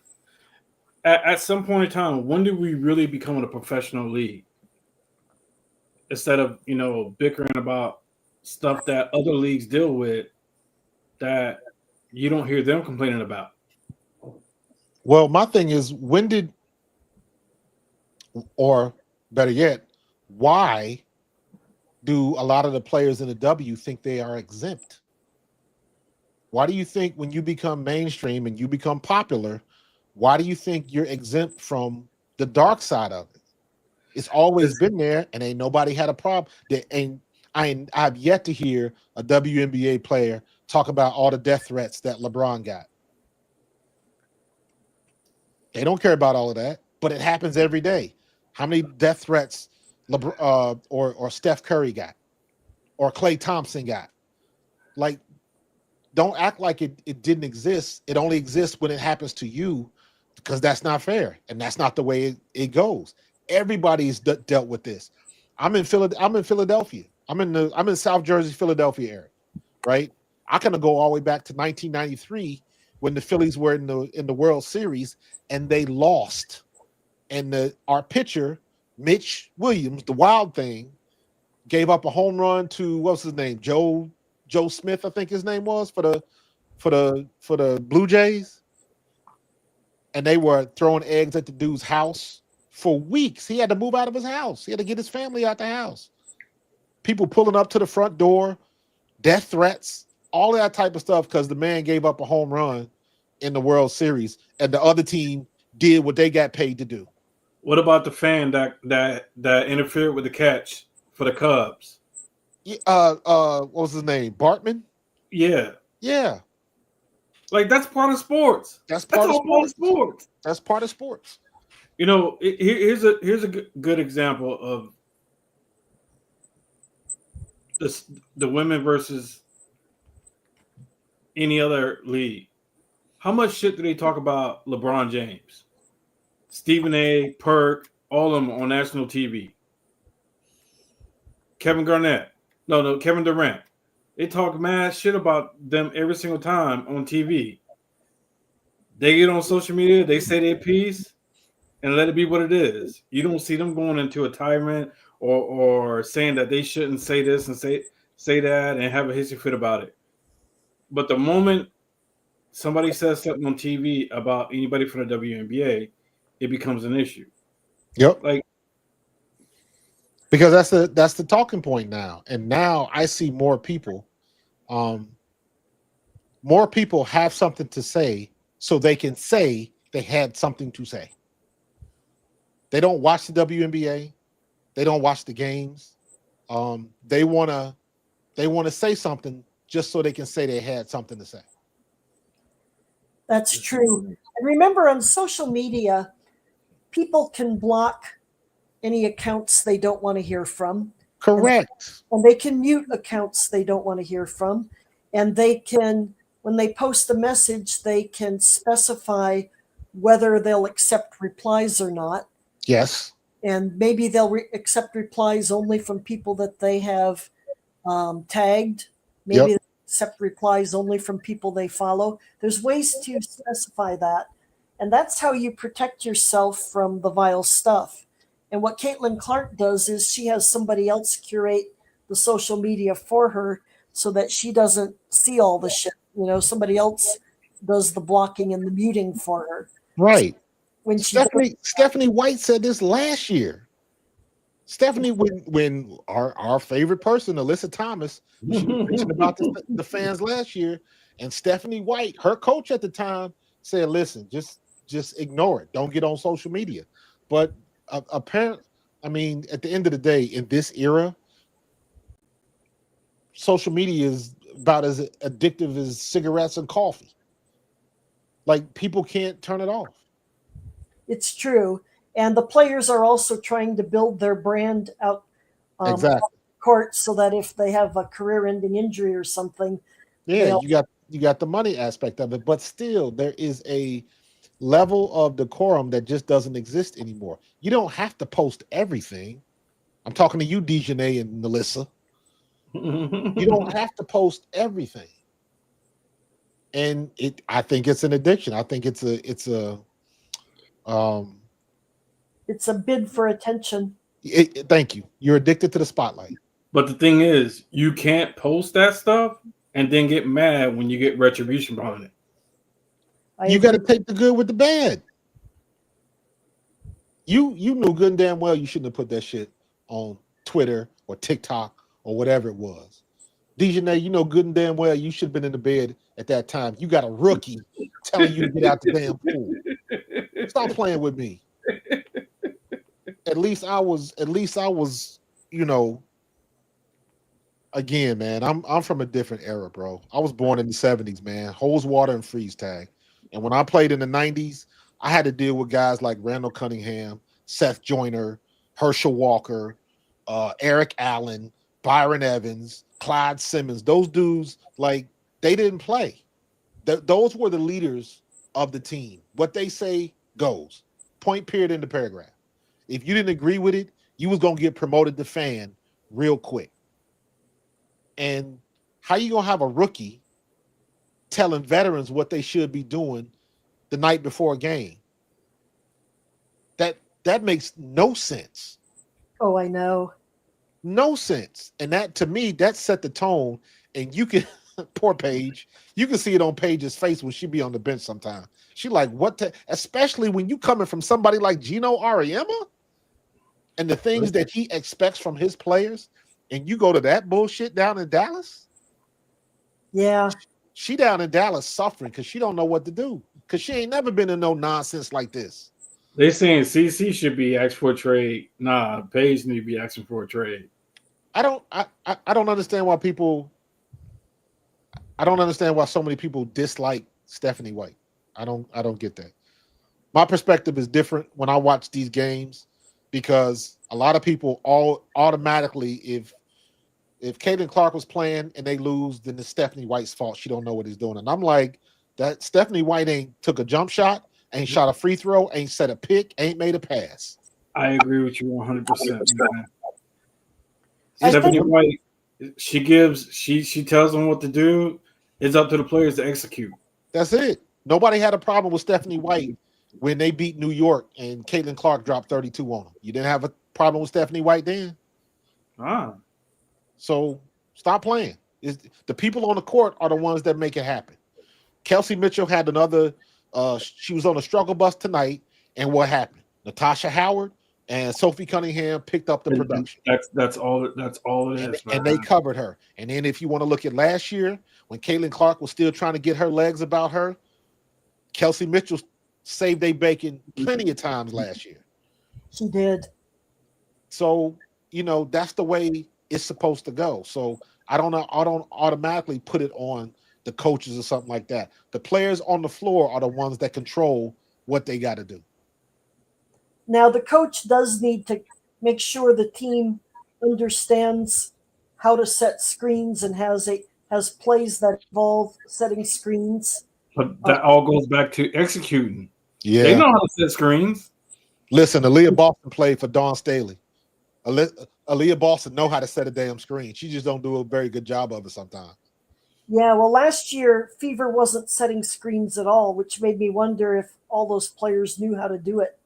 at some point in time, when did we really become a professional league? Instead of bickering about stuff that other leagues deal with that you don't hear them complaining about. Well, my thing is, when did, or better yet, why do a lot of the players in the W think they are exempt? Why do you think when you become mainstream and you become popular, why do you think you're exempt from the dark side of it? It's always been there, and ain't nobody had a problem. I've yet to hear a WNBA player talk about all the death threats that LeBron got. They don't care about all of that, but it happens every day. How many death threats or Steph Curry got, or Klay Thompson got? Like, don't act like it didn't exist. It only exists when it happens to you, because that's not fair, and that's not the way it goes. Everybody's dealt with this. I'm in Philadelphia. I'm in South Jersey, Philadelphia area, right? I can go all the way back to 1993 when the Phillies were in the World Series and they lost. And our pitcher, Mitch Williams, the Wild Thing, gave up a home run to, what's his name, Joe Smith, I think his name was, for the Blue Jays. And they were throwing eggs at the dude's house for weeks. He had to move out of his house. He had to get his family out the house. People pulling up to the front door, death threats, all that type of stuff, because the man gave up a home run in the World Series, and the other team did what they got paid to do. What about the fan that interfered with the catch for the Cubs? What was his name? Bartman? Yeah. Yeah. Like, that's part of sports. That's part of all sports. That's part of sports. Here's a good example of the women versus any other league. How much shit do they talk about LeBron James, Stephen A, Perk, all of them on national TV? Kevin Durant. They talk mad shit about them every single time on TV. They get on social media, they say their piece, and let it be what it is. You don't see them going into a tyrant or saying that they shouldn't say this and say that and have a hissy fit about it. But the moment somebody says something on TV about anybody from the WNBA, it becomes an issue. Yep. Like, because that's the talking point now. And now I see more people have something to say, so they can say they had something to say. They don't watch the WNBA. They don't watch the games. They want to say something just so they can say they had something to say. That's true. And remember, on social media, people can block any accounts they don't want to hear from. Correct. And they can mute accounts they don't want to hear from. And they can, when they post a message, they can specify whether they'll accept replies or not. Yes. And maybe they'll accept replies only from people that they have tagged. Maybe Yep. they accept replies only from people they follow. There's ways to specify that. And that's how you protect yourself from the vile stuff. And what Caitlyn Clark does is she has somebody else curate the social media for her so that she doesn't see all the shit. Somebody else does the blocking and the muting for her. Right. when she does. Stephanie White said this last year. Stephanie, when our favorite person, Alyssa Thomas, she was preaching about the fans last year, and Stephanie White, her coach at the time, said, "Listen, just ignore it. Don't get on social media." But apparently, I mean, at the end of the day, in this era, social media is about as addictive as cigarettes and coffee. Like, people can't turn it off. It's true. And the players are also trying to build their brand out Exactly. off the court so that if they have a career-ending injury or something, Yeah, you got the money aspect of it, but still there is a level of decorum that just doesn't exist anymore. You don't have to post everything. I'm talking to you, Dejanay and Melissa. You don't have to post everything. And I think it's an addiction. I think it's a bid for attention. Thank you. You're addicted to the spotlight. But the thing is, you can't post that stuff and then get mad when you get retribution behind it. You got to take the good with the bad. You knew good and damn well you shouldn't have put that shit on Twitter or TikTok or whatever it was. Dejanay, you know good and damn well you should have been in the bed at that time. You got a rookie telling you to get out the damn pool. Stop playing with me. At least I was, you know, again, man, I'm from a different era, bro. I was born in the 70s, man. Hose water and freeze tag. And when I played in the 90s, I had to deal with guys like Randall Cunningham, Seth Joyner, Herschel Walker, Eric Allen, Byron Evans, Clyde Simmons. Those dudes, like, they didn't play. Those were the leaders of the team. What they say goes. Point, period, in the paragraph. If you didn't agree with it, you was going to get promoted to fan real quick. And how you going to have a rookie telling veterans what they should be doing the night before a game? That makes no sense. Oh, I know. No sense. And that, to me, that set the tone. And you can, poor Paige, you can see it on Paige's face when she be on the bench sometime. She like, especially when you coming from somebody like Gino Auriemma and the things that he expects from his players, and you go to that bullshit down in Dallas. Yeah. She down in Dallas suffering because she don't know what to do because she ain't never been in no nonsense like this. They saying CC should be asked for a trade. Nah, Paige need to be asking for a trade. I don't understand why people. I don't understand why so many people dislike Stephanie White. I don't get that. My perspective is different when I watch these games because a lot of people all automatically, if Caitlyn Clark was playing and they lose, then it's Stephanie White's fault. She don't know what he's doing. And I'm like, that Stephanie White ain't took a jump shot, ain't shot a free throw, ain't set a pick, ain't made a pass. I agree with you 100%. Man. Stephanie White, she tells them what to do. It's up to the players to execute. That's it. Nobody had a problem with Stephanie White when they beat New York and Caitlyn Clark dropped 32 on them. You didn't have a problem with Stephanie White then? So stop playing. The people on the court are the ones that make it happen. Kelsey Mitchell had another she was on a struggle bus tonight, and what happened? Natasha Howard and Sophie Cunningham picked up the production. That's all it is. And they covered her. And then if you want to look at last year, when Caitlyn Clark was still trying to get her legs about her, Kelsey Mitchell saved a bacon plenty of times last year. She did. So, you know, that's the way it's supposed to go. So I don't automatically put it on the coaches or something like that. The players on the floor are the ones that control what they got to do. Now, the coach does need to make sure the team understands how to set screens and has plays that involve setting screens. But that all goes back to executing. Yeah. They know how to set screens. Listen, Aaliyah Boston played for Dawn Staley. Aaliyah Boston know how to set a damn screen. She just don't do a very good job of it sometimes. Yeah, well, last year, Fever wasn't setting screens at all, which made me wonder if all those players knew how to do it.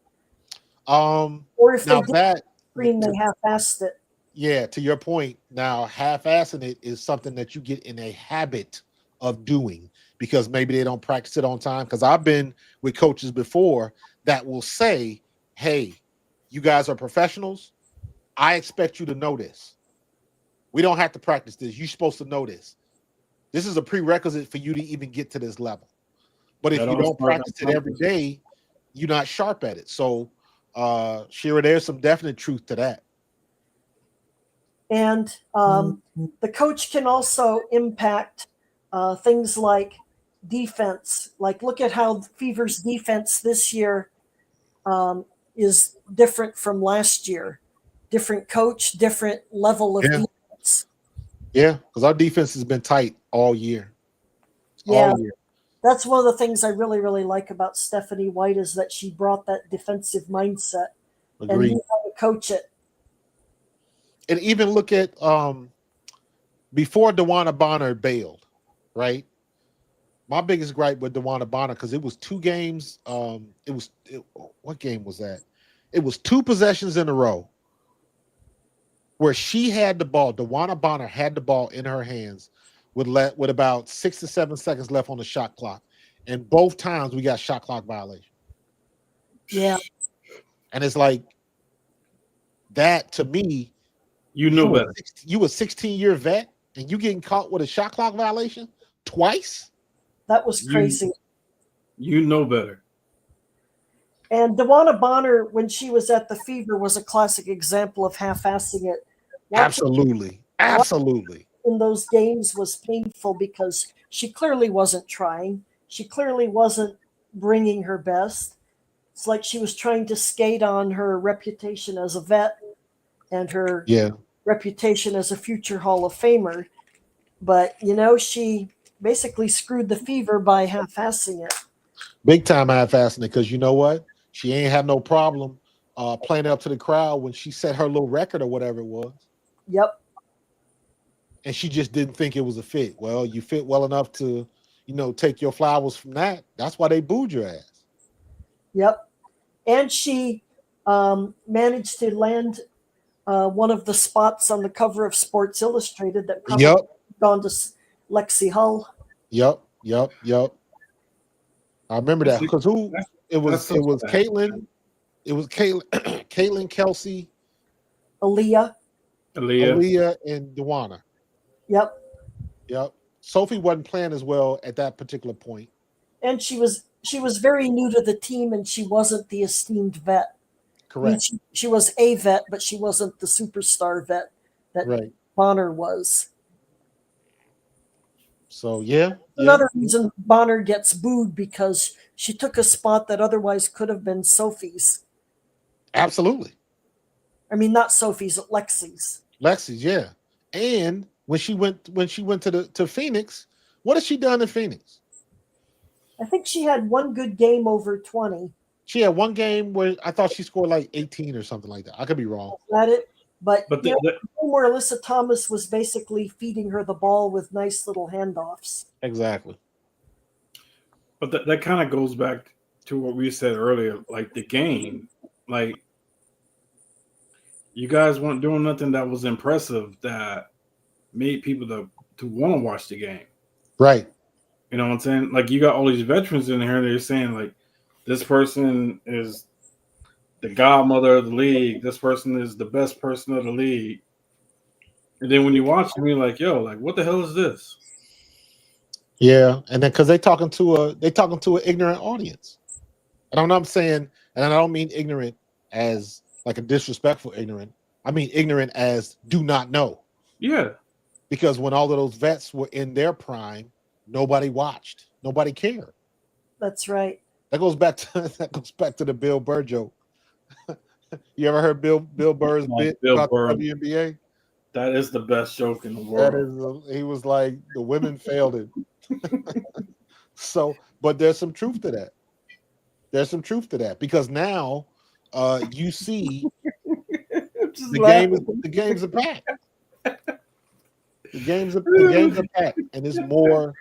Or if they did screen, they half-assed it. Yeah, to your point, now half-assing it is something that you get in a habit of doing because maybe they don't practice it on time. Because I've been with coaches before that will say, hey, you guys are professionals. I expect you to know this. We don't have to practice this. You're supposed to know this. This is a prerequisite for you to even get to this level. But if you don't practice it every day, you're not sharp at it. So, Shira, there's some definite truth to that. And the coach can also impact things like defense. Like, look at how Fever's defense this year is different from last year. Different coach, different level of defense. Yeah, because our defense has been tight all year. Yeah, all year. That's one of the things I really, really like about Stephanie White is that she brought that defensive mindset. Agreed. And knew how to coach it. And even look at before DeWanna Bonner bailed, right? My biggest gripe with DeWanna Bonner, because it was 2 games. What game was that? It was 2 possessions in a row where she had the ball. DeWanna Bonner had the ball in her hands with about 6 to 7 seconds left on the shot clock. And both times we got shot clock violation. Yeah. And it's like that to me. You know better. You a 16-year vet and you getting caught with a shot clock violation twice? That was crazy. You know better. And DeWanna Bonner, when she was at the Fever, was a classic example of half-assing it. Absolutely. In those games was painful because she clearly wasn't trying. She clearly wasn't bringing her best. It's like she was trying to skate on her reputation as a vet and her reputation as a future Hall of Famer. But, she basically screwed the Fever by half-assing it. Big time half-assing it, because you know what? She ain't had no problem playing up to the crowd when she set her little record or whatever it was. Yep. And she just didn't think it was a fit. Well, you fit well enough to, take your flowers from that. That's why they booed your ass. Yep. And she managed to land one of the spots on the cover of Sports Illustrated that probably gone to Lexi Hull. Yep. I remember that because it was Caitlyn. It was Caitlyn, Kelsey, Aaliyah, and DeWanna. Yep. Sophie wasn't playing as well at that particular point. And she was very new to the team, and she wasn't the esteemed vet. Correct. I mean, she was a vet, but she wasn't the superstar vet that Bonner was. So, Another reason Bonner gets booed because she took a spot that otherwise could have been Sophie's. Absolutely. I mean, not Sophie's, Lexi's. Lexi's, yeah. And when she went to Phoenix, what has she done in Phoenix? I think she had one good game over 20. She had one game where I thought she scored like 18 or something like that. I could be wrong. Got it. But where Alyssa Thomas was basically feeding her the ball with nice little handoffs. Exactly. But that kind of goes back to what we said earlier, like the game. Like, you guys weren't doing nothing that was impressive that made people to want to watch the game. Right. You know what I'm saying? Like, you got all these veterans in here, and they're saying, like, this person is the godmother of the league. This person is the best person of the league. And then when you watch them, you're like, yo, like, what the hell is this? Yeah, and then because they talking to an ignorant audience. And I'm not saying, and I don't mean ignorant as like a disrespectful ignorant. I mean ignorant as do not know. Yeah. Because when all of those vets were in their prime, nobody watched. Nobody cared. That's right. That goes back to the Bill Burr joke. You ever heard Bill Burr's bit about the WNBA? That is the best joke in the world. He was like, the women failed it. So, but there's some truth to that. Because now you see the games are packed. The games are packed, and it's more.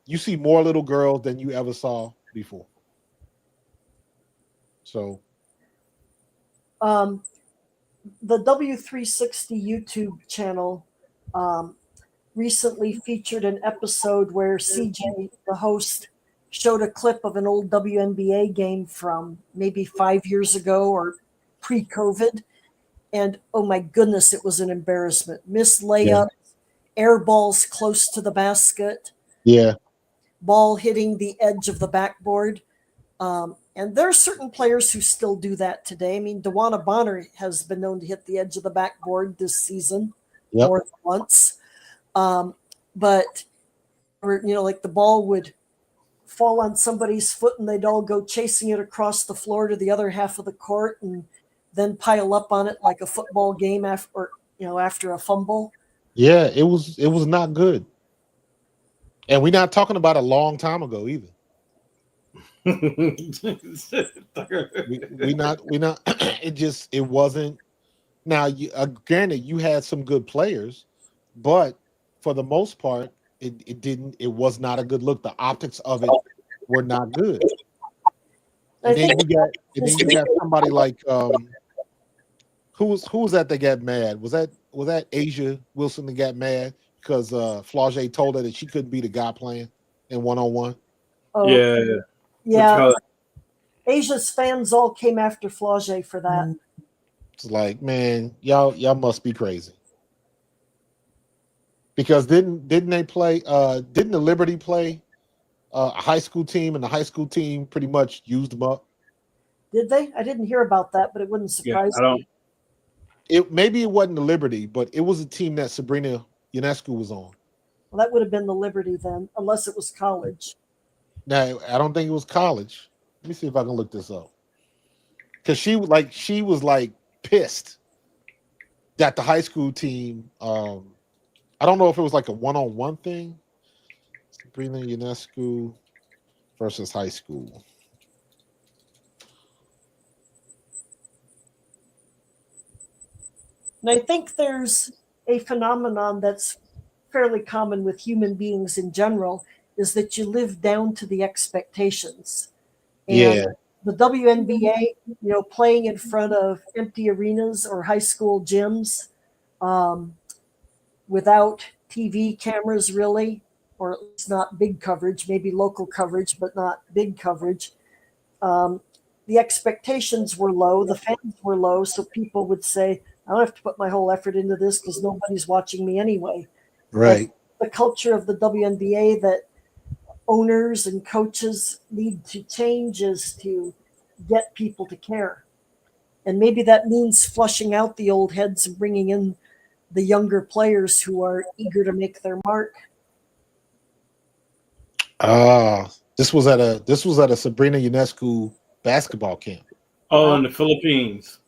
You see more little girls than you ever saw before. So, the W360 YouTube channel recently featured an episode where CJ, the host, showed a clip of an old WNBA game from maybe 5 years ago or pre-COVID. And oh my goodness, it was an embarrassment. Missed Yeah. layup, air balls close to the basket, Yeah. ball hitting the edge of the backboard. And there are certain players who still do that today. I mean, DeWanna Bonner has been known to hit the edge of the backboard this season Yep. more than once. But, like the ball would fall on somebody's foot and they'd all go chasing it across the floor to the other half of the court and then pile up on it like a football game after a fumble. Yeah, it was not good. And we're not talking about a long time ago either. we not it wasn't. Now, granted, you had some good players, but for the most part, it was not a good look. The optics of it were not good. And then you got somebody like who was that got mad? Was that Asia Wilson that got mad because Flau'jae told her that she couldn't be the guy playing in 1-on-1? Oh, yeah. Asia's fans all came after Flau'jae for that. It's like, man, y'all must be crazy. Because didn't they play? Didn't the Liberty play a high school team, and the high school team pretty much used them up? Did they? I didn't hear about that, but it wouldn't surprise me. Maybe it wasn't the Liberty, but it was a team that Sabrina Ionescu was on. Well, that would have been the Liberty then, unless it was college. Now, I don't think it was college. Let me see if I can look this up. Because she was pissed that the high school team. I don't know if it was like a 1-on-1 thing. Sabrina Ionescu versus high school. And I think there's a phenomenon that's fairly common with human beings in general, is that you live down to the expectations. And Yeah. the WNBA, playing in front of empty arenas or high school gyms, without TV cameras really, or at least not big coverage, maybe local coverage, but not big coverage. The expectations were low, the fans were low, so people would say, I don't have to put my whole effort into this because nobody's watching me anyway. Right. But the culture of the WNBA that owners and coaches need to change is to get people to care. And maybe that means flushing out the old heads and bringing in the younger players who are eager to make their mark. This was at a Sabrina Ionescu basketball camp. Oh, in the Philippines.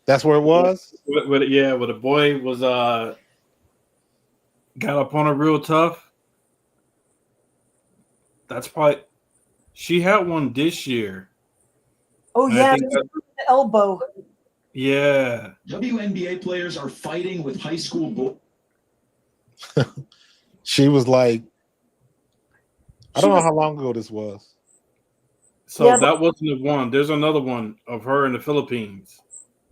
That's where it was? Where the boy was got up on her real tough. That's probably she had one this year. Oh, yeah, the elbow. Yeah. WNBA players are fighting with high school boys. She was like, I don't know how long ago this was. So that wasn't the one. There's another one of her in the Philippines.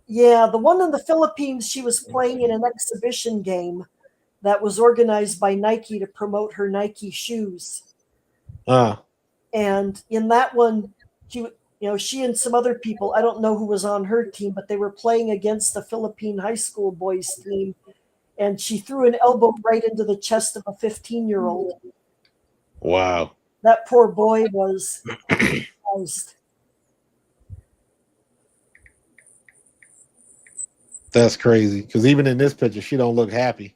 Yeah, the one in the Philippines, she was playing in an exhibition game that was organized by Nike to promote her Nike shoes. And in that one, she and some other people, I don't know who was on her team, but they were playing against the Philippine high school boys team. And she threw an elbow right into the chest of a 15-year-old. Wow. That poor boy was surprised. That's crazy. Because even in this picture, she don't look happy.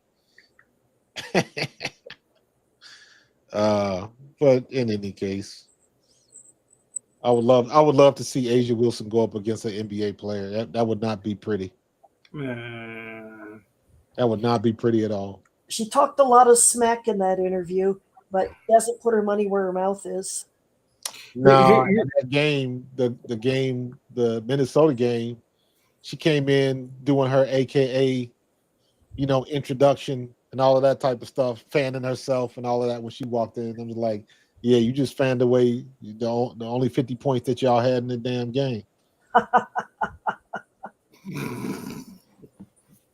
But in any case, I would love to see Asia Wilson go up against an NBA player. That would not be pretty. Man. That would not be pretty at all. She talked a lot of smack in that interview, but doesn't put her money where her mouth is. No, that game, the Minnesota game, she came in doing her AKA, introduction and all of that type of stuff, fanning herself and all of that when she walked in. I was like, yeah, you just fanned away the only 50 points that y'all had in the damn game.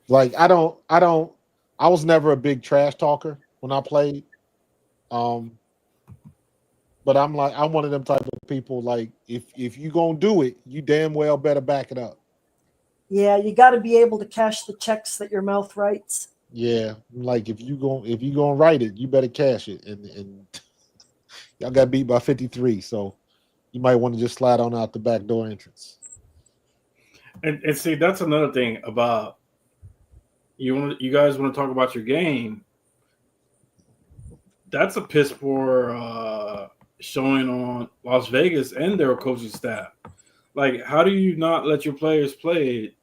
Like, I was never a big trash talker when I played. But I'm like, I'm one of them type of people. Like, if you gonna do it, you damn well better back it up. Yeah, you got to be able to cash the checks that your mouth writes. Yeah, like if you gonna write it, you better cash it. And y'all got beat by 53, so you might want to just slide on out the back door entrance. And see, that's another thing about you guys want to talk about your game. That's a piss poor showing on Las Vegas and their coaching staff. Like, how do you not let your players play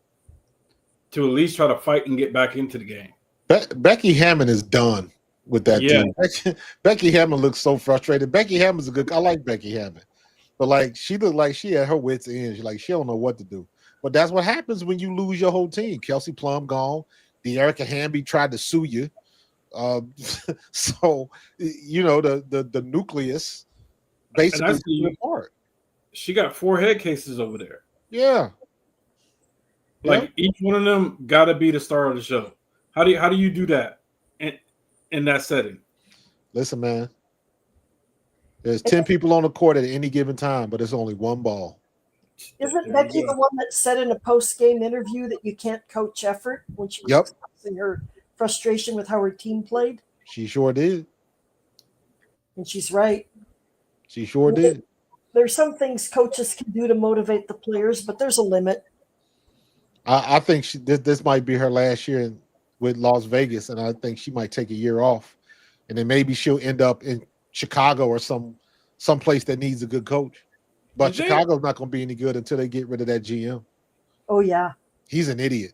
to at least try to fight and get back into the game? Becky Hammond is done with that Yeah. team. Becky Hammond looks so frustrated. Becky Hammond's I like Becky Hammond, but like she looked like she had her wits end. She don't know what to do. But that's what happens when you lose your whole team. Kelsey Plum gone. De'Erica Hamby tried to sue you. So the nucleus basically split apart. She got 4 head cases over there. Yeah. Like each one of them got to be the star of the show. How do you do that in that setting? Listen, man. There's 10 people on the court at any given time, but it's only one ball. Isn't Becky the one that said in a post-game interview that you can't coach effort when she was expressing her frustration with how her team played? She sure did. And she's right. She sure did. There's some things coaches can do to motivate the players, but there's a limit. I think this might be her last year with Las Vegas, and I think she might take a year off, and then maybe she'll end up in Chicago or some place that needs a good coach. But Chicago's not going to be any good until they get rid of that GM. Oh yeah, he's an idiot.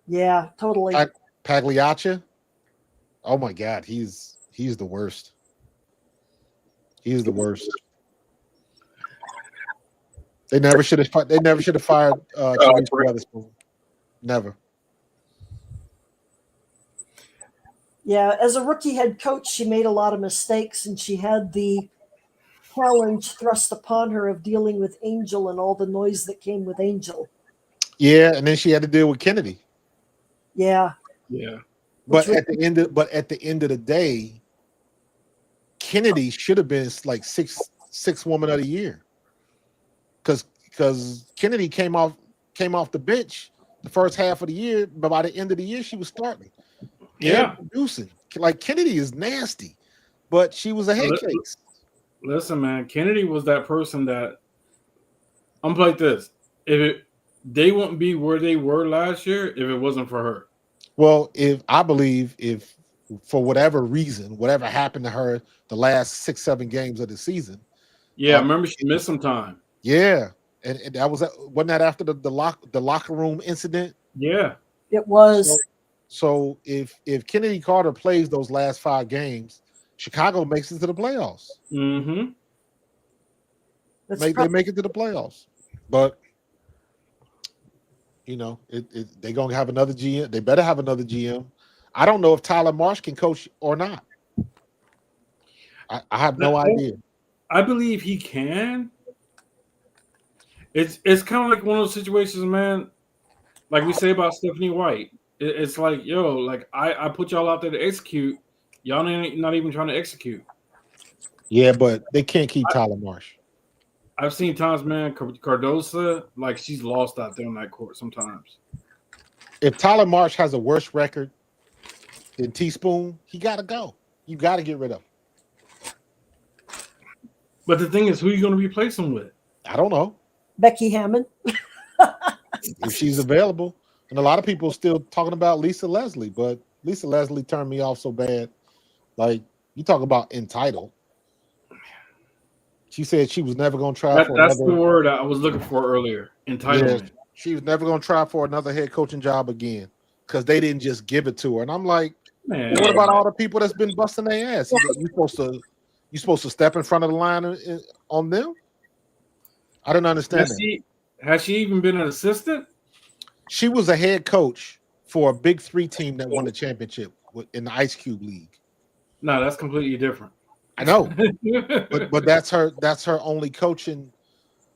Yeah, totally. Pagliaccia. Oh my God, he's the worst. He's the worst. They never should have fired Teresa Weatherspoon. Never. Yeah, as a rookie head coach, she made a lot of mistakes, and she had the challenge thrust upon her of dealing with Angel and all the noise that came with Angel. Yeah, and then she had to deal with Kennedy. Yeah. Yeah. But at the end of the day, Kennedy should have been like six woman of the year. Because Kennedy came off the bench the first half of the year, but by the end of the year she was starting. Yeah. Producing. Like Kennedy is nasty, but she was a head case. Listen, man, Kennedy was that person that I'm like this. They wouldn't be where they were last year if it wasn't for her. Well, if for whatever reason, whatever happened to her the last 6-7 games of the season. Yeah, I remember she missed some time. Yeah. And that wasn't that after the locker room incident? Yeah. It was. So if Kennedy Carter plays those last 5 games, Chicago makes it to the playoffs. Mm-hmm. They make it to the playoffs. But they're gonna have another GM. They better have another GM. I don't know if Tyler Marsh can coach or not. I have no idea. I believe he can. It's kind of like one of those situations, man. Like we say about Stephanie White. It's like, yo, like I put y'all out there to execute. Y'all not even trying to execute. Yeah, but they can't keep Tyler Marsh. I've seen times, man, Cardosa, like she's lost out there on that court sometimes. If Tyler Marsh has a worse record than Teaspoon, he got to go. You got to get rid of him. But the thing is, who are you going to replace him with? I don't know. Becky Hammond. If she's available. And a lot of people are still talking about Lisa Leslie, but Lisa Leslie turned me off so bad. Like, you talk about entitled. She said she was never going to try for That's the word I was looking for earlier. Entitlement. Yeah, she was never going to try for another head coaching job again because they didn't just give it to her. And I'm like, man, what about all the people that's been busting their ass? You supposed to step in front of the line on them? I don't understand that. Has she even been an assistant? She was a head coach for a Big 3 team that won the championship in the Ice Cube League. No, that's completely different. I know, but that's her only coaching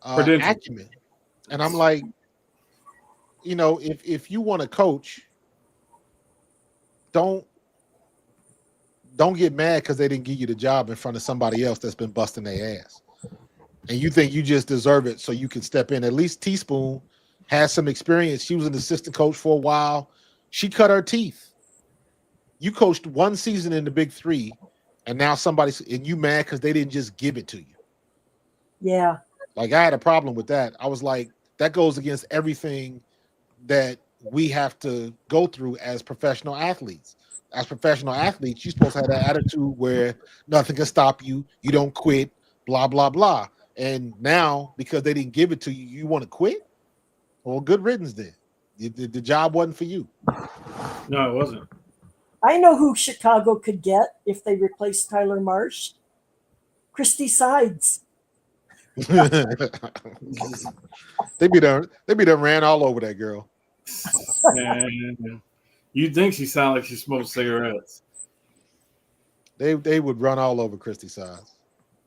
acumen. And I'm like, if you want to coach, don't don't get mad because they didn't give you the job in front of somebody else that's been busting their ass. And you think you just deserve it so you can step in. At least Teaspoon has some experience. She was an assistant coach for a while. She cut her teeth. You coached one season in the Big Three, and now and you mad because they didn't just give it to you. Yeah. Like, I had a problem with that. I was like, that goes against everything that we have to go through as professional athletes. As professional athletes, you're supposed to have that attitude where nothing can stop you. You don't quit, blah, blah, blah. And now, because they didn't give it to you, you want to quit? Well, good riddance then. The job wasn't for you. No, it wasn't. I know who Chicago could get if they replaced Tyler Marsh. Christy Sides. They be done ran all over that girl. Man, you think she sounds like she smokes cigarettes? They would run all over Christy Sides.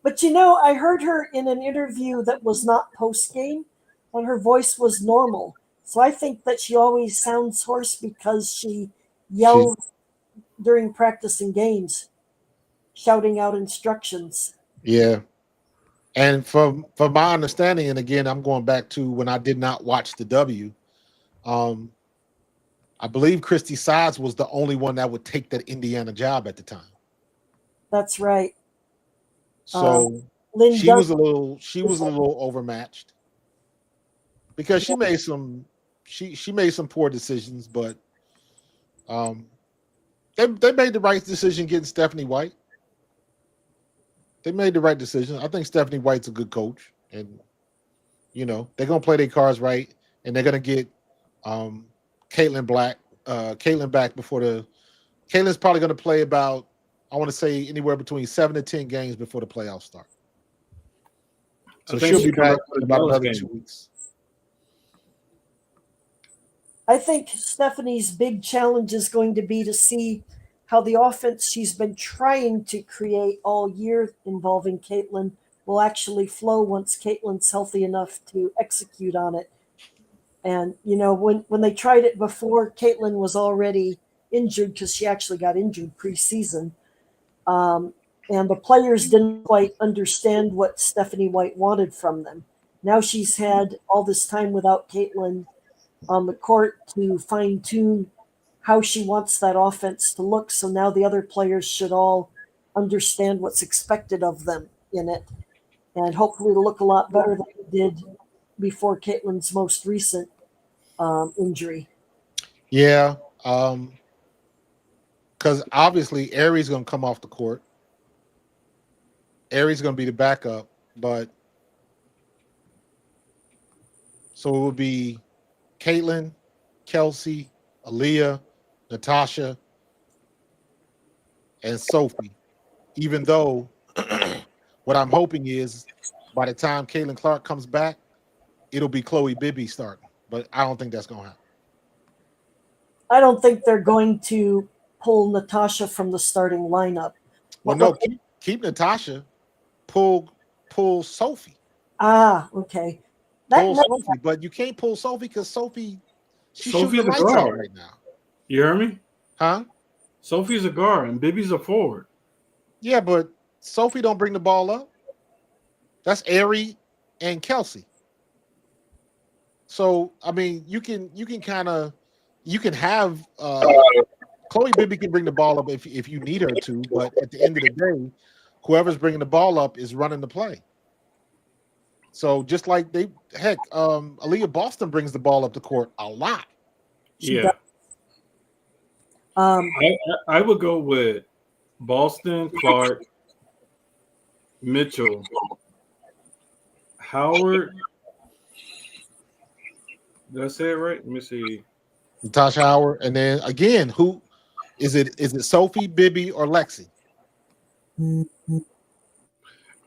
But you know, I heard her in an interview that was not post game, and her voice was normal. So I think that she always sounds hoarse because she yells during practice and games, shouting out instructions. Yeah. And from my understanding, and again, I'm going back to when I did not watch the W, I believe Christy Sides was the only one that would take that Indiana job at the time. That's right. So Lynn she was a little overmatched because she made some poor decisions, but they made the right decision getting Stephanie White. They made the right decision. I think Stephanie White's a good coach, and they're gonna play their cards right, and they're gonna get Caitlyn back before Caitlyn's probably gonna play about, I want to say, anywhere between 7 to 10 games before the playoffs start. So she'll be back in about another 2 weeks. I think Stephanie's big challenge is going to be to see how the offense she's been trying to create all year involving Caitlyn will actually flow once Caitlyn's healthy enough to execute on it. And, when they tried it before, Caitlyn was already injured because she actually got injured preseason. And the players didn't quite understand what Stephanie White wanted from them. Now she's had all this time without Caitlyn on the court to fine-tune how she wants that offense to look. So now the other players should all understand what's expected of them in it, and hopefully look a lot better than it did before Caitlyn's most recent injury. Yeah, because obviously Aries going to come off the court. Aries going to be the backup, but so it will be Caitlyn, Kelsey, Aaliyah, Natasha, and Sophie. Even though what I'm hoping is by the time Caitlyn Clark comes back, it'll be Chloe Bibby starting. But I don't think that's going to happen. I don't think they're going to pull Natasha from the starting lineup. Well, no, keep Natasha. Pull Sophie. Okay. Pull Sophie, but you can't pull Sophie because she's shooting the lights out right now. You hear me? Huh? Sophie's a guard and Bibby's a forward. Yeah, but Sophie don't bring the ball up. That's Ari and Kelsey. So I mean, you can have Chloe Bibby can bring the ball up if you need her to, but at the end of the day, whoever's bringing the ball up is running the play. So just like Aaliyah Boston brings the ball up the court a lot. Yeah. I would go with Boston, Clark, Mitchell, Howard. Did I say it right? Let me see. Natasha Howard, and then again, who is it? Is it Sophie, Bibby, or Lexi?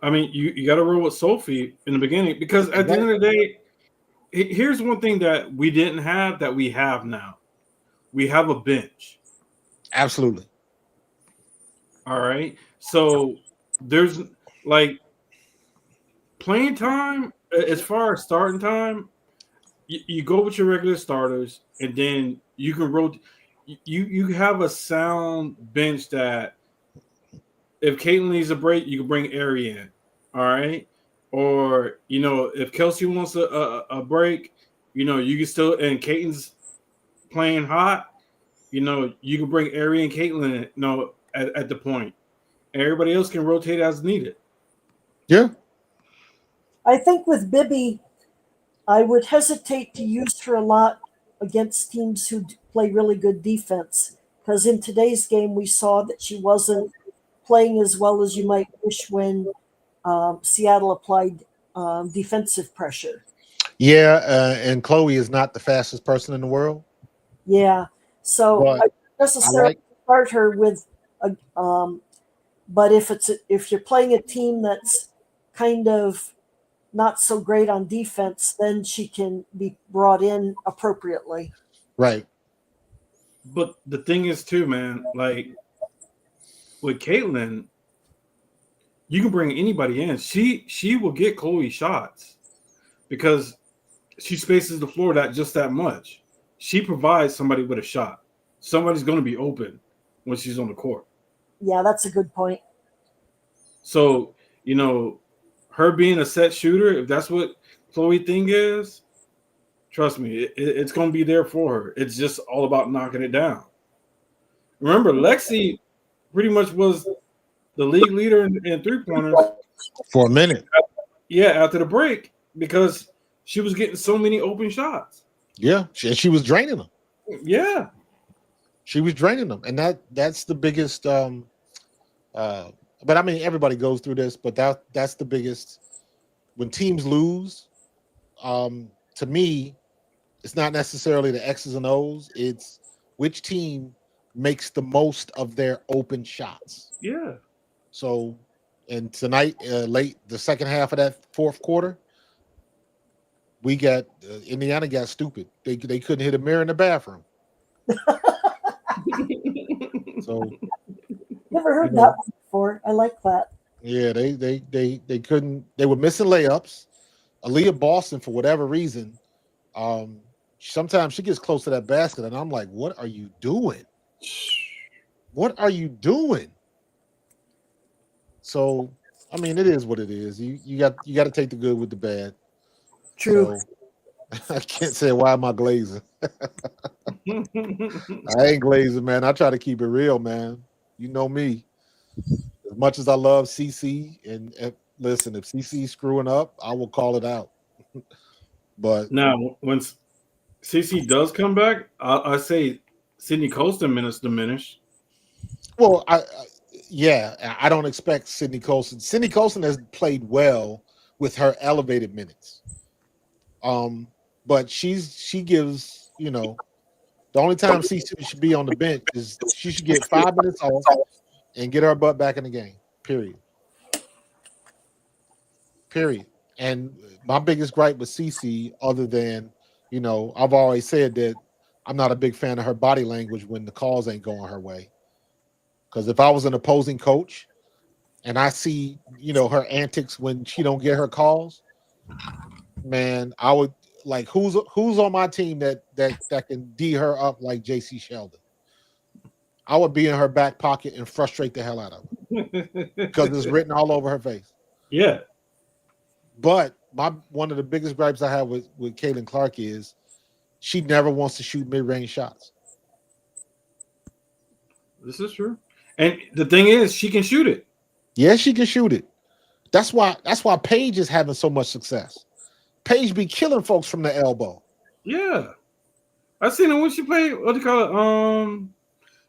I mean, you got to roll with Sophie in the beginning because at the end of the day, here's one thing that we didn't have that we have now. We have a bench. Absolutely. All right. So there's like playing time as far as starting time. You go with your regular starters, and then you can rotate. You have a sound bench that if Caitlyn needs a break, you can bring Ari in. All right. Or, if Kelsey wants a break, you can still, and Caitlyn's playing hot, you can bring Ari and Caitlyn, at the point. Everybody else can rotate as needed. Yeah. I think with Bibby, I would hesitate to use her a lot against teams who play really good defense, because in today's game we saw that she wasn't playing as well as you might wish when Seattle applied defensive pressure. Yeah, and Chloe is not the fastest person in the world, Yeah, so but I don't I necessarily like. start her with a. But if you're playing a team that's kind of not so great on defense, then she can be brought in appropriately. Right. But the thing is, too, man, like with Caitlyn, you can bring anybody in. She will get Chloe shots because she spaces the floor that much. She provides somebody with a shot. Somebody's going to be open when she's on the court. Yeah, that's a good point. So, her being a set shooter, if that's what Chloe thing is, trust me, it's going to be there for her. It's just all about knocking it down. Remember, Lexi pretty much was the league leader in three-pointers. For a minute. Yeah, after the break, because she was getting so many open shots. Yeah, she was draining them. Yeah. She was draining them, and that's the biggest. But I mean, everybody goes through this, but that's the biggest. When teams lose, to me, it's not necessarily the X's and O's. It's which team makes the most of their open shots. Yeah. So, and tonight, late the second half of that fourth quarter, we got Indiana got stupid. They couldn't hit a mirror in the bathroom. So Never heard that one before. I like that. yeah, they couldn't. They were missing layups. Aaliyah Boston, for whatever reason, sometimes she gets close to that basket, and I'm like, "What are you doing? What are you doing?" So, I mean, it is what it is. You got to take the good with the bad. True. So, I can't say why am I glazing. I ain't glazing, man. I try to keep it real, man. You know me. As much as I love CC, and listen, if CC's screwing up, I will call it out. But now, when CC does come back, I say Sydney Colston minutes diminish. well, I don't expect Sydney Colston. Sydney Colston has played well with her elevated minutes. But she gives, the only time CC should be on the bench is she should get 5 minutes off and get her butt back in the game. Period. And my biggest gripe with CC, other than, I've always said that I'm not a big fan of her body language when the calls ain't going her way. Because if I was an opposing coach and I see, her antics when she don't get her calls, man, I would like who's on my team that can D her up like JC Sheldon. I would be in her back pocket and frustrate the hell out of her because it's written all over her face. Yeah. But one of the biggest gripes I have with Caitlyn Clark is she never wants to shoot mid-range shots. This is true. And the thing is, she can shoot it. Yeah, she can shoot it. That's why Paige is having so much success. Paige be killing folks from the elbow. Yeah. I seen her when she played, what do you call it?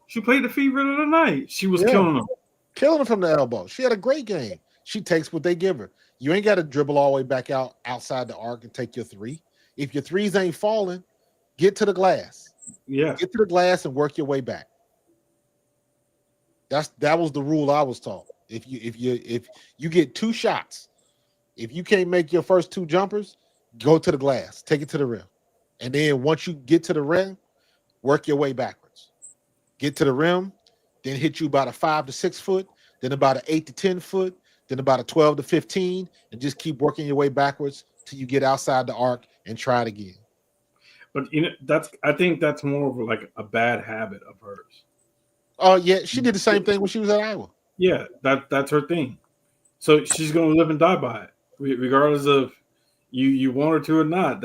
She played the fever of the night. She was killing them. Killing them from the elbow. She had a great game. She takes what they give her. You ain't got to dribble all the way back outside the arc and take your three. If your threes ain't falling, get to the glass. Yeah. Get to the glass and work your way back. That was the rule I was taught. If you get 2 shots, if you can't make your first 2 jumpers, go to the glass, take it to the rim. And then once you get to the rim, work your way backwards. Get to the rim, then hit you about a 5 to 6 foot, then about an 8 to 10 foot, then about a 12 to 15, and just keep working your way backwards till you get outside the arc and try it again. But I think that's more of like a bad habit of hers. Oh yeah, she did the same thing when she was at Iowa. Yeah, that's her thing. So she's gonna live and die by it, regardless of you want her to or not.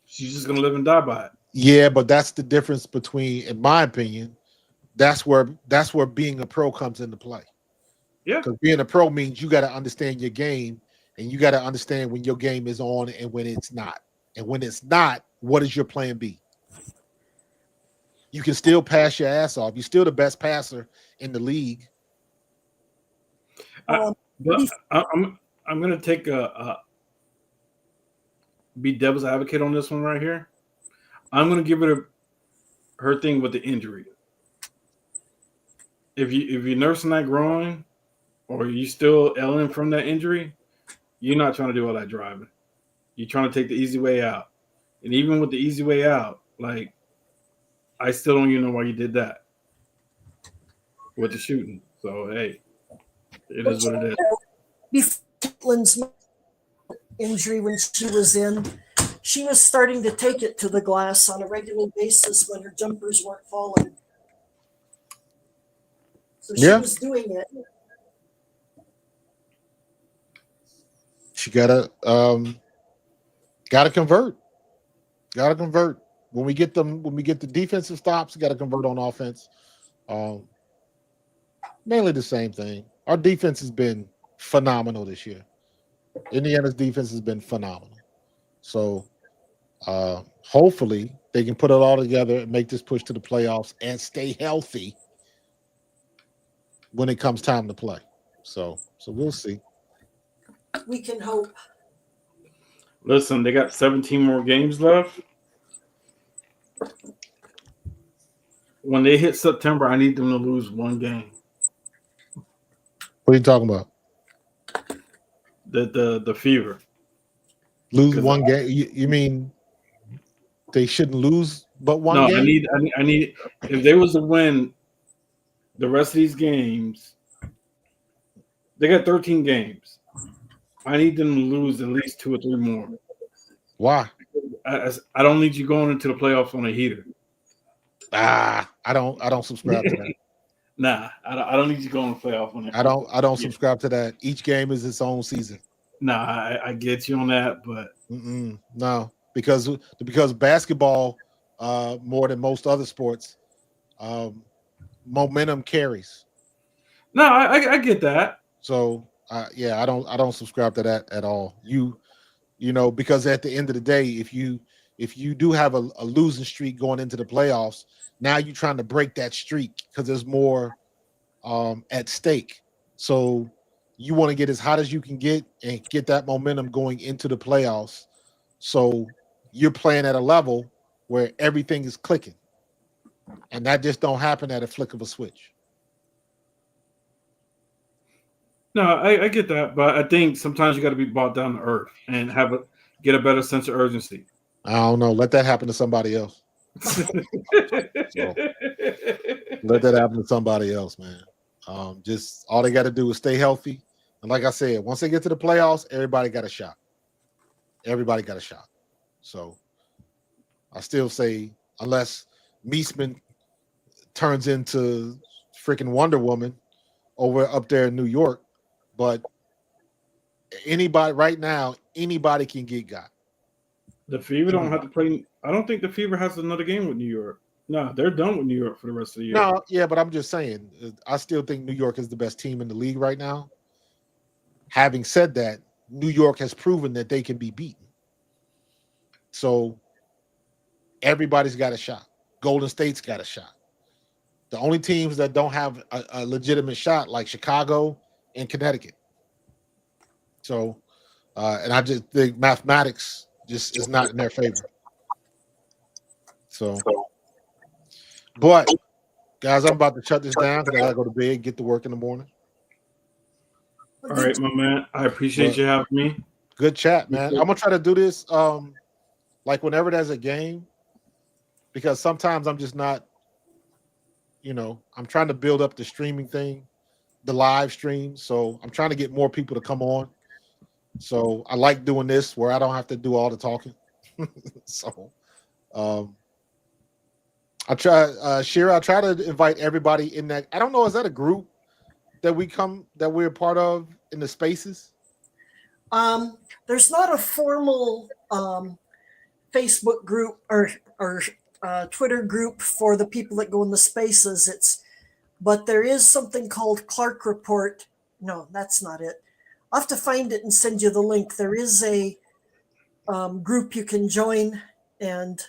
She's just gonna live and die by it. Yeah, but that's the difference between, in my opinion, that's where being a pro comes into play. Yeah, Because being a pro means you got to understand your game, and you got to understand when your game is on and when it's not. And when it's not, what is your plan B? You can still pass your ass off. You're still the best passer in the league. Um, but I'm gonna take a be devil's advocate on this one right here. I'm gonna give it her thing with the injury. If you're nursing that groin or you still ailing from that injury, you're not trying to do all that driving. You're trying to take the easy way out. And even with the easy way out, like I still don't even know why you did that with the shooting. So hey, it is what it is. Before Caitlyn's injury, when she was in, she was starting to take it to the glass on a regular basis when her jumpers weren't falling. So she Yeah. was doing it. She gotta convert. Gotta convert. When we get the defensive stops, gotta convert on offense. Mainly the same thing. Our defense has been phenomenal this year. Indiana's defense has been phenomenal. So hopefully they can put it all together and make this push to the playoffs and stay healthy when it comes time to play. So we'll see. We can hope. Listen, they got 17 more games left. When they hit September, I need them to lose one game. What are you talking about? The Fever. Lose one game? You mean they shouldn't lose but one game? I need if they was to win the rest of these games, they got 13 games. I need them to lose at least 2 or 3 more. Why? I don't need you going into the playoffs on a heater. I don't subscribe to that. Nah, I don't need you going to playoff on it. I don't subscribe to that. Each game is its own season. Nah, I get you on that, but no, because basketball, more than most other sports, momentum carries. No, I get that. So yeah, I don't subscribe to that at all. You know, because at the end of the day, if you do have a losing streak going into the playoffs, now you're trying to break that streak because there's more at stake. So you want to get as hot as you can get and get that momentum going into the playoffs. So you're playing at a level where everything is clicking, and that just don't happen at a flick of a switch. No, I get that, but I think sometimes you got to be brought down to earth and get a better sense of urgency. I don't know. Let that happen to somebody else. So, let that happen to somebody else, man. Just all they got to do is stay healthy. And like I said, once they get to the playoffs, everybody got a shot. Everybody got a shot. So I still say, unless Meesman turns into freaking Wonder Woman over up there in New York, but anybody right now, anybody can get got. The Fever don't have to play. I don't think the Fever has another game with New York. No, they're done with New York for the rest of the year. No, yeah, but I'm just saying, I still think New York is the best team in the league right now. Having said that, New York has proven that they can be beaten. So everybody's got a shot. Golden State's got a shot. The only teams that don't have a legitimate shot, like Chicago and Connecticut. So, and I just think mathematics just is not in their favor. So, but guys, I'm about to shut this down because I gotta go to bed, get to work in the morning. All right, my man. I appreciate you having me. Good chat, man. I'm gonna try to do this like whenever there's a game, because sometimes I'm just not, I'm trying to build up the streaming thing, the live stream. So I'm trying to get more people to come on. So I like doing this where I don't have to do all the talking. So I try, Shira, I try to invite everybody in that. I don't know, is that a group that we're a part of in the spaces? There's not a formal Facebook group or Twitter group for the people that go in the spaces. But there is something called Clark Report. No, that's not it. I'll have to find it and send you the link. There is a group you can join and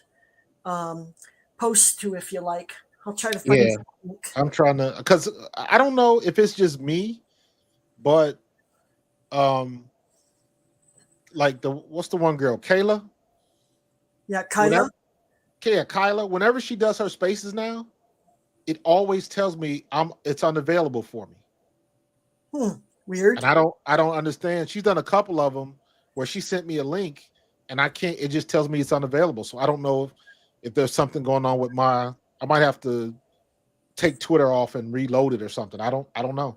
post to if you like. I'll try to find the link. I'm trying to, because I don't know if it's just me, but like what's the one girl, Kayla? Yeah, Kyla. Kyla. Whenever she does her spaces now, it always tells me it's unavailable for me. Weird. And I don't understand. She's done a couple of them where she sent me a link and I can't. It just tells me it's unavailable. So I don't know if there's something going on with I might have to take Twitter off and reload it or something. I don't know.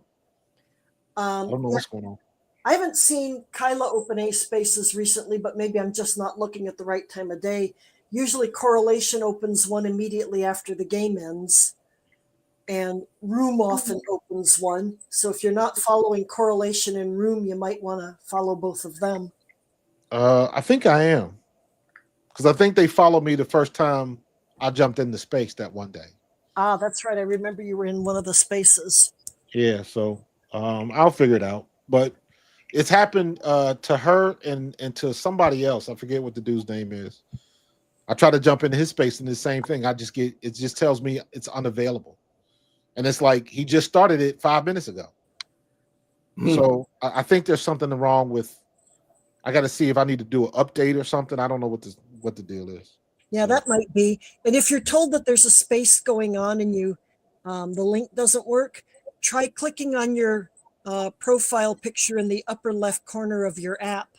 I don't know what's going on. I haven't seen Kyla open a spaces recently, but maybe I'm just not looking at the right time of day. Usually Correlation opens one immediately after the game ends, and Room often opens one. So if you're not following Correlation and Room, you might want to follow both of them. I think I am, because I think they followed me the first time I jumped into space that one day. Ah, that's right. I remember you were in one of the spaces. Yeah, so I'll figure it out. But it's happened to her and to somebody else. I forget what the dude's name is. I try to jump into his space and the same thing. It just tells me it's unavailable. And it's like he just started it 5 minutes ago. So I think there's something wrong with. I got to see if I need to do an update or something. I don't know what the deal is. Yeah, that might be. And if you're told that there's a space going on and the link doesn't work, try clicking on your profile picture in the upper left corner of your app,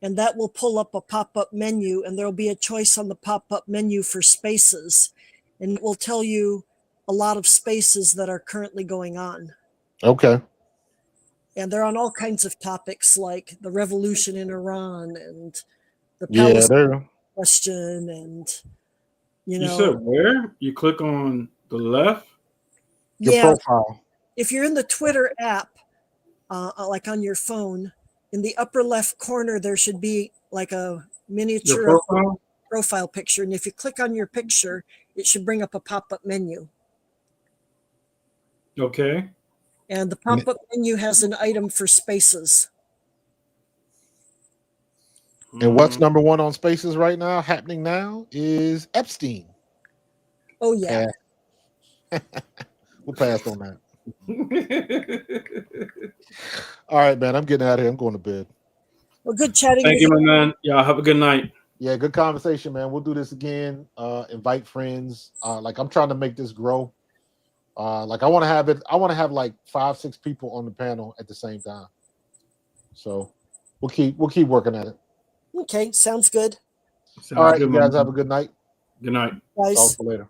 and that will pull up a pop-up menu, and there'll be a choice on the pop-up menu for spaces, and it will tell you a lot of spaces that are currently going on. Okay. And they're on all kinds of topics like the revolution in Iran and the Palestine question, and you said where you click on the left. Your profile. If you're in the Twitter app, like on your phone, in the upper left corner there should be like a miniature profile picture, and if you click on your picture, it should bring up a pop-up menu. Okay. And the pop-up menu has an item for spaces. And what's number one on spaces right now, happening now, is Epstein. Oh, yeah. We'll pass on that. All right, man. I'm getting out of here. I'm going to bed. Well, good chatting. Thank you, my man. Y'all have a good night. Yeah, good conversation, man. We'll do this again. Invite friends. Like I'm trying to make this grow. Like I want to have like 5-6 people on the panel at the same time. So we'll keep working at it. Okay, sounds good. All right, you guys have a good night. Good night. Guys. Talk to you later.